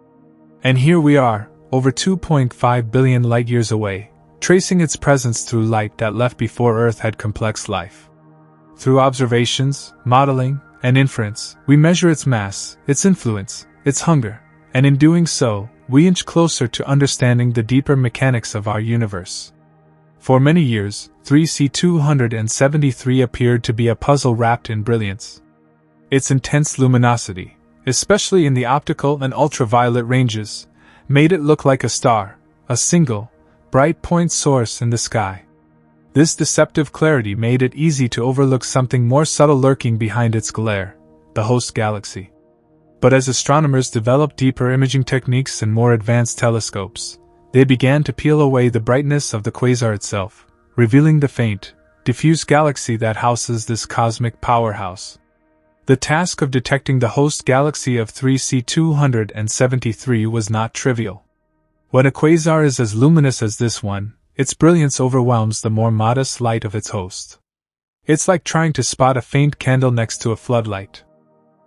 And here we are, over 2.5 billion light-years away, tracing its presence through light that left before Earth had complex life. Through observations, modeling, and inference, we measure its mass, its influence, its hunger, and in doing so, we inch closer to understanding the deeper mechanics of our universe. For many years, 3C273 appeared to be a puzzle wrapped in brilliance. Its intense luminosity, especially in the optical and ultraviolet ranges, made it look like a star, a single, bright point source in the sky. This deceptive clarity made it easy to overlook something more subtle lurking behind its glare, the host galaxy. But as astronomers developed deeper imaging techniques and more advanced telescopes, they began to peel away the brightness of the quasar itself, revealing the faint, diffuse galaxy that houses this cosmic powerhouse. The task of detecting the host galaxy of 3C273 was not trivial. When a quasar is as luminous as this one, its brilliance overwhelms the more modest light of its host. It's like trying to spot a faint candle next to a floodlight.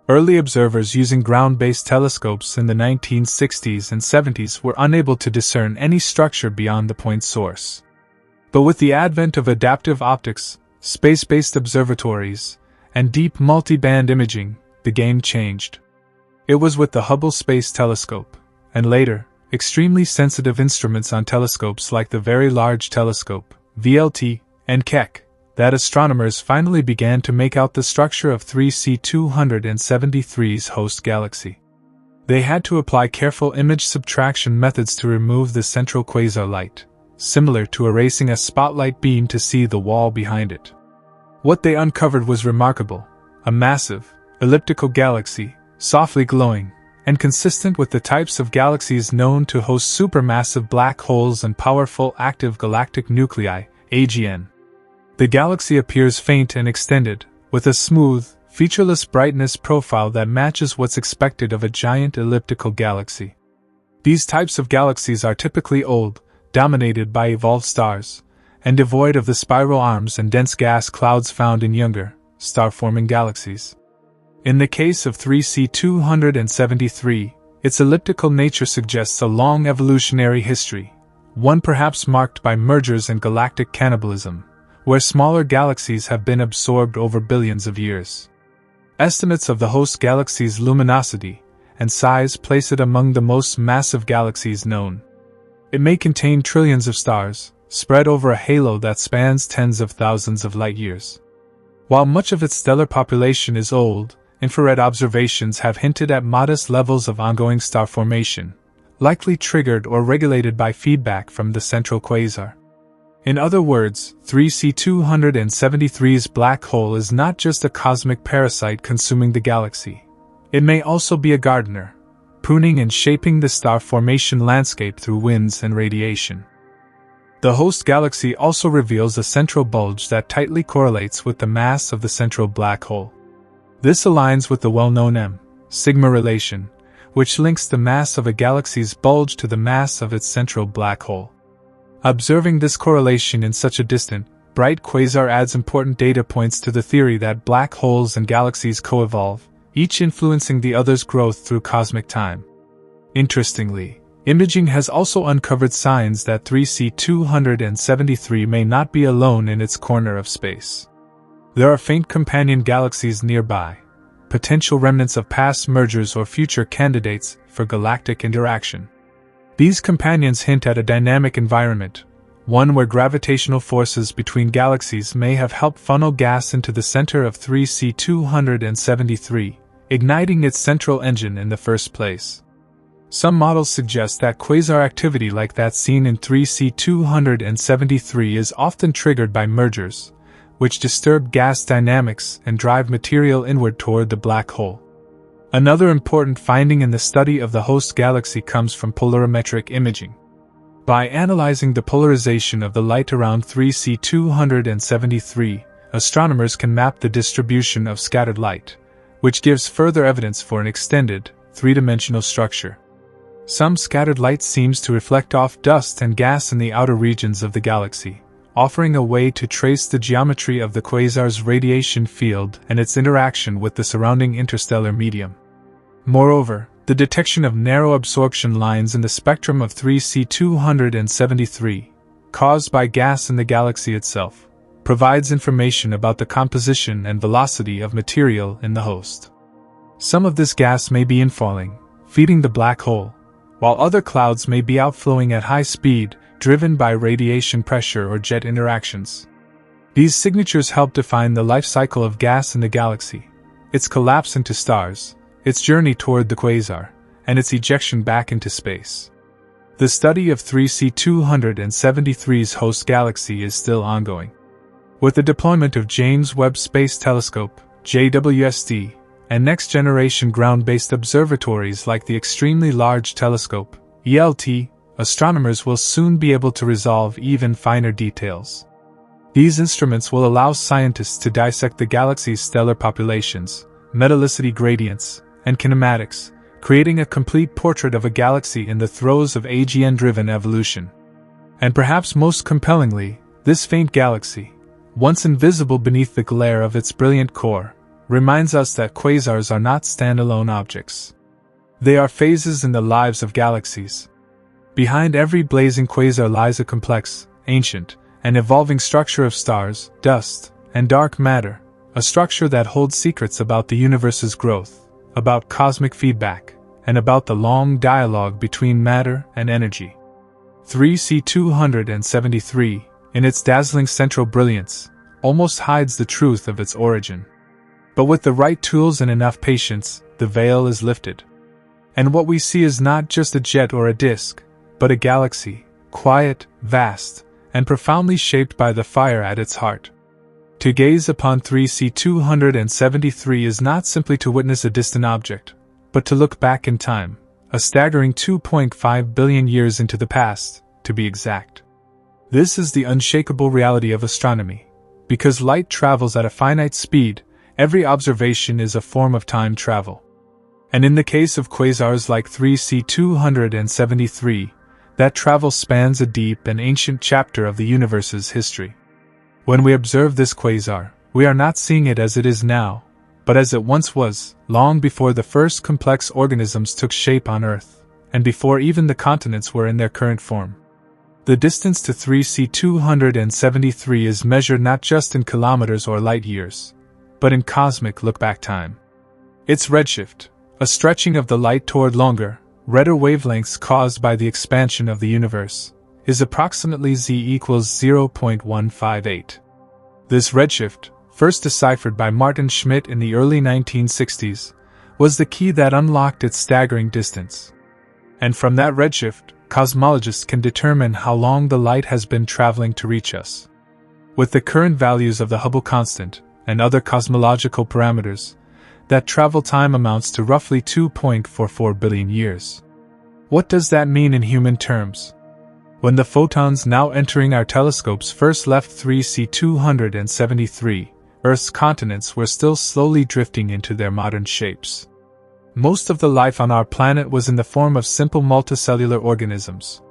Early observers using ground-based telescopes in the 1960s and 70s were unable to discern any structure beyond the point source. But with the advent of adaptive optics, space-based observatories, and deep multi-band imaging, the game changed. It was with the Hubble Space Telescope, and later, extremely sensitive instruments on telescopes like the Very Large Telescope, VLT, and Keck, that astronomers finally began to make out the structure of 3C273's host galaxy. They had to apply careful image subtraction methods to remove the central quasar light, similar to erasing a spotlight beam to see the wall behind it. What they uncovered was remarkable: a massive, elliptical galaxy, softly glowing, and consistent with the types of galaxies known to host supermassive black holes and powerful active galactic nuclei, AGN. The galaxy appears faint and extended, with a smooth, featureless brightness profile that matches what's expected of a giant elliptical galaxy. These types of galaxies are typically old, dominated by evolved stars, and devoid of the spiral arms and dense gas clouds found in younger, star-forming galaxies. In the case of 3C273, its elliptical nature suggests a long evolutionary history, one perhaps marked by mergers and galactic cannibalism, where smaller galaxies have been absorbed over billions of years. Estimates of the host galaxy's luminosity and size place it among the most massive galaxies known. It may contain trillions of stars, spread over a halo that spans tens of thousands of light-years. While much of its stellar population is old, infrared observations have hinted at modest levels of ongoing star formation, likely triggered or regulated by feedback from the central quasar. In other words, 3C273's black hole is not just a cosmic parasite consuming the galaxy. It may also be a gardener, pruning and shaping the star formation landscape through winds and radiation. The host galaxy also reveals a central bulge that tightly correlates with the mass of the central black hole. This aligns with the well-known M-sigma relation, which links the mass of a galaxy's bulge to the mass of its central black hole. Observing this correlation in such a distant, bright quasar adds important data points to the theory that black holes and galaxies co-evolve, each influencing the other's growth through cosmic time. Interestingly, Imaging has also uncovered signs that 3C273 may not be alone in its corner of space. There are faint companion galaxies nearby, potential remnants of past mergers or future candidates for galactic interaction. These companions hint at a dynamic environment, one where gravitational forces between galaxies may have helped funnel gas into the center of 3C273, igniting its central engine in the first place. Some models suggest that quasar activity like that seen in 3C273 is often triggered by mergers, which disturb gas dynamics and drive material inward toward the black hole. Another important finding in the study of the host galaxy comes from polarimetric imaging. By analyzing the polarization of the light around 3C273, astronomers can map the distribution of scattered light, which gives further evidence for an extended, three-dimensional structure. Some scattered light seems to reflect off dust and gas in the outer regions of the galaxy, offering a way to trace the geometry of the quasar's radiation field and its interaction with the surrounding interstellar medium. Moreover, the detection of narrow absorption lines in the spectrum of 3C273, caused by gas in the galaxy itself, provides information about the composition and velocity of material in the host. Some of this gas may be infalling, feeding the black hole, while other clouds may be outflowing at high speed, driven by radiation pressure or jet interactions. These signatures help define the life cycle of gas in the galaxy, its collapse into stars, its journey toward the quasar, and its ejection back into space. The study of 3C273's host galaxy is still ongoing. With the deployment of James Webb Space Telescope, JWST, and next-generation ground-based observatories like the Extremely Large Telescope, ELT, astronomers will soon be able to resolve even finer details. These instruments will allow scientists to dissect the galaxy's stellar populations, metallicity gradients, and kinematics, creating a complete portrait of a galaxy in the throes of AGN-driven evolution. And perhaps most compellingly, this faint galaxy, once invisible beneath the glare of its brilliant core, reminds us that quasars are not standalone objects. They are phases in the lives of galaxies. Behind every blazing quasar lies a complex, ancient, and evolving structure of stars, dust, and dark matter, a structure that holds secrets about the universe's growth, about cosmic feedback, and about the long dialogue between matter and energy. 3C273, in its dazzling central brilliance, almost hides the truth of its origin. But with the right tools and enough patience, the veil is lifted. And what we see is not just a jet or a disk, but a galaxy, quiet, vast, and profoundly shaped by the fire at its heart. To gaze upon 3C273 is not simply to witness a distant object, but to look back in time, a staggering 2.5 billion years into the past, to be exact. This is the unshakable reality of astronomy. Because light travels at a finite speed, every observation is a form of time travel. And in the case of quasars like 3C273, that travel spans a deep and ancient chapter of the universe's history. When we observe this quasar, we are not seeing it as it is now, but as it once was, long before the first complex organisms took shape on Earth, and before even the continents were in their current form. The distance to 3C273 is measured not just in kilometers or light years, but in cosmic look-back time. Its redshift, a stretching of the light toward longer, redder wavelengths caused by the expansion of the universe, is approximately Z equals 0.158. This redshift, first deciphered by Martin Schmidt in the early 1960s, was the key that unlocked its staggering distance. And from that redshift, cosmologists can determine how long the light has been traveling to reach us. With the current values of the Hubble constant, and other cosmological parameters, that travel time amounts to roughly 2.44 billion years. What does that mean in human terms? When the photons now entering our telescopes first left 3C273, Earth's continents were still slowly drifting into their modern shapes. Most of the life on our planet was in the form of simple multicellular organisms.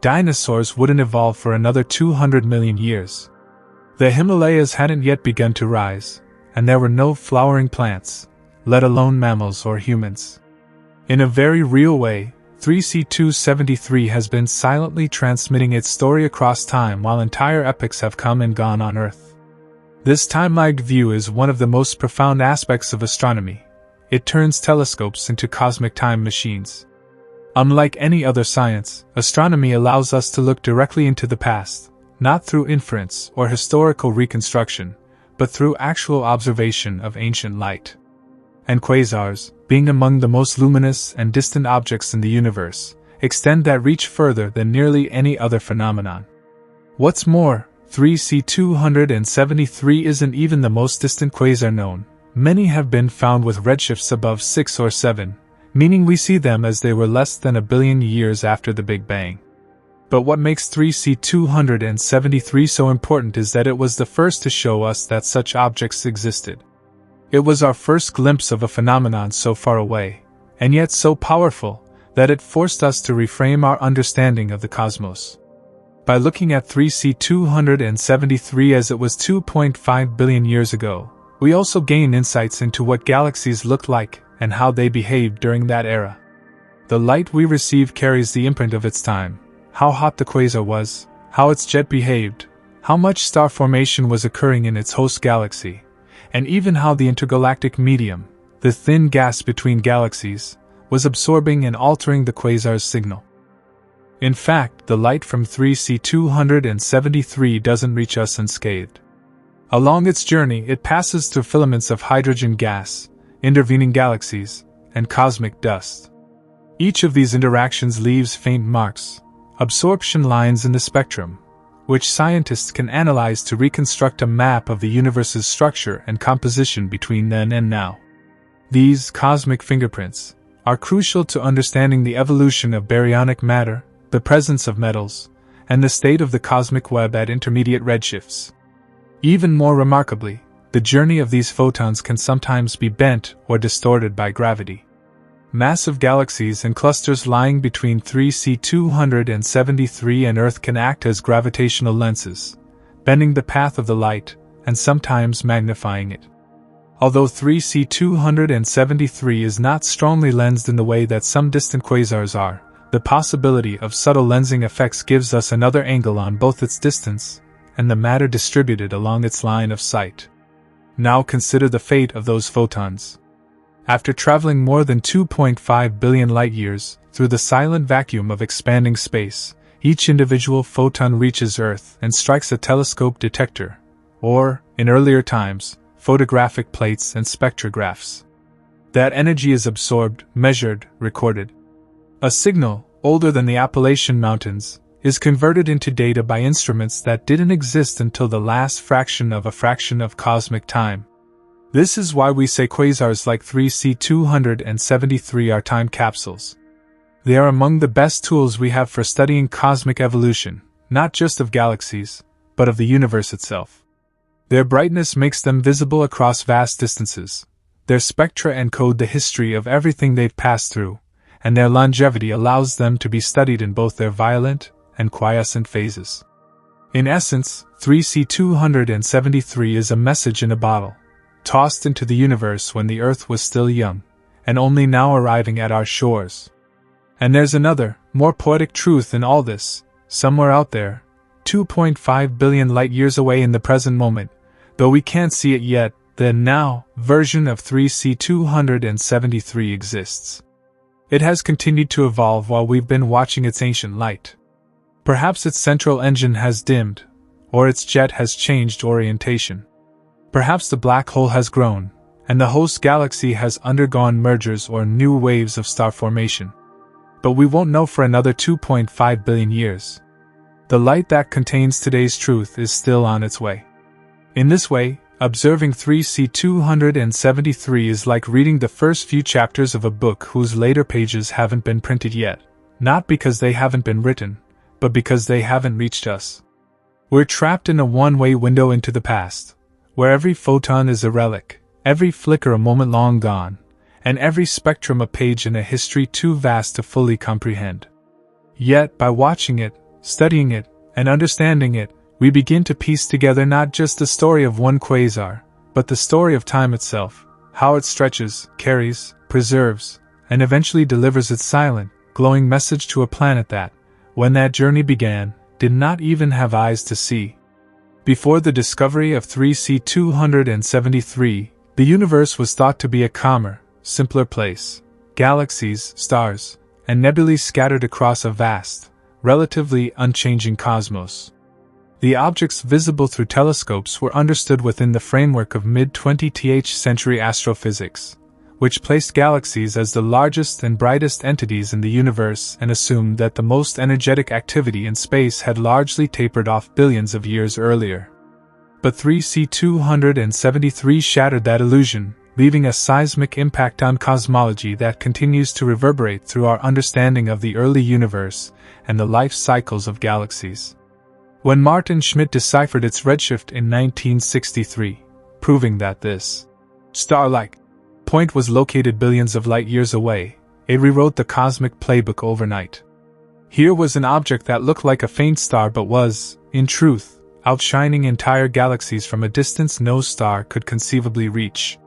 Dinosaurs wouldn't evolve for another 200 million years. The Himalayas hadn't yet begun to rise, and there were no flowering plants, let alone mammals or humans. In a very real way, 3C273 has been silently transmitting its story across time while entire epochs have come and gone on Earth. This time-lagged view is one of the most profound aspects of astronomy. It turns telescopes into cosmic time machines. Unlike any other science, astronomy allows us to look directly into the past, not through inference or historical reconstruction, but through actual observation of ancient light. And quasars, being among the most luminous and distant objects in the universe, extend that reach further than nearly any other phenomenon. What's more, 3C273 isn't even the most distant quasar known. Many have been found with redshifts above 6 or 7, meaning we see them as they were less than a billion years after the Big Bang. But what makes 3C273 so important is that it was the first to show us that such objects existed. It was our first glimpse of a phenomenon so far away, and yet so powerful, that it forced us to reframe our understanding of the cosmos. By looking at 3C273 as it was 2.5 billion years ago, we also gain insights into what galaxies looked like and how they behaved during that era. The light we receive carries the imprint of its time, how hot the quasar was, how its jet behaved, how much star formation was occurring in its host galaxy, and even how the intergalactic medium, the thin gas between galaxies, was absorbing and altering the quasar's signal. In fact, the light from 3C273 doesn't reach us unscathed. Along its journey, it passes through filaments of hydrogen gas, intervening galaxies, and cosmic dust. Each of these interactions leaves faint marks, absorption lines in the spectrum, which scientists can analyze to reconstruct a map of the universe's structure and composition between then and now. These cosmic fingerprints are crucial to understanding the evolution of baryonic matter, the presence of metals, and the state of the cosmic web at intermediate redshifts. Even more remarkably, the journey of these photons can sometimes be bent or distorted by gravity. Massive galaxies and clusters lying between 3C273 and Earth can act as gravitational lenses, bending the path of the light and sometimes magnifying it. Although 3C273 is not strongly lensed in the way that some distant quasars are, the possibility of subtle lensing effects gives us another angle on both its distance and the matter distributed along its line of sight. Now consider the fate of those photons. After traveling more than 2.5 billion light-years through the silent vacuum of expanding space, each individual photon reaches Earth and strikes a telescope detector, or, in earlier times, photographic plates and spectrographs. That energy is absorbed, measured, recorded. A signal, older than the Appalachian Mountains, is converted into data by instruments that didn't exist until the last fraction of cosmic time. This is why we say quasars like 3C273 are time capsules. They are among the best tools we have for studying cosmic evolution, not just of galaxies, but of the universe itself. Their brightness makes them visible across vast distances. Their spectra encode the history of everything they've passed through, and their longevity allows them to be studied in both their violent and quiescent phases. In essence, 3C273 is a message in a bottle, tossed into the universe when the Earth was still young, and only now arriving at our shores. And there's another, more poetic truth in all this. Somewhere out there, 2.5 billion light-years away in the present moment, though we can't see it yet, the now version of 3C273 exists. It has continued to evolve while we've been watching its ancient light. Perhaps its central engine has dimmed, or its jet has changed orientation. Perhaps the black hole has grown, and the host galaxy has undergone mergers or new waves of star formation. But we won't know for another 2.5 billion years. The light that contains today's truth is still on its way. In this way, observing 3C273 is like reading the first few chapters of a book whose later pages haven't been printed yet, not because they haven't been written, but because they haven't reached us. We're trapped in a one-way window into the past, where every photon is a relic, every flicker a moment long gone, and every spectrum a page in a history too vast to fully comprehend. Yet, by watching it, studying it, and understanding it, we begin to piece together not just the story of one quasar, but the story of time itself, how it stretches, carries, preserves, and eventually delivers its silent, glowing message to a planet that, when that journey began, did not even have eyes to see. Before the discovery of 3C273, the universe was thought to be a calmer, simpler place. Galaxies, stars, and nebulae scattered across a vast, relatively unchanging cosmos. The objects visible through telescopes were understood within the framework of mid-20th century astrophysics, which placed galaxies as the largest and brightest entities in the universe and assumed that the most energetic activity in space had largely tapered off billions of years earlier. But 3C273 shattered that illusion, leaving a seismic impact on cosmology that continues to reverberate through our understanding of the early universe and the life cycles of galaxies. When Martin Schmidt deciphered its redshift in 1963, proving that this star-like point was located billions of light years away, it rewrote the cosmic playbook overnight. Here was an object that looked like a faint star but was, in truth, outshining entire galaxies from a distance no star could conceivably reach.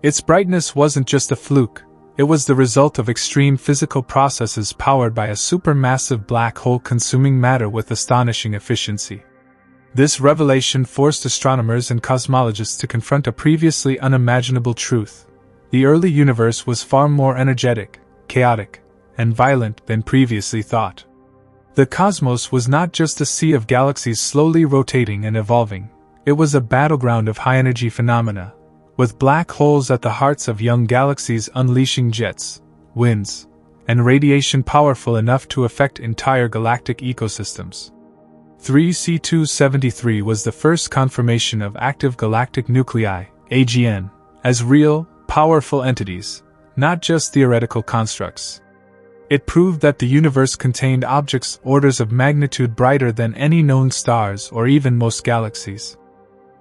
Its brightness wasn't just a fluke, it was the result of extreme physical processes powered by a supermassive black hole consuming matter with astonishing efficiency. This revelation forced astronomers and cosmologists to confront a previously unimaginable truth. The early universe was far more energetic, chaotic, and violent than previously thought. The cosmos was not just a sea of galaxies slowly rotating and evolving, it was a battleground of high-energy phenomena, with black holes at the hearts of young galaxies unleashing jets, winds, and radiation powerful enough to affect entire galactic ecosystems. 3C273 was the first confirmation of active galactic nuclei, AGN, as real, powerful entities, not just theoretical constructs. It proved that the universe contained objects orders of magnitude brighter than any known stars or even most galaxies.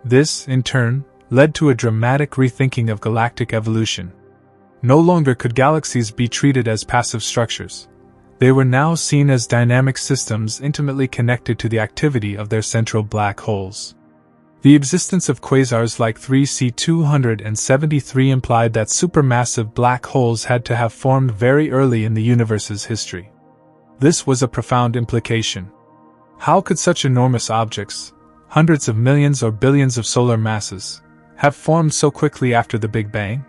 This, in turn, led to a dramatic rethinking of galactic evolution. No longer could galaxies be treated as passive structures. They were now seen as dynamic systems intimately connected to the activity of their central black holes. The existence of quasars like 3C273 implied that supermassive black holes had to have formed very early in the universe's history. This was a profound implication. How could such enormous objects, hundreds of millions or billions of solar masses, have formed so quickly after the Big Bang?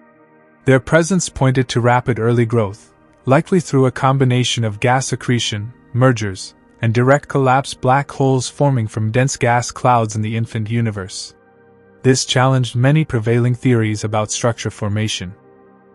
Their presence pointed to rapid early growth, likely through a combination of gas accretion, mergers, and direct collapse, black holes forming from dense gas clouds in the infant universe. This challenged many prevailing theories about structure formation.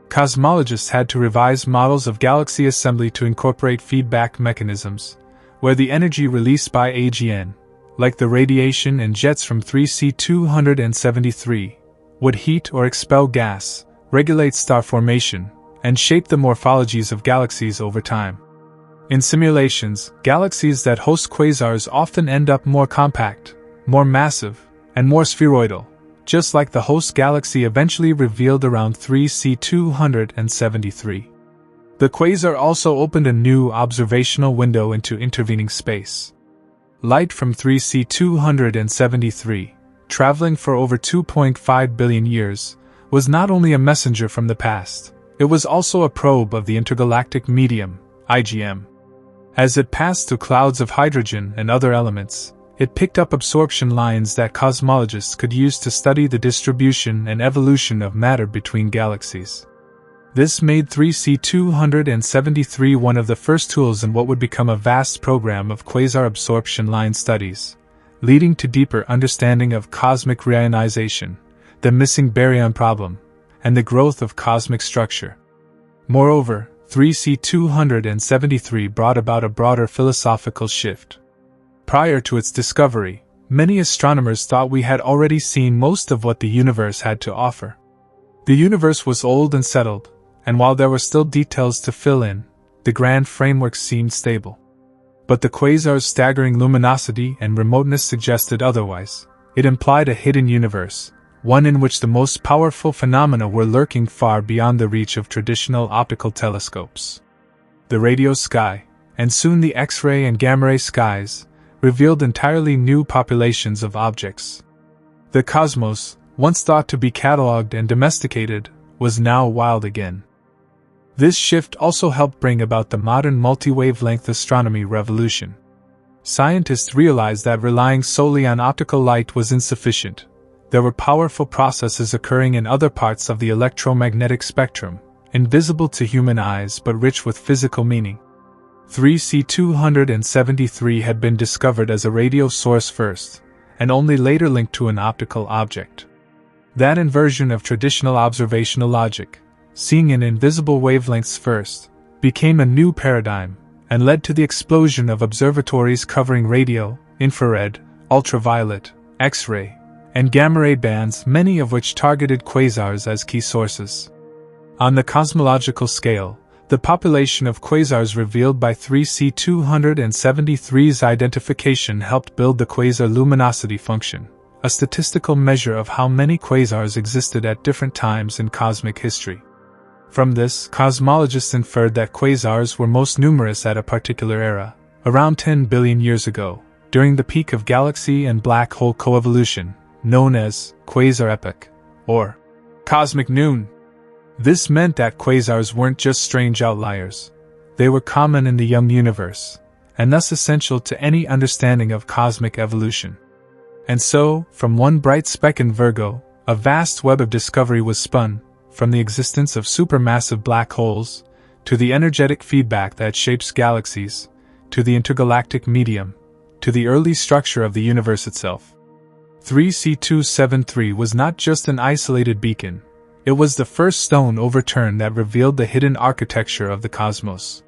Cosmologists had to revise models of galaxy assembly to incorporate feedback mechanisms, where the energy released by AGN, like the radiation and jets from 3C273, would heat or expel gas, regulate star formation, and shape the morphologies of galaxies over time. In simulations, galaxies that host quasars often end up more compact, more massive, and more spheroidal, just like the host galaxy eventually revealed around 3C273. The quasar also opened a new observational window into intervening space. Light from 3C273, traveling for over 2.5 billion years, was not only a messenger from the past, it was also a probe of the intergalactic medium, IGM. As it passed through clouds of hydrogen and other elements, it picked up absorption lines that cosmologists could use to study the distribution and evolution of matter between galaxies. This made 3C273 one of the first tools in what would become a vast program of quasar absorption line studies, leading to deeper understanding of cosmic reionization, the missing baryon problem, and the growth of cosmic structure. Moreover, 3C273 brought about a broader philosophical shift. Prior to its discovery, many astronomers thought we had already seen most of what the universe had to offer. The universe was old and settled, and while there were still details to fill in, the grand framework seemed stable. But the quasar's staggering luminosity and remoteness suggested otherwise. It implied a hidden universe, one in which the most powerful phenomena were lurking far beyond the reach of traditional optical telescopes. The radio sky, and soon the X-ray and gamma-ray skies, revealed entirely new populations of objects. The cosmos, once thought to be catalogued and domesticated, was now wild again. This shift also helped bring about the modern multi-wavelength astronomy revolution. Scientists realized that relying solely on optical light was insufficient. There were powerful processes occurring in other parts of the electromagnetic spectrum, invisible to human eyes but rich with physical meaning. 3C273 had been discovered as a radio source first, and only later linked to an optical object. That inversion of traditional observational logic, seeing in invisible wavelengths first, became a new paradigm, and led to the explosion of observatories covering radio, infrared, ultraviolet, X-ray, and gamma-ray bands, many of which targeted quasars as key sources. On the cosmological scale, the population of quasars revealed by 3C273's identification helped build the quasar luminosity function, a statistical measure of how many quasars existed at different times in cosmic history. From this, cosmologists inferred that quasars were most numerous at a particular era, around 10 billion years ago, during the peak of galaxy and black hole coevolution, known as quasar epoch, or cosmic noon. This meant that quasars weren't just strange outliers. They were common in the young universe, and thus essential to any understanding of cosmic evolution. And so, from one bright speck in Virgo, a vast web of discovery was spun, from the existence of supermassive black holes, to the energetic feedback that shapes galaxies, to the intergalactic medium, to the early structure of the universe itself. 3C273 was not just an isolated beacon, it was the first stone overturned that revealed the hidden architecture of the cosmos.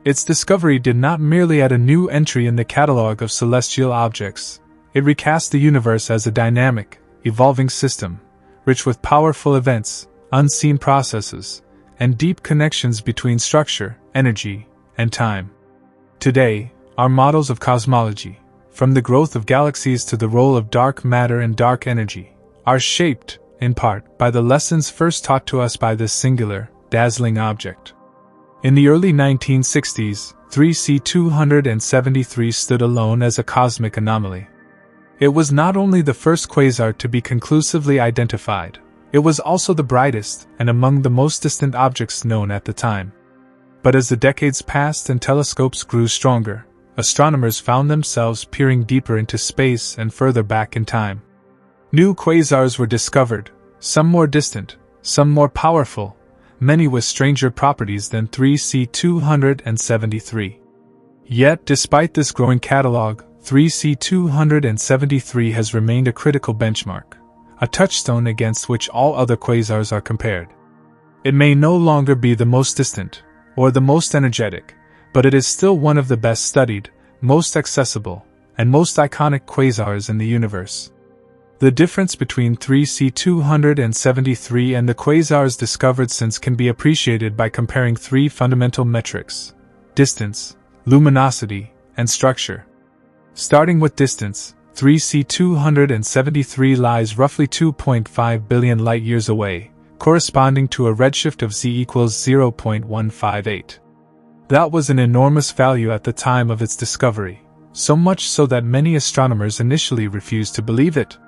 Its discovery did not merely add a new entry in the catalog of celestial objects, it recast the universe as a dynamic, evolving system, rich with powerful events, unseen processes, and deep connections between structure, energy, and time. Today, our models of cosmology, from the growth of galaxies to the role of dark matter and dark energy, are shaped, in part, by the lessons first taught to us by this singular, dazzling object. In the early 1960s, 3C273 stood alone as a cosmic anomaly. It was not only the first quasar to be conclusively identified, it was also the brightest and among the most distant objects known at the time. But as the decades passed and telescopes grew stronger, astronomers found themselves peering deeper into space and further back in time. New quasars were discovered, some more distant, some more powerful, many with stranger properties than 3C273. Yet, despite this growing catalog, 3C273 has remained a critical benchmark, a touchstone against which all other quasars are compared. It may no longer be the most distant, or the most energetic, but it is still one of the best studied, most accessible, and most iconic quasars in the universe. The difference between 3C273 and the quasars discovered since can be appreciated by comparing three fundamental metrics: distance, luminosity, and structure. Starting with distance, 3C273 lies roughly 2.5 billion light-years away, corresponding to a redshift of z equals 0.158. That was an enormous value at the time of its discovery, so much so that many astronomers initially refused to believe it.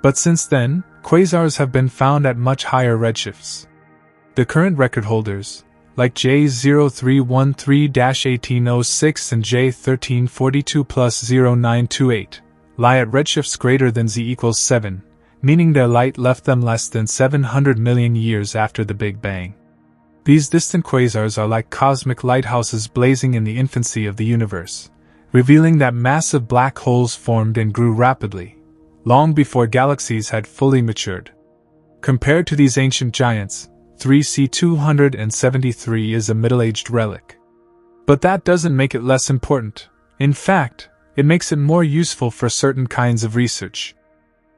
But since then, quasars have been found at much higher redshifts. The current record holders, like J0313-1806 and J1342+0928, lie at redshifts greater than z equals 7, meaning their light left them less than 700 million years after the Big Bang. These distant quasars are like cosmic lighthouses blazing in the infancy of the universe, revealing that massive black holes formed and grew rapidly, long before galaxies had fully matured. Compared to these ancient giants, 3C273 is a middle-aged relic. But that doesn't make it less important. In fact, it makes it more useful for certain kinds of research.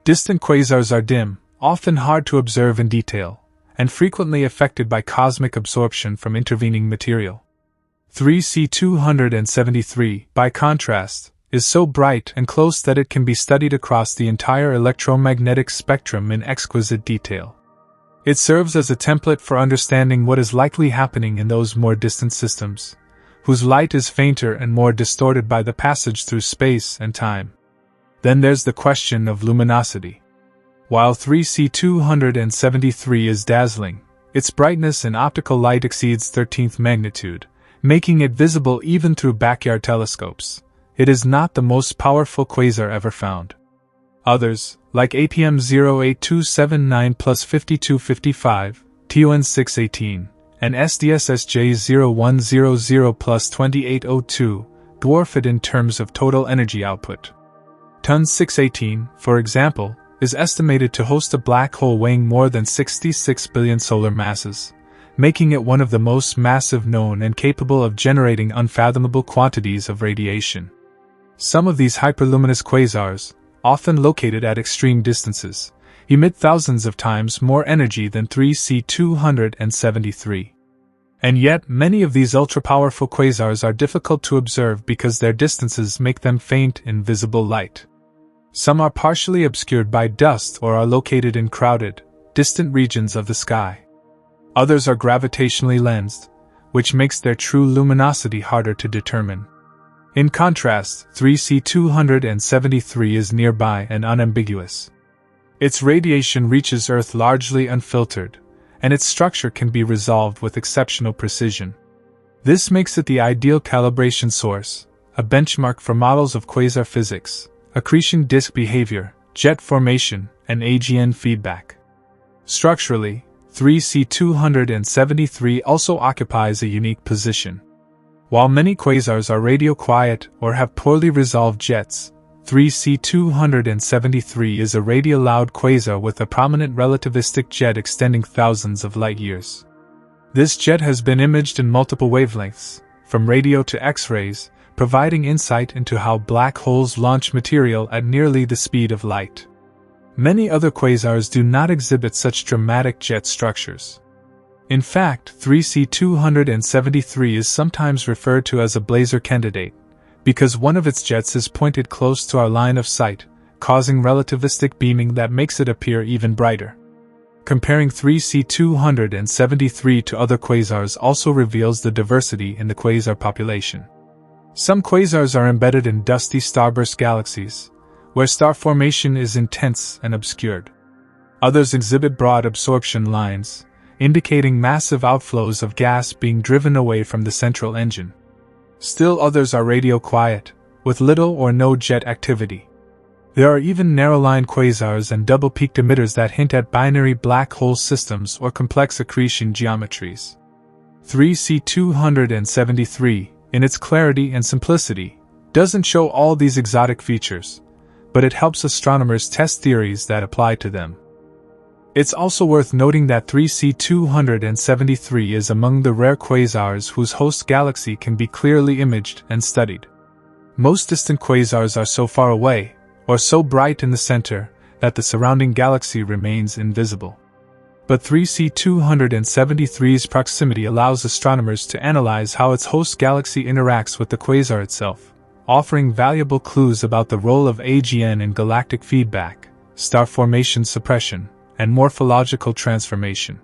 Distant quasars are dim, often hard to observe in detail, and frequently affected by cosmic absorption from intervening material. 3C273, by contrast, is so bright and close that it can be studied across the entire electromagnetic spectrum in exquisite detail. It serves as a template for understanding what is likely happening in those more distant systems, whose light is fainter and more distorted by the passage through space and time. Then there's the question of luminosity. While 3C273 is dazzling, Its brightness in optical light exceeds 13th magnitude, making it visible even through backyard telescopes. It is not the most powerful quasar ever found. Others, like APM 08279 plus 5255, TON 618, and SDSSJ 0100 plus 2802, dwarf it in terms of total energy output. TON 618, for example, is estimated to host a black hole weighing more than 66 billion solar masses, making it one of the most massive known and capable of generating unfathomable quantities of radiation. Some of these hyperluminous quasars, often located at extreme distances, emit thousands of times more energy than 3C273. And yet, many of these ultra-powerful quasars are difficult to observe because their distances make them faint in visible light. Some are partially obscured by dust or are located in crowded, distant regions of the sky. Others are gravitationally lensed, which makes their true luminosity harder to determine. In contrast, 3C273 is nearby and unambiguous. Its radiation reaches Earth largely unfiltered, and its structure can be resolved with exceptional precision. This makes it the ideal calibration source, a benchmark for models of quasar physics, accretion disk behavior, jet formation, and AGN feedback. Structurally, 3C273 also occupies a unique position. While many quasars are radio quiet or have poorly resolved jets, 3C273 is a radio loud quasar with a prominent relativistic jet extending thousands of light years. This jet has been imaged in multiple wavelengths, from radio to X-rays, providing insight into how black holes launch material at nearly the speed of light. Many other quasars do not exhibit such dramatic jet structures. In fact, 3C273 is sometimes referred to as a blazar candidate, because one of its jets is pointed close to our line of sight, causing relativistic beaming that makes it appear even brighter. Comparing 3C273 to other quasars also reveals the diversity in the quasar population. Some quasars are embedded in dusty starburst galaxies, where star formation is intense and obscured. Others exhibit broad absorption lines, indicating massive outflows of gas being driven away from the central engine. Still others are radio quiet, with little or no jet activity. There are even narrow-line quasars and double-peaked emitters that hint at binary black hole systems or complex accretion geometries. 3C273, in its clarity and simplicity, doesn't show all these exotic features, but it helps astronomers test theories that apply to them. It's also worth noting that 3C273 is among the rare quasars whose host galaxy can be clearly imaged and studied. Most distant quasars are so far away, or so bright in the center, that the surrounding galaxy remains invisible. But 3C273's proximity allows astronomers to analyze how its host galaxy interacts with the quasar itself, offering valuable clues about the role of AGN in galactic feedback, star formation suppression, and morphological transformation.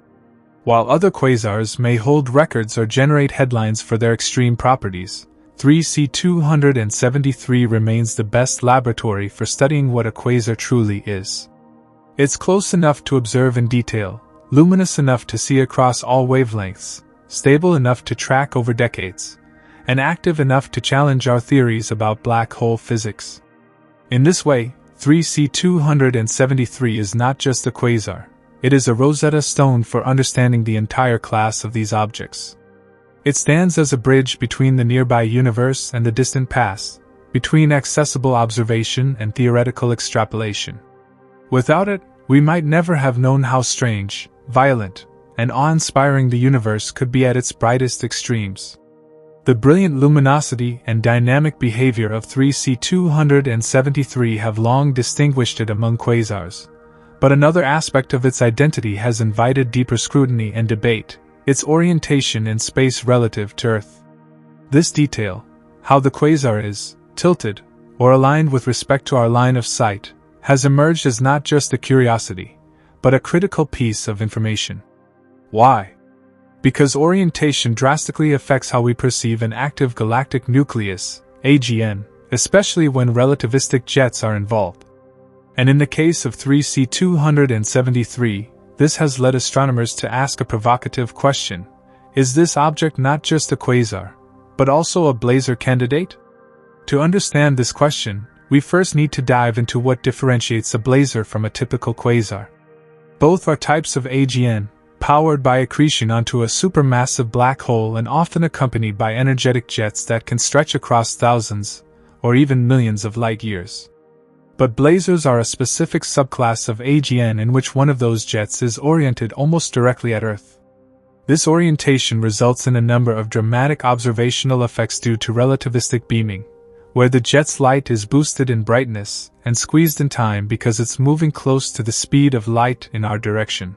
While other quasars may hold records or generate headlines for their extreme properties, 3C273 remains the best laboratory for studying what a quasar truly is. It's close enough to observe in detail, luminous enough to see across all wavelengths, stable enough to track over decades, and active enough to challenge our theories about black hole physics. In this way, 3C273 is not just a quasar, it is a Rosetta Stone for understanding the entire class of these objects. It stands as a bridge between the nearby universe and the distant past, between accessible observation and theoretical extrapolation. Without it, we might never have known how strange, violent, and awe-inspiring the universe could be at its brightest extremes. The brilliant luminosity and dynamic behavior of 3C273 have long distinguished it among quasars, but another aspect of its identity has invited deeper scrutiny and debate: its orientation in space relative to Earth. This detail, how the quasar is tilted or aligned with respect to our line of sight, has emerged as not just a curiosity, but a critical piece of information. Why? Because orientation drastically affects how we perceive an active galactic nucleus, AGN, especially when relativistic jets are involved. And in the case of 3C273, this has led astronomers to ask a provocative question: is this object not just a quasar, but also a blazar candidate? To understand this question, we first need to dive into what differentiates a blazar from a typical quasar. Both are types of AGN, powered by accretion onto a supermassive black hole and often accompanied by energetic jets that can stretch across thousands, or even millions of light years. But blazars are a specific subclass of AGN in which one of those jets is oriented almost directly at Earth. This orientation results in a number of dramatic observational effects due to relativistic beaming, where the jet's light is boosted in brightness and squeezed in time because it's moving close to the speed of light in our direction.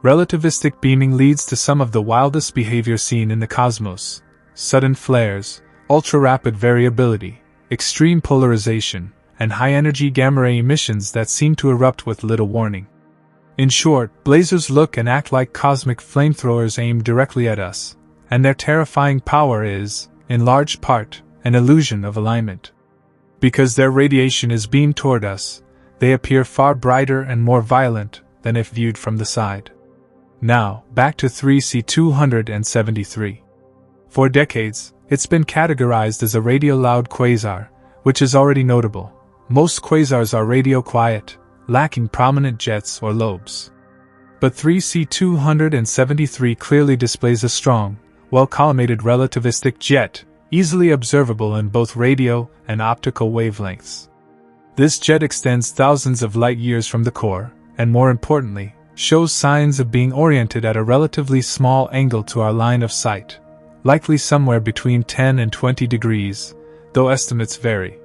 Relativistic beaming leads to some of the wildest behavior seen in the cosmos: sudden flares, ultra-rapid variability, extreme polarization, and high-energy gamma-ray emissions that seem to erupt with little warning. In short, blazars look and act like cosmic flamethrowers aimed directly at us, and their terrifying power is, in large part, an illusion of alignment. Because their radiation is beamed toward us, they appear far brighter and more violent than if viewed from the side. Now, back to 3C273. For decades, it's been categorized as a radio-loud quasar, which is already notable. Most quasars are radio-quiet, lacking prominent jets or lobes. But 3C273 clearly displays a strong, well-collimated relativistic jet, easily observable in both radio and optical wavelengths. This jet extends thousands of light years from the core, and more importantly, shows signs of being oriented at a relatively small angle to our line of sight, likely somewhere between 10 and 20 degrees, though estimates vary.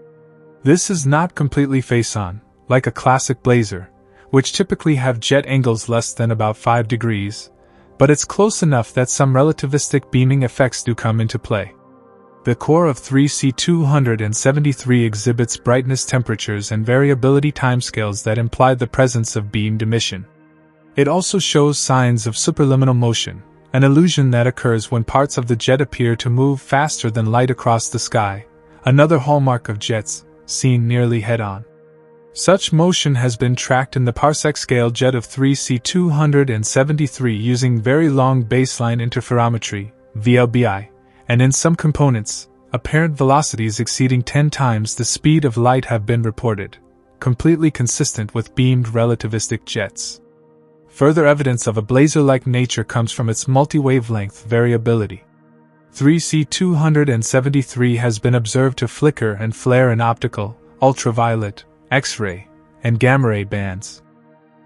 This is not completely face-on, like a classic blazar, which typically have jet angles less than about 5 degrees, but it's close enough that some relativistic beaming effects do come into play. The core of 3C273 exhibits brightness temperatures and variability timescales that imply the presence of beamed emission. It also shows signs of superluminal motion, an illusion that occurs when parts of the jet appear to move faster than light across the sky, another hallmark of jets, seen nearly head-on. Such motion has been tracked in the parsec-scale jet of 3C273 using very long baseline interferometry, VLBI, and in some components, apparent velocities exceeding 10 times the speed of light have been reported, completely consistent with beamed relativistic jets. Further evidence of a blazar-like nature comes from its multi-wavelength variability. 3C273 has been observed to flicker and flare in optical, ultraviolet, X-ray, and gamma-ray bands.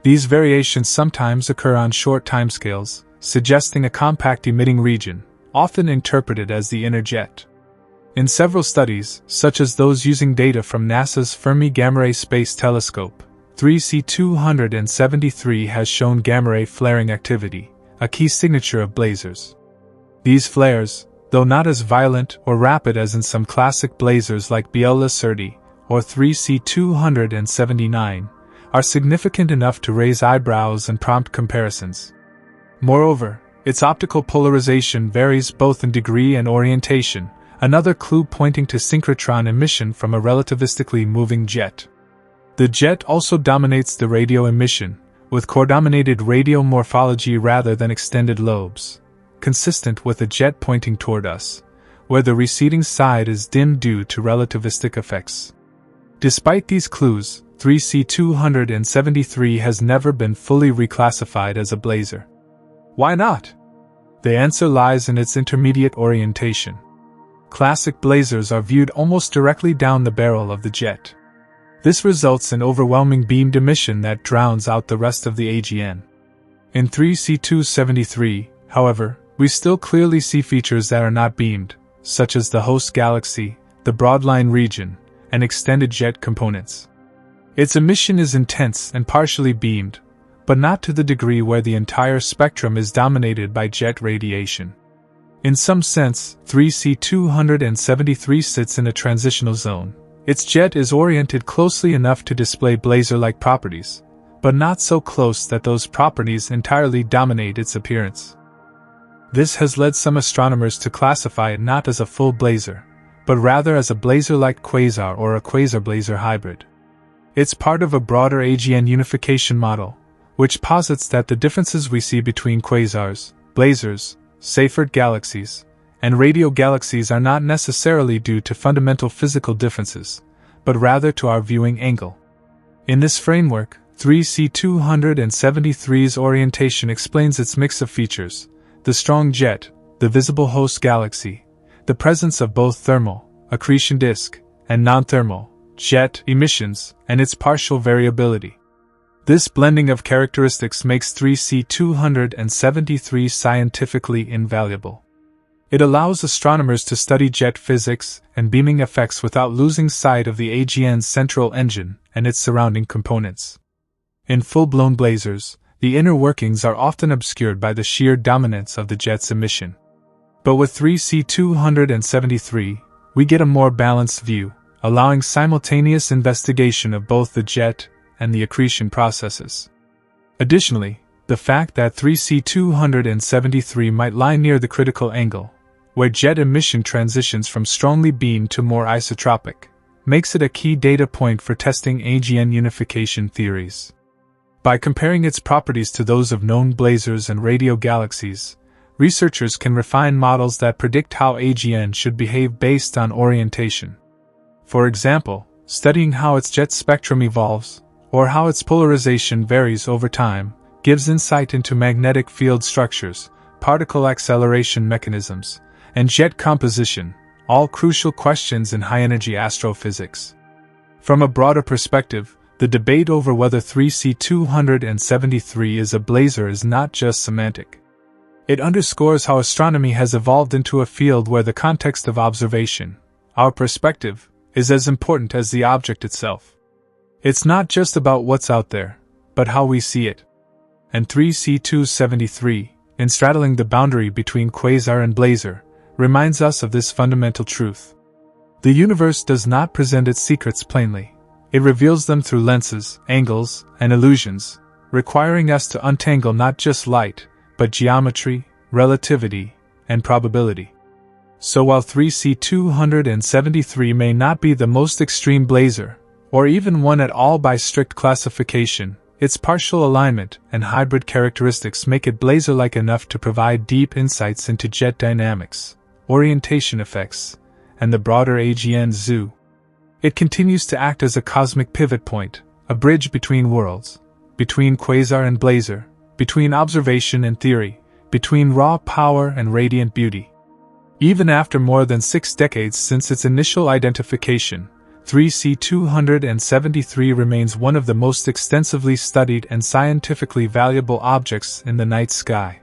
These variations sometimes occur on short timescales, suggesting a compact emitting region, often interpreted as the inner jet. In several studies, such as those using data from NASA's Fermi Gamma-Ray Space Telescope, 3C273 has shown gamma-ray flaring activity, a key signature of blazars. These flares, though not as violent or rapid as in some classic blazars like BL-30 or 3C279, are significant enough to raise eyebrows and prompt comparisons. Moreover, its optical polarization varies both in degree and orientation, another clue pointing to synchrotron emission from a relativistically moving jet. The jet also dominates the radio emission, with core-dominated radio morphology rather than extended lobes, consistent with a jet pointing toward us, where the receding side is dimmed due to relativistic effects. Despite these clues, 3C273 has never been fully reclassified as a blazar. Why not? The answer lies in its intermediate orientation. Classic blazars are viewed almost directly down the barrel of the jet. This results in overwhelming beamed emission that drowns out the rest of the AGN. In 3C273, however, we still clearly see features that are not beamed, such as the host galaxy, the broadline region, and extended jet components. Its emission is intense and partially beamed, but not to the degree where the entire spectrum is dominated by jet radiation. In some sense, 3C273 sits in a transitional zone. Its jet is oriented closely enough to display blazar-like properties, but not so close that those properties entirely dominate its appearance. This has led some astronomers to classify it not as a full blazar, but rather as a blazar-like quasar or a quasar-blazar hybrid. It's part of a broader AGN unification model, which posits that the differences we see between quasars, blazars, Seyfert galaxies, and radio galaxies are not necessarily due to fundamental physical differences, but rather to our viewing angle. In this framework, 3C273's orientation explains its mix of features: the strong jet, the visible host galaxy, the presence of both thermal, accretion disk, and non-thermal, jet emissions, and its partial variability. This blending of characteristics makes 3C273 scientifically invaluable. It allows astronomers to study jet physics and beaming effects without losing sight of the AGN's central engine and its surrounding components. In full-blown blazars, the inner workings are often obscured by the sheer dominance of the jet's emission. But with 3C273, we get a more balanced view, allowing simultaneous investigation of both the jet and the accretion processes. Additionally, the fact that 3C273 might lie near the critical angle, where jet emission transitions from strongly beamed to more isotropic, makes it a key data point for testing AGN unification theories. By comparing its properties to those of known blazars and radio galaxies, researchers can refine models that predict how AGN should behave based on orientation. For example, studying how its jet spectrum evolves, or how its polarization varies over time, gives insight into magnetic field structures, particle acceleration mechanisms, and jet composition, all crucial questions in high-energy astrophysics. From a broader perspective, the debate over whether 3C273 is a blazar is not just semantic. It underscores how astronomy has evolved into a field where the context of observation, our perspective, is as important as the object itself. It's not just about what's out there, but how we see it. And 3C273, in straddling the boundary between quasar and blazar, reminds us of this fundamental truth. The universe does not present its secrets plainly. It reveals them through lenses, angles, and illusions, requiring us to untangle not just light, but geometry, relativity, and probability. So while 3C273 may not be the most extreme blazar, or even one at all by strict classification, its partial alignment and hybrid characteristics make it blazar-like enough to provide deep insights into jet dynamics, orientation effects, and the broader AGN zoo. It continues to act as a cosmic pivot point, a bridge between worlds, between quasar and blazar, between observation and theory, between raw power and radiant beauty. Even after more than 6 decades since its initial identification, 3C273 remains one of the most extensively studied and scientifically valuable objects in the night sky.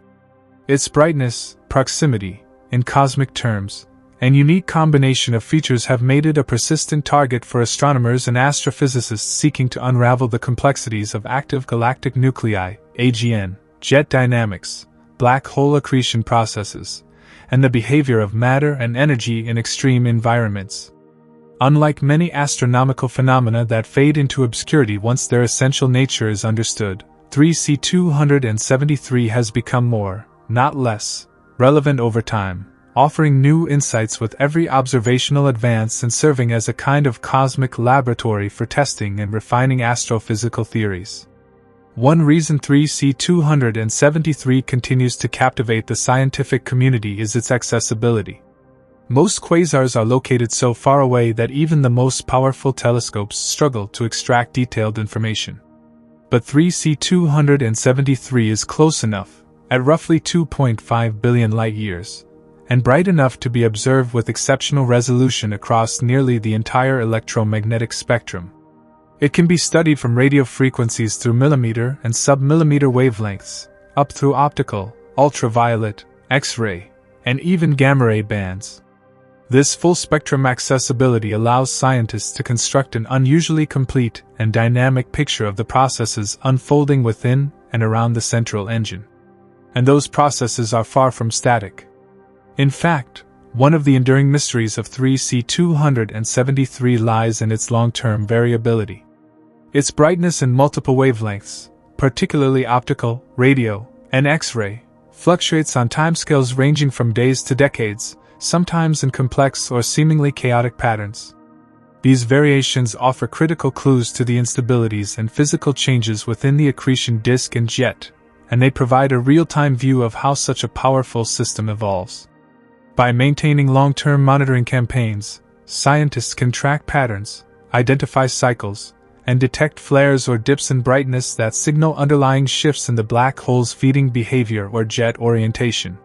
Its brightness, proximity, in cosmic terms, and unique combination of features have made it a persistent target for astronomers and astrophysicists seeking to unravel the complexities of active galactic nuclei, AGN, jet dynamics, black hole accretion processes, and the behavior of matter and energy in extreme environments. Unlike many astronomical phenomena that fade into obscurity once their essential nature is understood, 3C273 has become more, not less, relevant over time, offering new insights with every observational advance and serving as a kind of cosmic laboratory for testing and refining astrophysical theories. One reason 3C273 continues to captivate the scientific community is its accessibility. Most quasars are located so far away that even the most powerful telescopes struggle to extract detailed information. But 3C273 is close enough, at roughly 2.5 billion light-years, and bright enough to be observed with exceptional resolution across nearly the entire electromagnetic spectrum. It can be studied from radio frequencies through millimeter and sub-millimeter wavelengths, up through optical, ultraviolet, X-ray, and even gamma-ray bands. This full-spectrum accessibility allows scientists to construct an unusually complete and dynamic picture of the processes unfolding within and around the central engine. And those processes are far from static. In fact, one of the enduring mysteries of 3C273 lies in its long-term variability. Its brightness in multiple wavelengths, particularly optical, radio, and X-ray, fluctuates on timescales ranging from days to decades, sometimes in complex or seemingly chaotic patterns. These variations offer critical clues to the instabilities and physical changes within the accretion disk and jet, and they provide a real-time view of how such a powerful system evolves. By maintaining long-term monitoring campaigns, scientists can track patterns, identify cycles, and detect flares or dips in brightness that signal underlying shifts in the black hole's feeding behavior or jet orientation.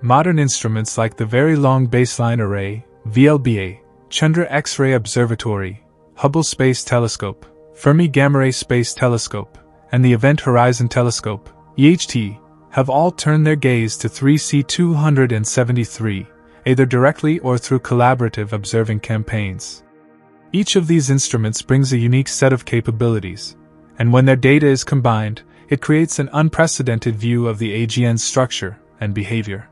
Modern instruments like the Very Long Baseline Array, VLBA, Chandra X-ray Observatory, Hubble Space Telescope, Fermi Gamma Ray Space Telescope, and the Event Horizon Telescope, EHT, have all turned their gaze to 3C273, either directly or through collaborative observing campaigns. Each of these instruments brings a unique set of capabilities, and when their data is combined, it creates an unprecedented view of the AGN's structure and behavior.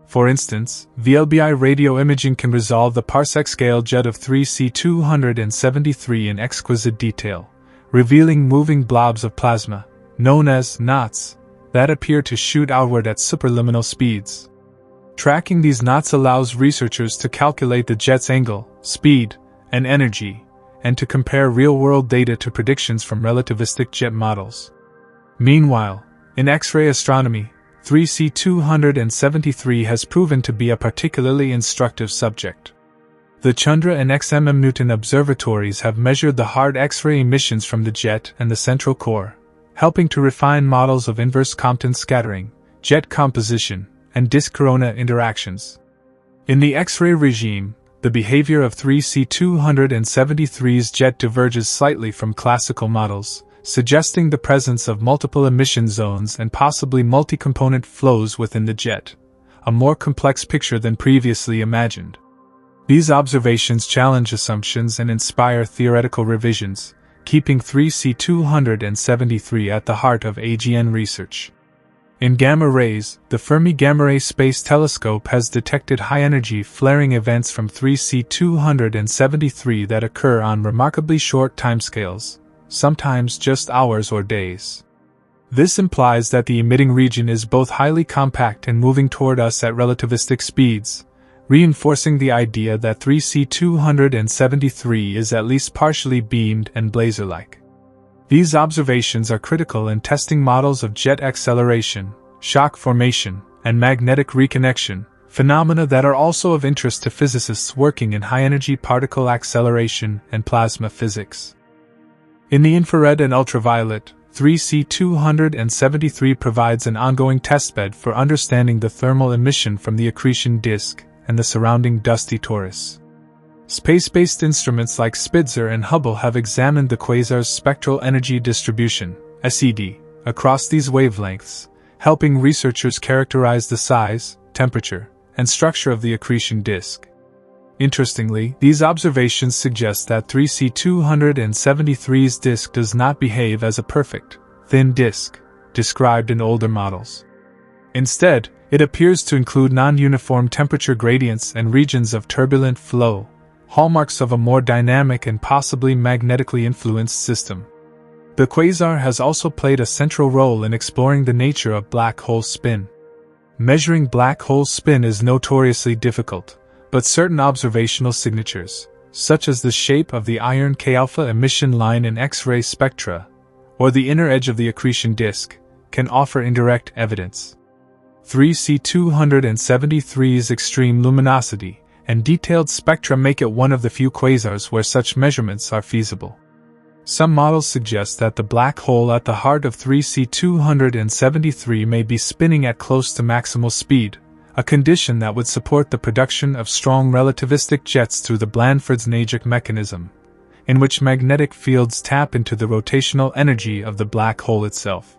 For instance, VLBI radio imaging can resolve the parsec-scale jet of 3C273 in exquisite detail, revealing moving blobs of plasma, known as knots, that appear to shoot outward at superluminal speeds. Tracking these knots allows researchers to calculate the jet's angle, speed, and energy, and to compare real-world data to predictions from relativistic jet models. Meanwhile, in X-ray astronomy, 3C273 has proven to be a particularly instructive subject. The Chandra and XMM Newton observatories have measured the hard X-ray emissions from the jet and the central core, helping to refine models of inverse Compton scattering, jet composition, and disk corona interactions. In the X-ray regime, the behavior of 3C273's jet diverges slightly from classical models, suggesting the presence of multiple emission zones and possibly multi-component flows within the jet, a more complex picture than previously imagined. These observations challenge assumptions and inspire theoretical revisions, keeping 3C273 at the heart of AGN research. In gamma rays, the Fermi Gamma Ray Space Telescope has detected high-energy flaring events from 3C273 that occur on remarkably short timescales, sometimes just hours or days. This implies that the emitting region is both highly compact and moving toward us at relativistic speeds, reinforcing the idea that 3C273 is at least partially beamed and blazar-like. These observations are critical in testing models of jet acceleration, shock formation, and magnetic reconnection, phenomena that are also of interest to physicists working in high-energy particle acceleration and plasma physics. In the infrared and ultraviolet, 3C273 provides an ongoing testbed for understanding the thermal emission from the accretion disk and the surrounding dusty torus. Space-based instruments like Spitzer and Hubble have examined the quasar's spectral energy distribution, SED, across these wavelengths, helping researchers characterize the size, temperature, and structure of the accretion disk. Interestingly, these observations suggest that 3C273's disk does not behave as a perfect, thin disk, described in older models. Instead, it appears to include non-uniform temperature gradients and regions of turbulent flow, hallmarks of a more dynamic and possibly magnetically influenced system. The quasar has also played a central role in exploring the nature of black hole spin. Measuring black hole spin is notoriously difficult, but certain observational signatures, such as the shape of the iron K-alpha emission line in X-ray spectra, or the inner edge of the accretion disk, can offer indirect evidence. 3C273's extreme luminosity and detailed spectra make it one of the few quasars where such measurements are feasible. Some models suggest that the black hole at the heart of 3C273 may be spinning at close to maximal speed, a condition that would support the production of strong relativistic jets through the Blandford's-Nagic mechanism, in which magnetic fields tap into the rotational energy of the black hole itself.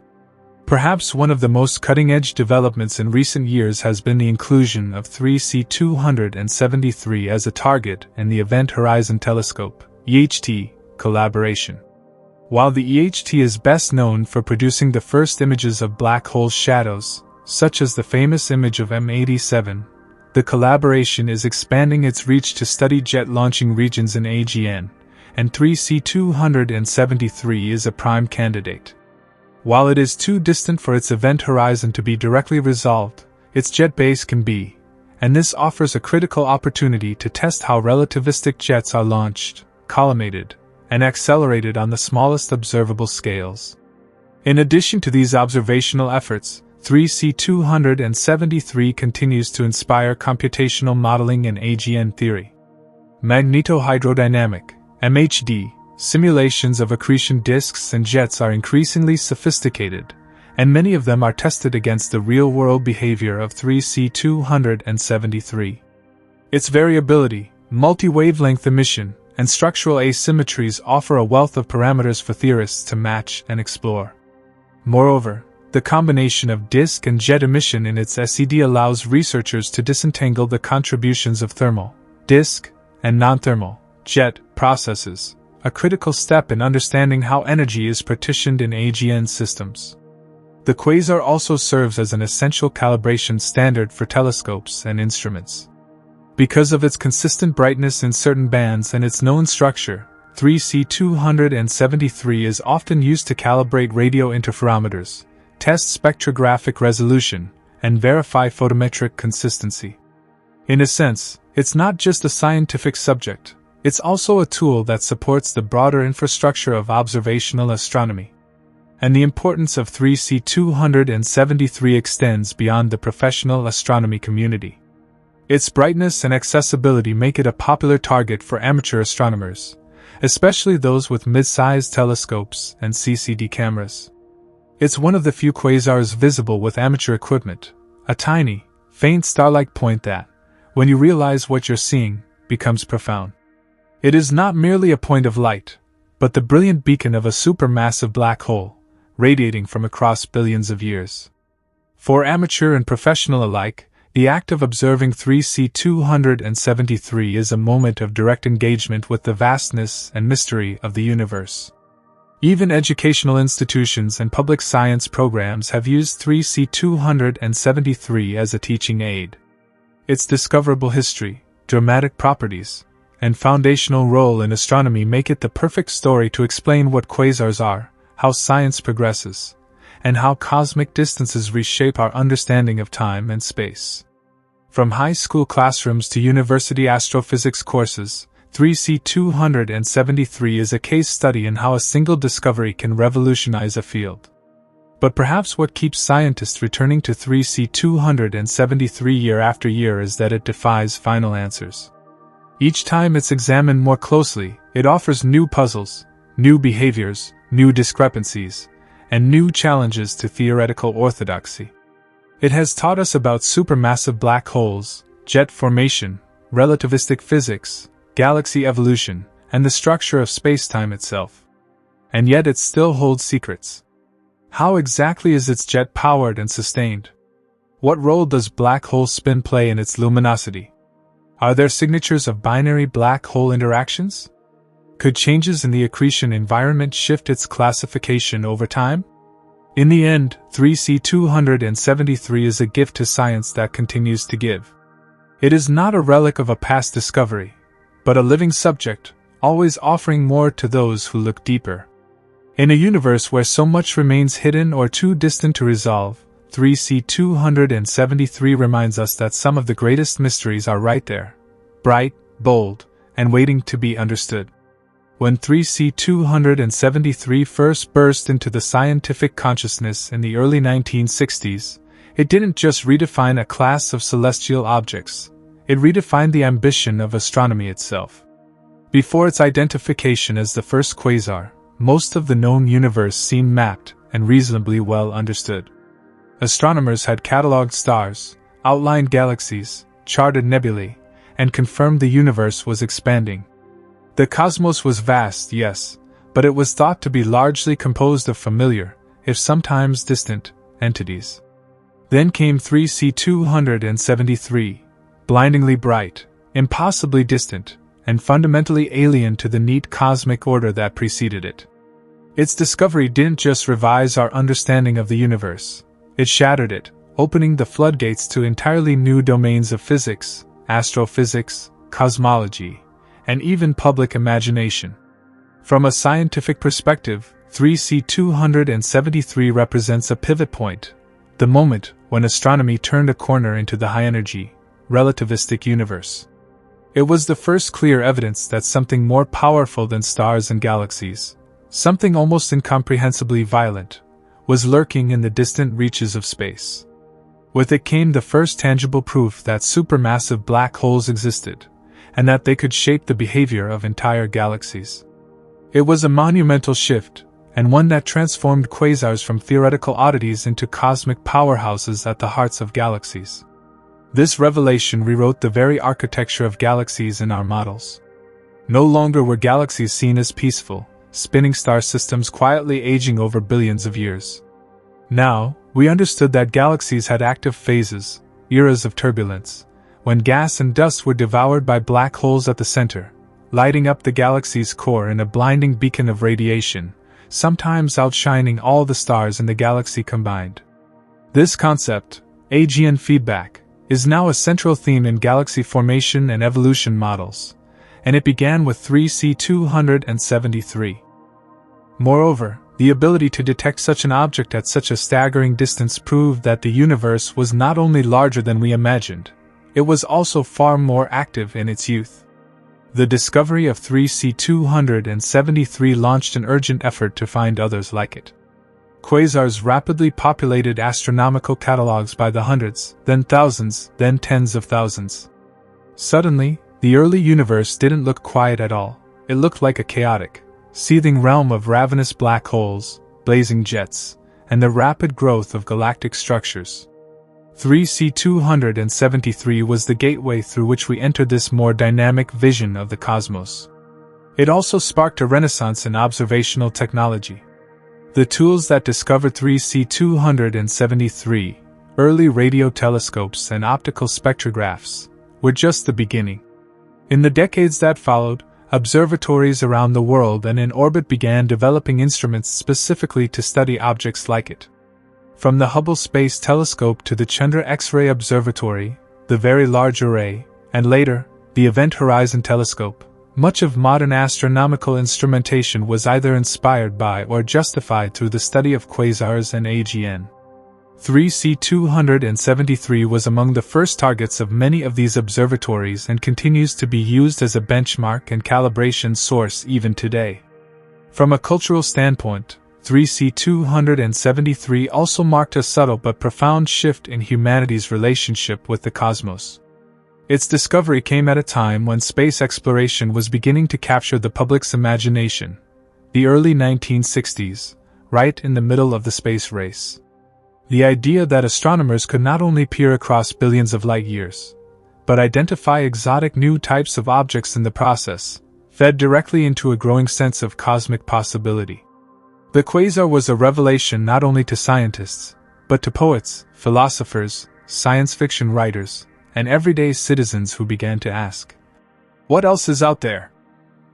Perhaps one of the most cutting-edge developments in recent years has been the inclusion of 3C273 as a target in the Event Horizon Telescope, EHT, collaboration. While the EHT is best known for producing the first images of black hole shadows, such as the famous image of M87, the collaboration is expanding its reach to study jet launching regions in AGN, and 3C273 is a prime candidate. While it is too distant for its event horizon to be directly resolved, its jet base can be, and this offers a critical opportunity to test how relativistic jets are launched, collimated, and accelerated on the smallest observable scales. In addition to these observational efforts, 3C273 continues to inspire computational modeling and AGN theory. Magnetohydrodynamic (MHD) simulations of accretion disks and jets are increasingly sophisticated, and many of them are tested against the real-world behavior of 3C273. Its variability, multi-wavelength emission, and structural asymmetries offer a wealth of parameters for theorists to match and explore. Moreover, the combination of disk and jet emission in its SED allows researchers to disentangle the contributions of thermal, disk, and non-thermal, jet, processes, a critical step in understanding how energy is partitioned in AGN systems. The quasar also serves as an essential calibration standard for telescopes and instruments. Because of its consistent brightness in certain bands and its known structure, 3C273 is often used to calibrate radio interferometers, test spectrographic resolution, and verify photometric consistency. In a sense, it's not just a scientific subject, it's also a tool that supports the broader infrastructure of observational astronomy. And the importance of 3C273 extends beyond the professional astronomy community. Its brightness and accessibility make it a popular target for amateur astronomers, especially those with mid-sized telescopes and CCD cameras. It's one of the few quasars visible with amateur equipment, a tiny, faint star-like point that, when you realize what you're seeing, becomes profound. It is not merely a point of light, but the brilliant beacon of a supermassive black hole, radiating from across billions of years. For amateur and professional alike, the act of observing 3C273 is a moment of direct engagement with the vastness and mystery of the universe. Even educational institutions and public science programs have used 3C273 as a teaching aid. Its discoverable history, dramatic properties, and foundational role in astronomy make it the perfect story to explain what quasars are, how science progresses, and how cosmic distances reshape our understanding of time and space. From high school classrooms to university astrophysics courses, 3C273 is a case study in how a single discovery can revolutionize a field. But perhaps what keeps scientists returning to 3C273 year after year is that it defies final answers. Each time it's examined more closely, it offers new puzzles, new behaviors, new discrepancies, and new challenges to theoretical orthodoxy. It has taught us about supermassive black holes, jet formation, relativistic physics, galaxy evolution, and the structure of spacetime itself. And yet it still holds secrets. How exactly is its jet powered and sustained? What role does black hole spin play in its luminosity? Are there signatures of binary black hole interactions? Could changes in the accretion environment shift its classification over time? In the end, 3C273 is a gift to science that continues to give. It is not a relic of a past discovery, but a living subject, always offering more to those who look deeper. In a universe where so much remains hidden or too distant to resolve, 3C273 reminds us that some of the greatest mysteries are right there, bright, bold, and waiting to be understood. When 3C273 first burst into the scientific consciousness in the early 1960s, it didn't just redefine a class of celestial objects, it redefined the ambition of astronomy itself. Before its identification as the first quasar, most of the known universe seemed mapped and reasonably well understood. Astronomers had catalogued stars, outlined galaxies, charted nebulae, and confirmed the universe was expanding. The cosmos was vast, yes, but it was thought to be largely composed of familiar, if sometimes distant, entities. Then came 3C273, blindingly bright, impossibly distant, and fundamentally alien to the neat cosmic order that preceded it. Its discovery didn't just revise our understanding of the universe, it shattered it, opening the floodgates to entirely new domains of physics, astrophysics, cosmology, and even public imagination. From a scientific perspective, 3C273 represents a pivot point, the moment when astronomy turned a corner into the high-energy, relativistic universe. It was the first clear evidence that something more powerful than stars and galaxies, something almost incomprehensibly violent, was lurking in the distant reaches of space. With it came the first tangible proof that supermassive black holes existed, and that they could shape the behavior of entire galaxies. It was a monumental shift, and one that transformed quasars from theoretical oddities into cosmic powerhouses at the hearts of galaxies. This revelation rewrote the very architecture of galaxies in our models. No longer were galaxies seen as peaceful, spinning star systems quietly aging over billions of years. Now, we understood that galaxies had active phases, eras of turbulence, when gas and dust were devoured by black holes at the center, lighting up the galaxy's core in a blinding beacon of radiation, sometimes outshining all the stars in the galaxy combined. This concept, AGN feedback, is now a central theme in galaxy formation and evolution models, and it began with 3C273. Moreover, the ability to detect such an object at such a staggering distance proved that the universe was not only larger than we imagined, it was also far more active in its youth. The discovery of 3C273 launched an urgent effort to find others like it. Quasars rapidly populated astronomical catalogs by the hundreds, then thousands, then tens of thousands. Suddenly, the early universe didn't look quiet at all. It looked like a chaotic, seething realm of ravenous black holes, blazing jets, and the rapid growth of galactic structures. 3C273 was the gateway through which we entered this more dynamic vision of the cosmos. It also sparked a renaissance in observational technology. The tools that discovered 3C273, early radio telescopes and optical spectrographs, were just the beginning. In the decades that followed, observatories around the world and in orbit began developing instruments specifically to study objects like it. From the Hubble Space Telescope to the Chandra X-ray Observatory, the Very Large Array, and later, the Event Horizon Telescope, much of modern astronomical instrumentation was either inspired by or justified through the study of quasars and AGN. 3C273 was among the first targets of many of these observatories and continues to be used as a benchmark and calibration source even today. From a cultural standpoint, 3C273 also marked a subtle but profound shift in humanity's relationship with the cosmos. Its discovery came at a time when space exploration was beginning to capture the public's imagination, the early 1960s, right in the middle of the space race. The idea that astronomers could not only peer across billions of light years, but identify exotic new types of objects in the process, fed directly into a growing sense of cosmic possibility. The quasar was a revelation not only to scientists, but to poets, philosophers, science fiction writers, and everyday citizens who began to ask, what else is out there?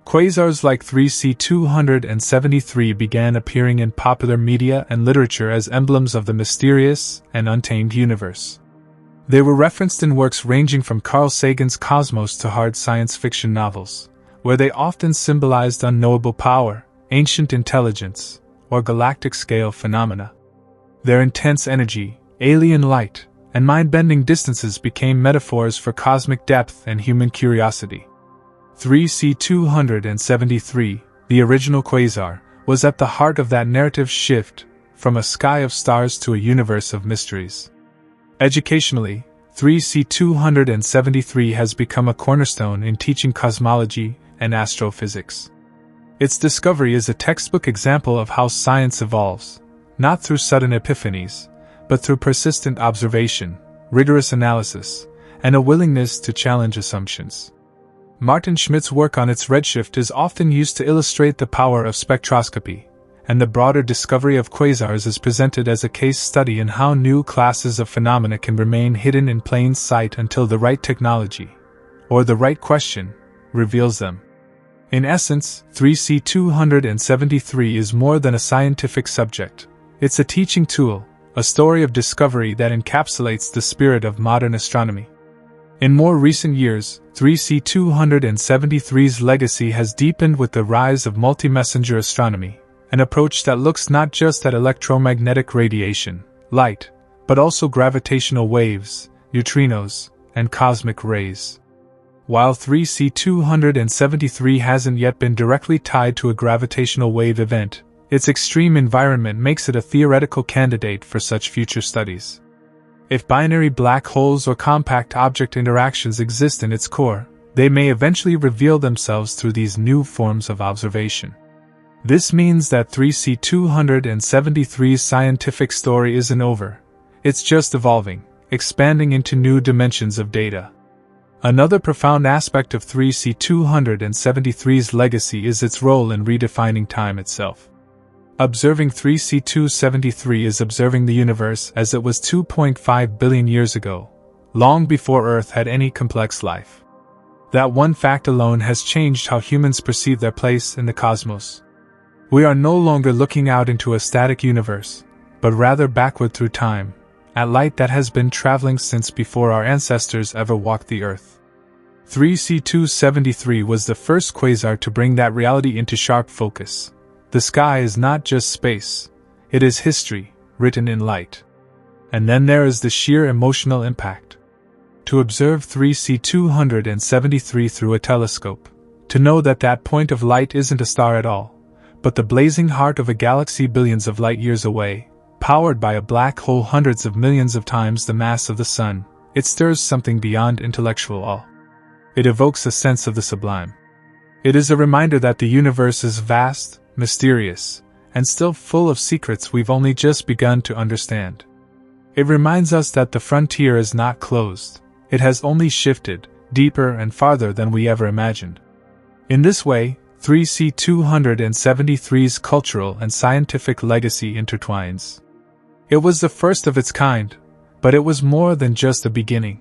Quasars like 3C273 began appearing in popular media and literature as emblems of the mysterious and untamed universe. They were referenced in works ranging from Carl Sagan's Cosmos to hard science fiction novels, where they often symbolized unknowable power, ancient intelligence, or galactic-scale phenomena. Their intense energy, alien light, and mind-bending distances became metaphors for cosmic depth and human curiosity. 3C273, the original quasar, was at the heart of that narrative shift, from a sky of stars to a universe of mysteries. Educationally, 3C273 has become a cornerstone in teaching cosmology and astrophysics. Its discovery is a textbook example of how science evolves, not through sudden epiphanies, but through persistent observation, rigorous analysis, and a willingness to challenge assumptions. Martin Schmidt's work on its redshift is often used to illustrate the power of spectroscopy, and the broader discovery of quasars is presented as a case study in how new classes of phenomena can remain hidden in plain sight until the right technology, or the right question, reveals them. In essence, 3C273 is more than a scientific subject. It's a teaching tool, a story of discovery that encapsulates the spirit of modern astronomy. In more recent years, 3C273's legacy has deepened with the rise of multi-messenger astronomy, an approach that looks not just at electromagnetic radiation, light, but also gravitational waves, neutrinos, and cosmic rays. While 3C273 hasn't yet been directly tied to a gravitational wave event, its extreme environment makes it a theoretical candidate for such future studies. If binary black holes or compact object interactions exist in its core, they may eventually reveal themselves through these new forms of observation. This means that 3C273's scientific story isn't over. It's just evolving, expanding into new dimensions of data. Another profound aspect of 3C273's legacy is its role in redefining time itself. Observing 3C273 is observing the universe as it was 2.5 billion years ago, long before Earth had any complex life. That one fact alone has changed how humans perceive their place in the cosmos. We are no longer looking out into a static universe, but rather backward through time, at light that has been traveling since before our ancestors ever walked the Earth. 3C273 was the first quasar to bring that reality into sharp focus. The sky is not just space, it is history, written in light. And then there is the sheer emotional impact. To observe 3C273 through a telescope, to know that that point of light isn't a star at all, but the blazing heart of a galaxy billions of light years away, powered by a black hole hundreds of millions of times the mass of the Sun, it stirs something beyond intellectual awe. It evokes a sense of the sublime. It is a reminder that the universe is vast, mysterious, and still full of secrets we've only just begun to understand. It reminds us that the frontier is not closed, it has only shifted, deeper and farther than we ever imagined. In this way, 3C273's cultural and scientific legacy intertwines. It was the first of its kind, but it was more than just a beginning.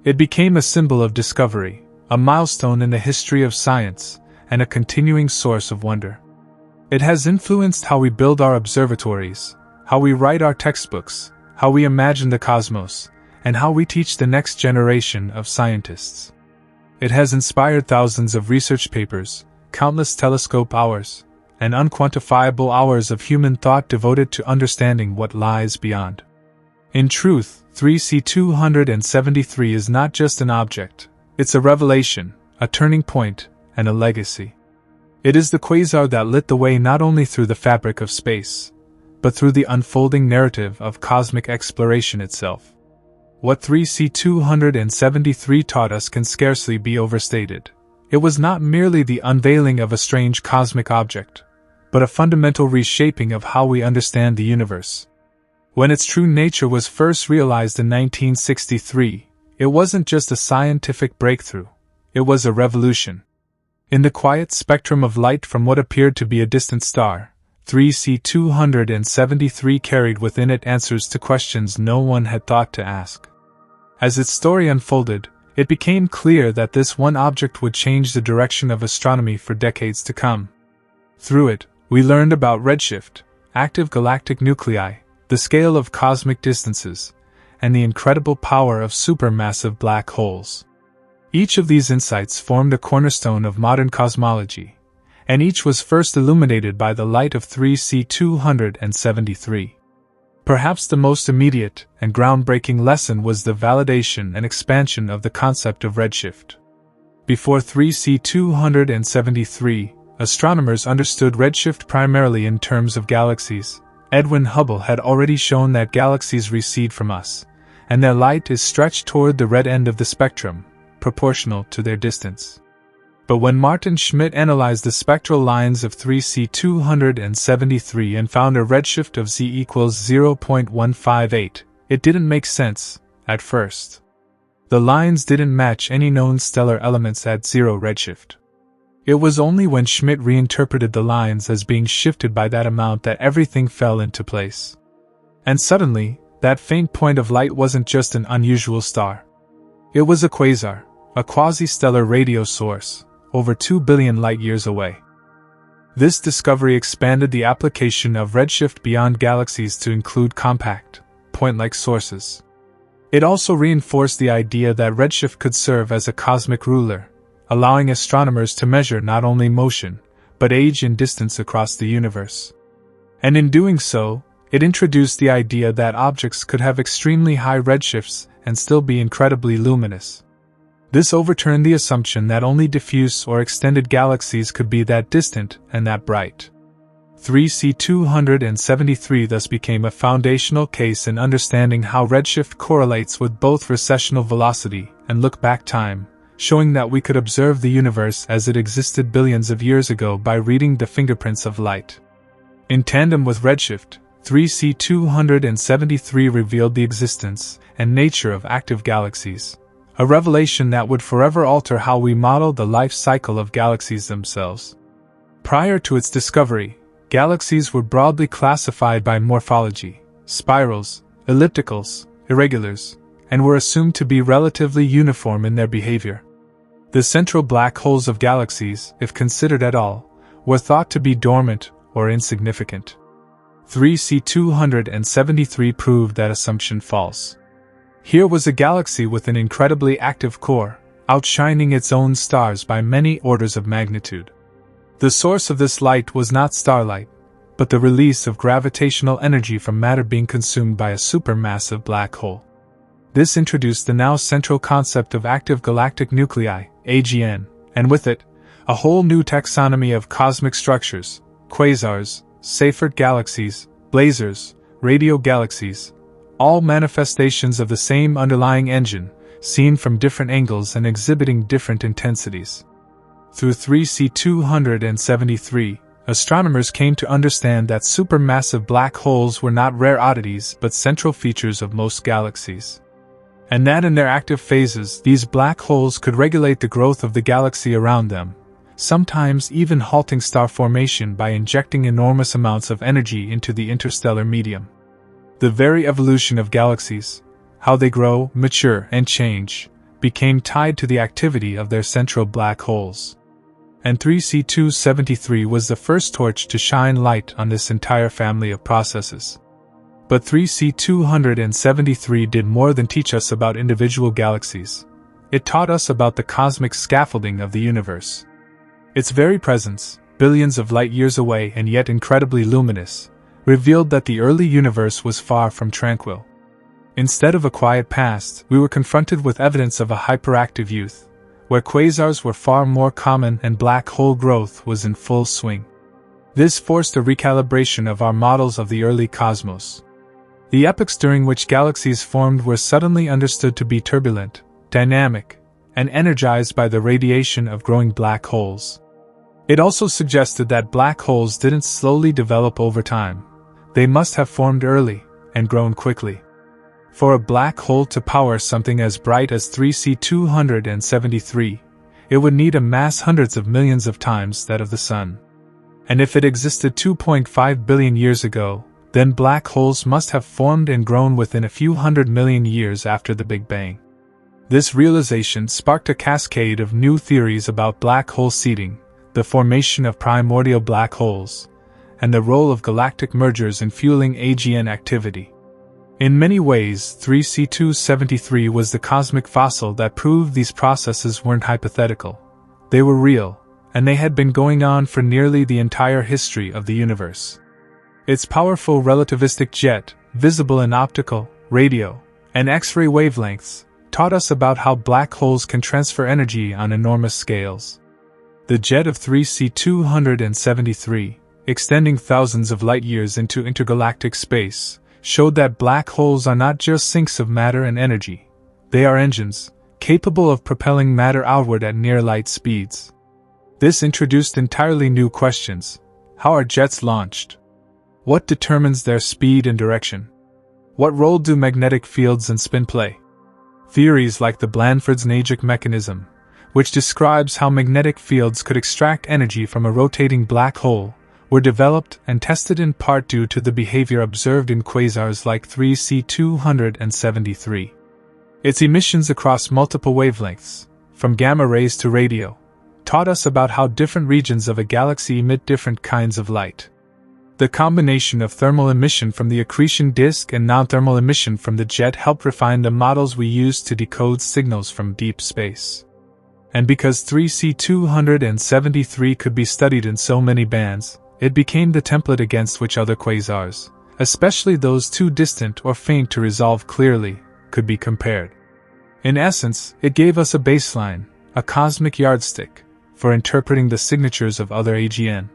It became a symbol of discovery, a milestone in the history of science, and a continuing source of wonder. It has influenced how we build our observatories, how we write our textbooks, how we imagine the cosmos, and how we teach the next generation of scientists. It has inspired thousands of research papers, countless telescope hours, and unquantifiable hours of human thought devoted to understanding what lies beyond. In truth, 3C273 is not just an object, it's a revelation, a turning point, and a legacy. It is the quasar that lit the way not only through the fabric of space, but through the unfolding narrative of cosmic exploration itself. What 3C273 taught us can scarcely be overstated. It was not merely the unveiling of a strange cosmic object, but a fundamental reshaping of how we understand the universe. When its true nature was first realized in 1963, it wasn't just a scientific breakthrough, it was a revolution. In the quiet spectrum of light from what appeared to be a distant star, 3C273 carried within it answers to questions no one had thought to ask. As its story unfolded, it became clear that this one object would change the direction of astronomy for decades to come. Through it, we learned about redshift, active galactic nuclei, the scale of cosmic distances, and the incredible power of supermassive black holes. Each of these insights formed a cornerstone of modern cosmology, and each was first illuminated by the light of 3C273. Perhaps the most immediate and groundbreaking lesson was the validation and expansion of the concept of redshift. Before 3C273, astronomers understood redshift primarily in terms of galaxies. Edwin Hubble had already shown that galaxies recede from us, and their light is stretched toward the red end of the spectrum, proportional to their distance. But when Martin Schmidt analyzed the spectral lines of 3C273 and found a redshift of z equals 0.158, it didn't make sense, at first. The lines didn't match any known stellar elements at zero redshift. It was only when Schmidt reinterpreted the lines as being shifted by that amount that everything fell into place. And suddenly, that faint point of light wasn't just an unusual star. It was a quasar, a quasi-stellar radio source, over 2 billion light-years away. This discovery expanded the application of redshift beyond galaxies to include compact, point-like sources. It also reinforced the idea that redshift could serve as a cosmic ruler, allowing astronomers to measure not only motion, but age and distance across the universe. And in doing so, it introduced the idea that objects could have extremely high redshifts and still be incredibly luminous. This overturned the assumption that only diffuse or extended galaxies could be that distant and that bright. 3C273 thus became a foundational case in understanding how redshift correlates with both recessional velocity and look-back time, showing that we could observe the universe as it existed billions of years ago by reading the fingerprints of light. In tandem with redshift, 3C273 revealed the existence and nature of active galaxies, a revelation that would forever alter how we model the life cycle of galaxies themselves. Prior to its discovery, galaxies were broadly classified by morphology, spirals, ellipticals, irregulars, and were assumed to be relatively uniform in their behavior. The central black holes of galaxies, if considered at all, were thought to be dormant or insignificant. 3C273 proved that assumption false. Here was a galaxy with an incredibly active core, outshining its own stars by many orders of magnitude. The source of this light was not starlight, but the release of gravitational energy from matter being consumed by a supermassive black hole. This introduced the now central concept of active galactic nuclei, AGN, and with it, a whole new taxonomy of cosmic structures: quasars, Seyfert galaxies, blazars, radio galaxies, all manifestations of the same underlying engine, seen from different angles and exhibiting different intensities. Through 3C273, astronomers came to understand that supermassive black holes were not rare oddities but central features of most galaxies. And that in their active phases, these black holes could regulate the growth of the galaxy around them, sometimes even halting star formation by injecting enormous amounts of energy into the interstellar medium. The very evolution of galaxies, how they grow, mature, and change, became tied to the activity of their central black holes. And 3C273 was the first torch to shine light on this entire family of processes. But 3C273 did more than teach us about individual galaxies. It taught us about the cosmic scaffolding of the universe. Its very presence, billions of light years away and yet incredibly luminous, revealed that the early universe was far from tranquil. Instead of a quiet past, we were confronted with evidence of a hyperactive youth, where quasars were far more common and black hole growth was in full swing. This forced a recalibration of our models of the early cosmos. The epochs during which galaxies formed were suddenly understood to be turbulent, dynamic, and energized by the radiation of growing black holes. It also suggested that black holes didn't slowly develop over time. They must have formed early and grown quickly. For a black hole to power something as bright as 3C273, it would need a mass hundreds of millions of times that of the Sun. And if it existed 2.5 billion years ago, then black holes must have formed and grown within a few 100 million years after the Big Bang. This realization sparked a cascade of new theories about black hole seeding, the formation of primordial black holes, and the role of galactic mergers in fueling AGN activity. In many ways, 3C273 was the cosmic fossil that proved these processes weren't hypothetical. They were real, and they had been going on for nearly the entire history of the universe. Its powerful relativistic jet, visible in optical, radio, and X-ray wavelengths, taught us about how black holes can transfer energy on enormous scales. The jet of 3C273, extending thousands of light years into intergalactic space, showed that black holes are not just sinks of matter and energy. They are engines, capable of propelling matter outward at near light speeds. This introduced entirely new questions. How are jets launched? What determines their speed and direction? What role do magnetic fields and spin play? Theories like the Blandford's-Nagic mechanism, which describes how magnetic fields could extract energy from a rotating black hole, were developed and tested in part due to the behavior observed in quasars like 3C273. Its emissions across multiple wavelengths, from gamma rays to radio, taught us about how different regions of a galaxy emit different kinds of light. The combination of thermal emission from the accretion disk and non-thermal emission from the jet helped refine the models we use to decode signals from deep space. And because 3C273 could be studied in so many bands, it became the template against which other quasars, especially those too distant or faint to resolve clearly, could be compared. In essence, it gave us a baseline, a cosmic yardstick, for interpreting the signatures of other AGN.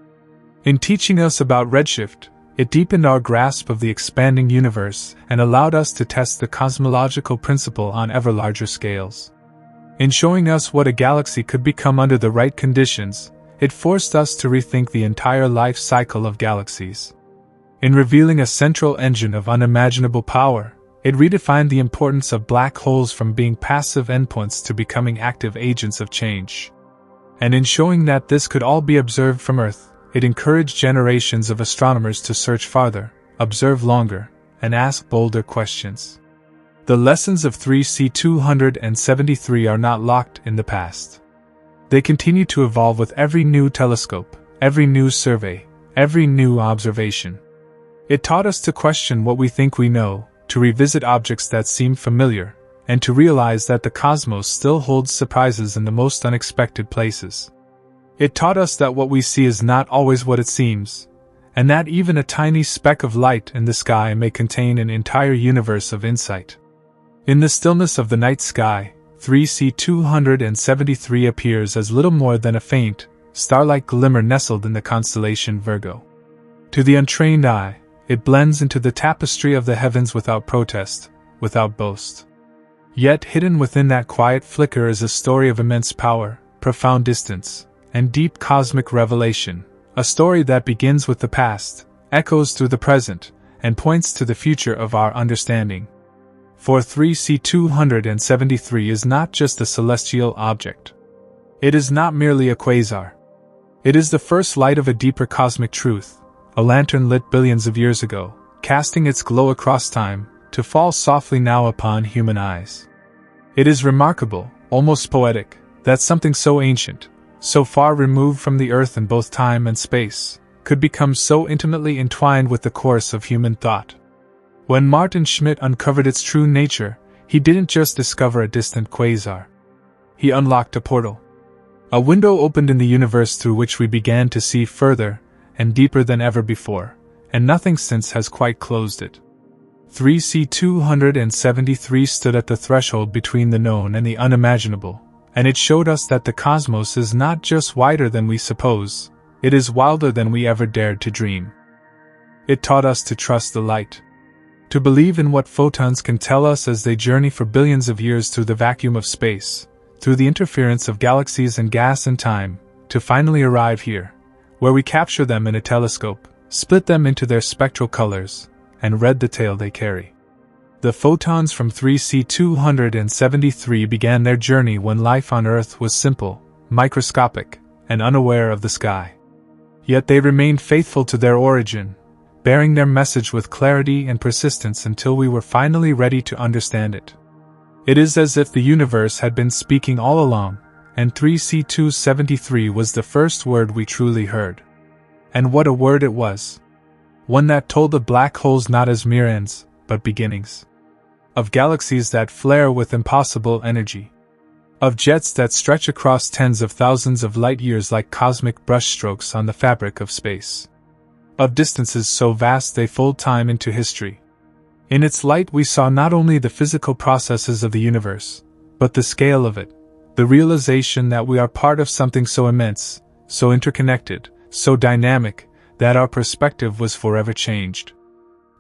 In teaching us about Redshift, it deepened our grasp of the expanding universe and allowed us to test the cosmological principle on ever larger scales. In showing us what a galaxy could become under the right conditions, it forced us to rethink the entire life cycle of galaxies. In revealing a central engine of unimaginable power, it redefined the importance of black holes from being passive endpoints to becoming active agents of change. And in showing that this could all be observed from Earth, it encouraged generations of astronomers to search farther, observe longer, and ask bolder questions. The lessons of 3C273 are not locked in the past. They continue to evolve with every new telescope, every new survey, every new observation. It taught us to question what we think we know, to revisit objects that seem familiar, and to realize that the cosmos still holds surprises in the most unexpected places. It taught us that what we see is not always what it seems, and that even a tiny speck of light in the sky may contain an entire universe of insight. In the stillness of the night sky, 3C273 appears as little more than a faint, star-like glimmer nestled in the constellation Virgo. To the untrained eye, it blends into the tapestry of the heavens without protest, without boast. Yet hidden within that quiet flicker is a story of immense power, profound distance, and deep cosmic revelation, a story that begins with the past, echoes through the present, and points to the future of our understanding. For 3C273 is not just a celestial object. It is not merely a quasar. It is the first light of a deeper cosmic truth, a lantern lit billions of years ago, casting its glow across time, to fall softly now upon human eyes. It is remarkable, almost poetic, that something so ancient, so far removed from the Earth in both time and space, could become so intimately entwined with the course of human thought. When Martin Schmidt uncovered its true nature, he didn't just discover a distant quasar. He unlocked a portal. A window opened in the universe through which we began to see further and deeper than ever before, and nothing since has quite closed it. 3C273 stood at the threshold between the known and the unimaginable, and it showed us that the cosmos is not just wider than we suppose, it is wilder than we ever dared to dream. It taught us to trust the light. To believe in what photons can tell us as they journey for billions of years through the vacuum of space, through the interference of galaxies and gas and time, to finally arrive here, where we capture them in a telescope, split them into their spectral colors, and read the tale they carry. The photons from 3C273 began their journey when life on Earth was simple, microscopic, and unaware of the sky. Yet they remained faithful to their origin, bearing their message with clarity and persistence until we were finally ready to understand it. It is as if the universe had been speaking all along, and 3C273 was the first word we truly heard. And what a word it was! One that told of black holes not as mere ends, but beginnings. Of galaxies that flare with impossible energy. Of jets that stretch across tens of thousands of light years like cosmic brushstrokes on the fabric of space. Of distances so vast they fold time into history. In its light we saw not only the physical processes of the universe, but the scale of it, the realization that we are part of something so immense, so interconnected, so dynamic, that our perspective was forever changed.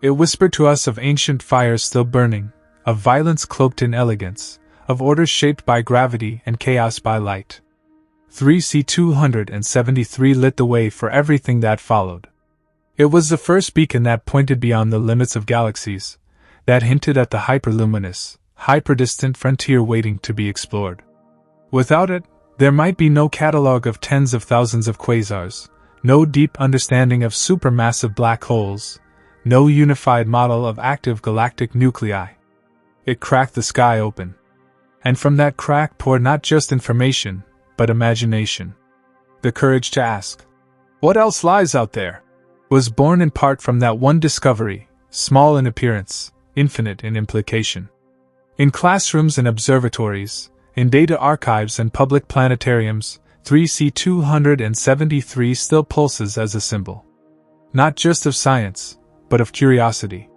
It whispered to us of ancient fires still burning, of violence cloaked in elegance, of orders shaped by gravity and chaos by light. 3C273 lit the way for everything that followed. It was the first beacon that pointed beyond the limits of galaxies, that hinted at the hyperluminous, hyperdistant frontier waiting to be explored. Without it, there might be no catalogue of tens of thousands of quasars, no deep understanding of supermassive black holes, no unified model of active galactic nuclei. It cracked the sky open. And from that crack poured not just information, but imagination. The courage to ask, "What else lies out there?" was born in part from that one discovery, small in appearance, infinite in implication. In classrooms and observatories, in data archives and public planetariums, 3C273 still pulses as a symbol. Not just of science, but of curiosity.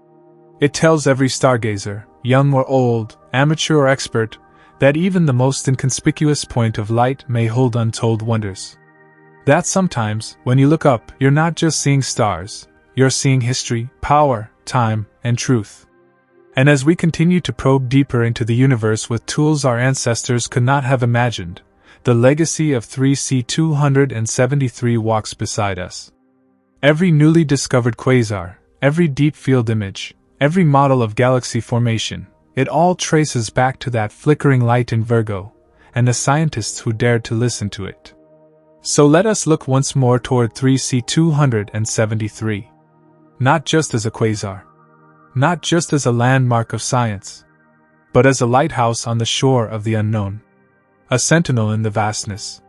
It tells every stargazer, young or old, amateur or expert, that even the most inconspicuous point of light may hold untold wonders. That sometimes, when you look up, you're not just seeing stars, you're seeing history, power, time, and truth. And as we continue to probe deeper into the universe with tools our ancestors could not have imagined, the legacy of 3C273 walks beside us. Every newly discovered quasar, every deep field image, every model of galaxy formation, it all traces back to that flickering light in Virgo, and the scientists who dared to listen to it. So let us look once more toward 3C273. Not just as a quasar. Not just as a landmark of science. But as a lighthouse on the shore of the unknown. A sentinel in the vastness.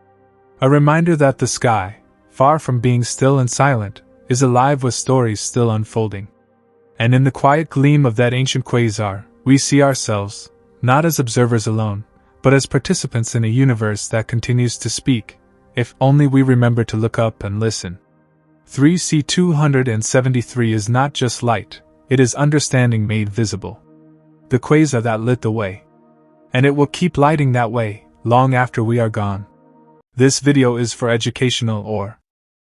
A reminder that the sky, far from being still and silent, is alive with stories still unfolding. And in the quiet gleam of that ancient quasar, we see ourselves, not as observers alone, but as participants in a universe that continues to speak, if only we remember to look up and listen. 3C273 is not just light, it is understanding made visible. The quasar that lit the way. And it will keep lighting that way, long after we are gone. This video is for educational or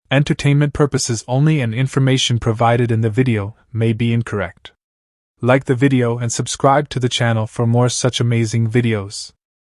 entertainment purposes only, and information provided in the video may be incorrect. Like the video and subscribe to the channel for more such amazing videos.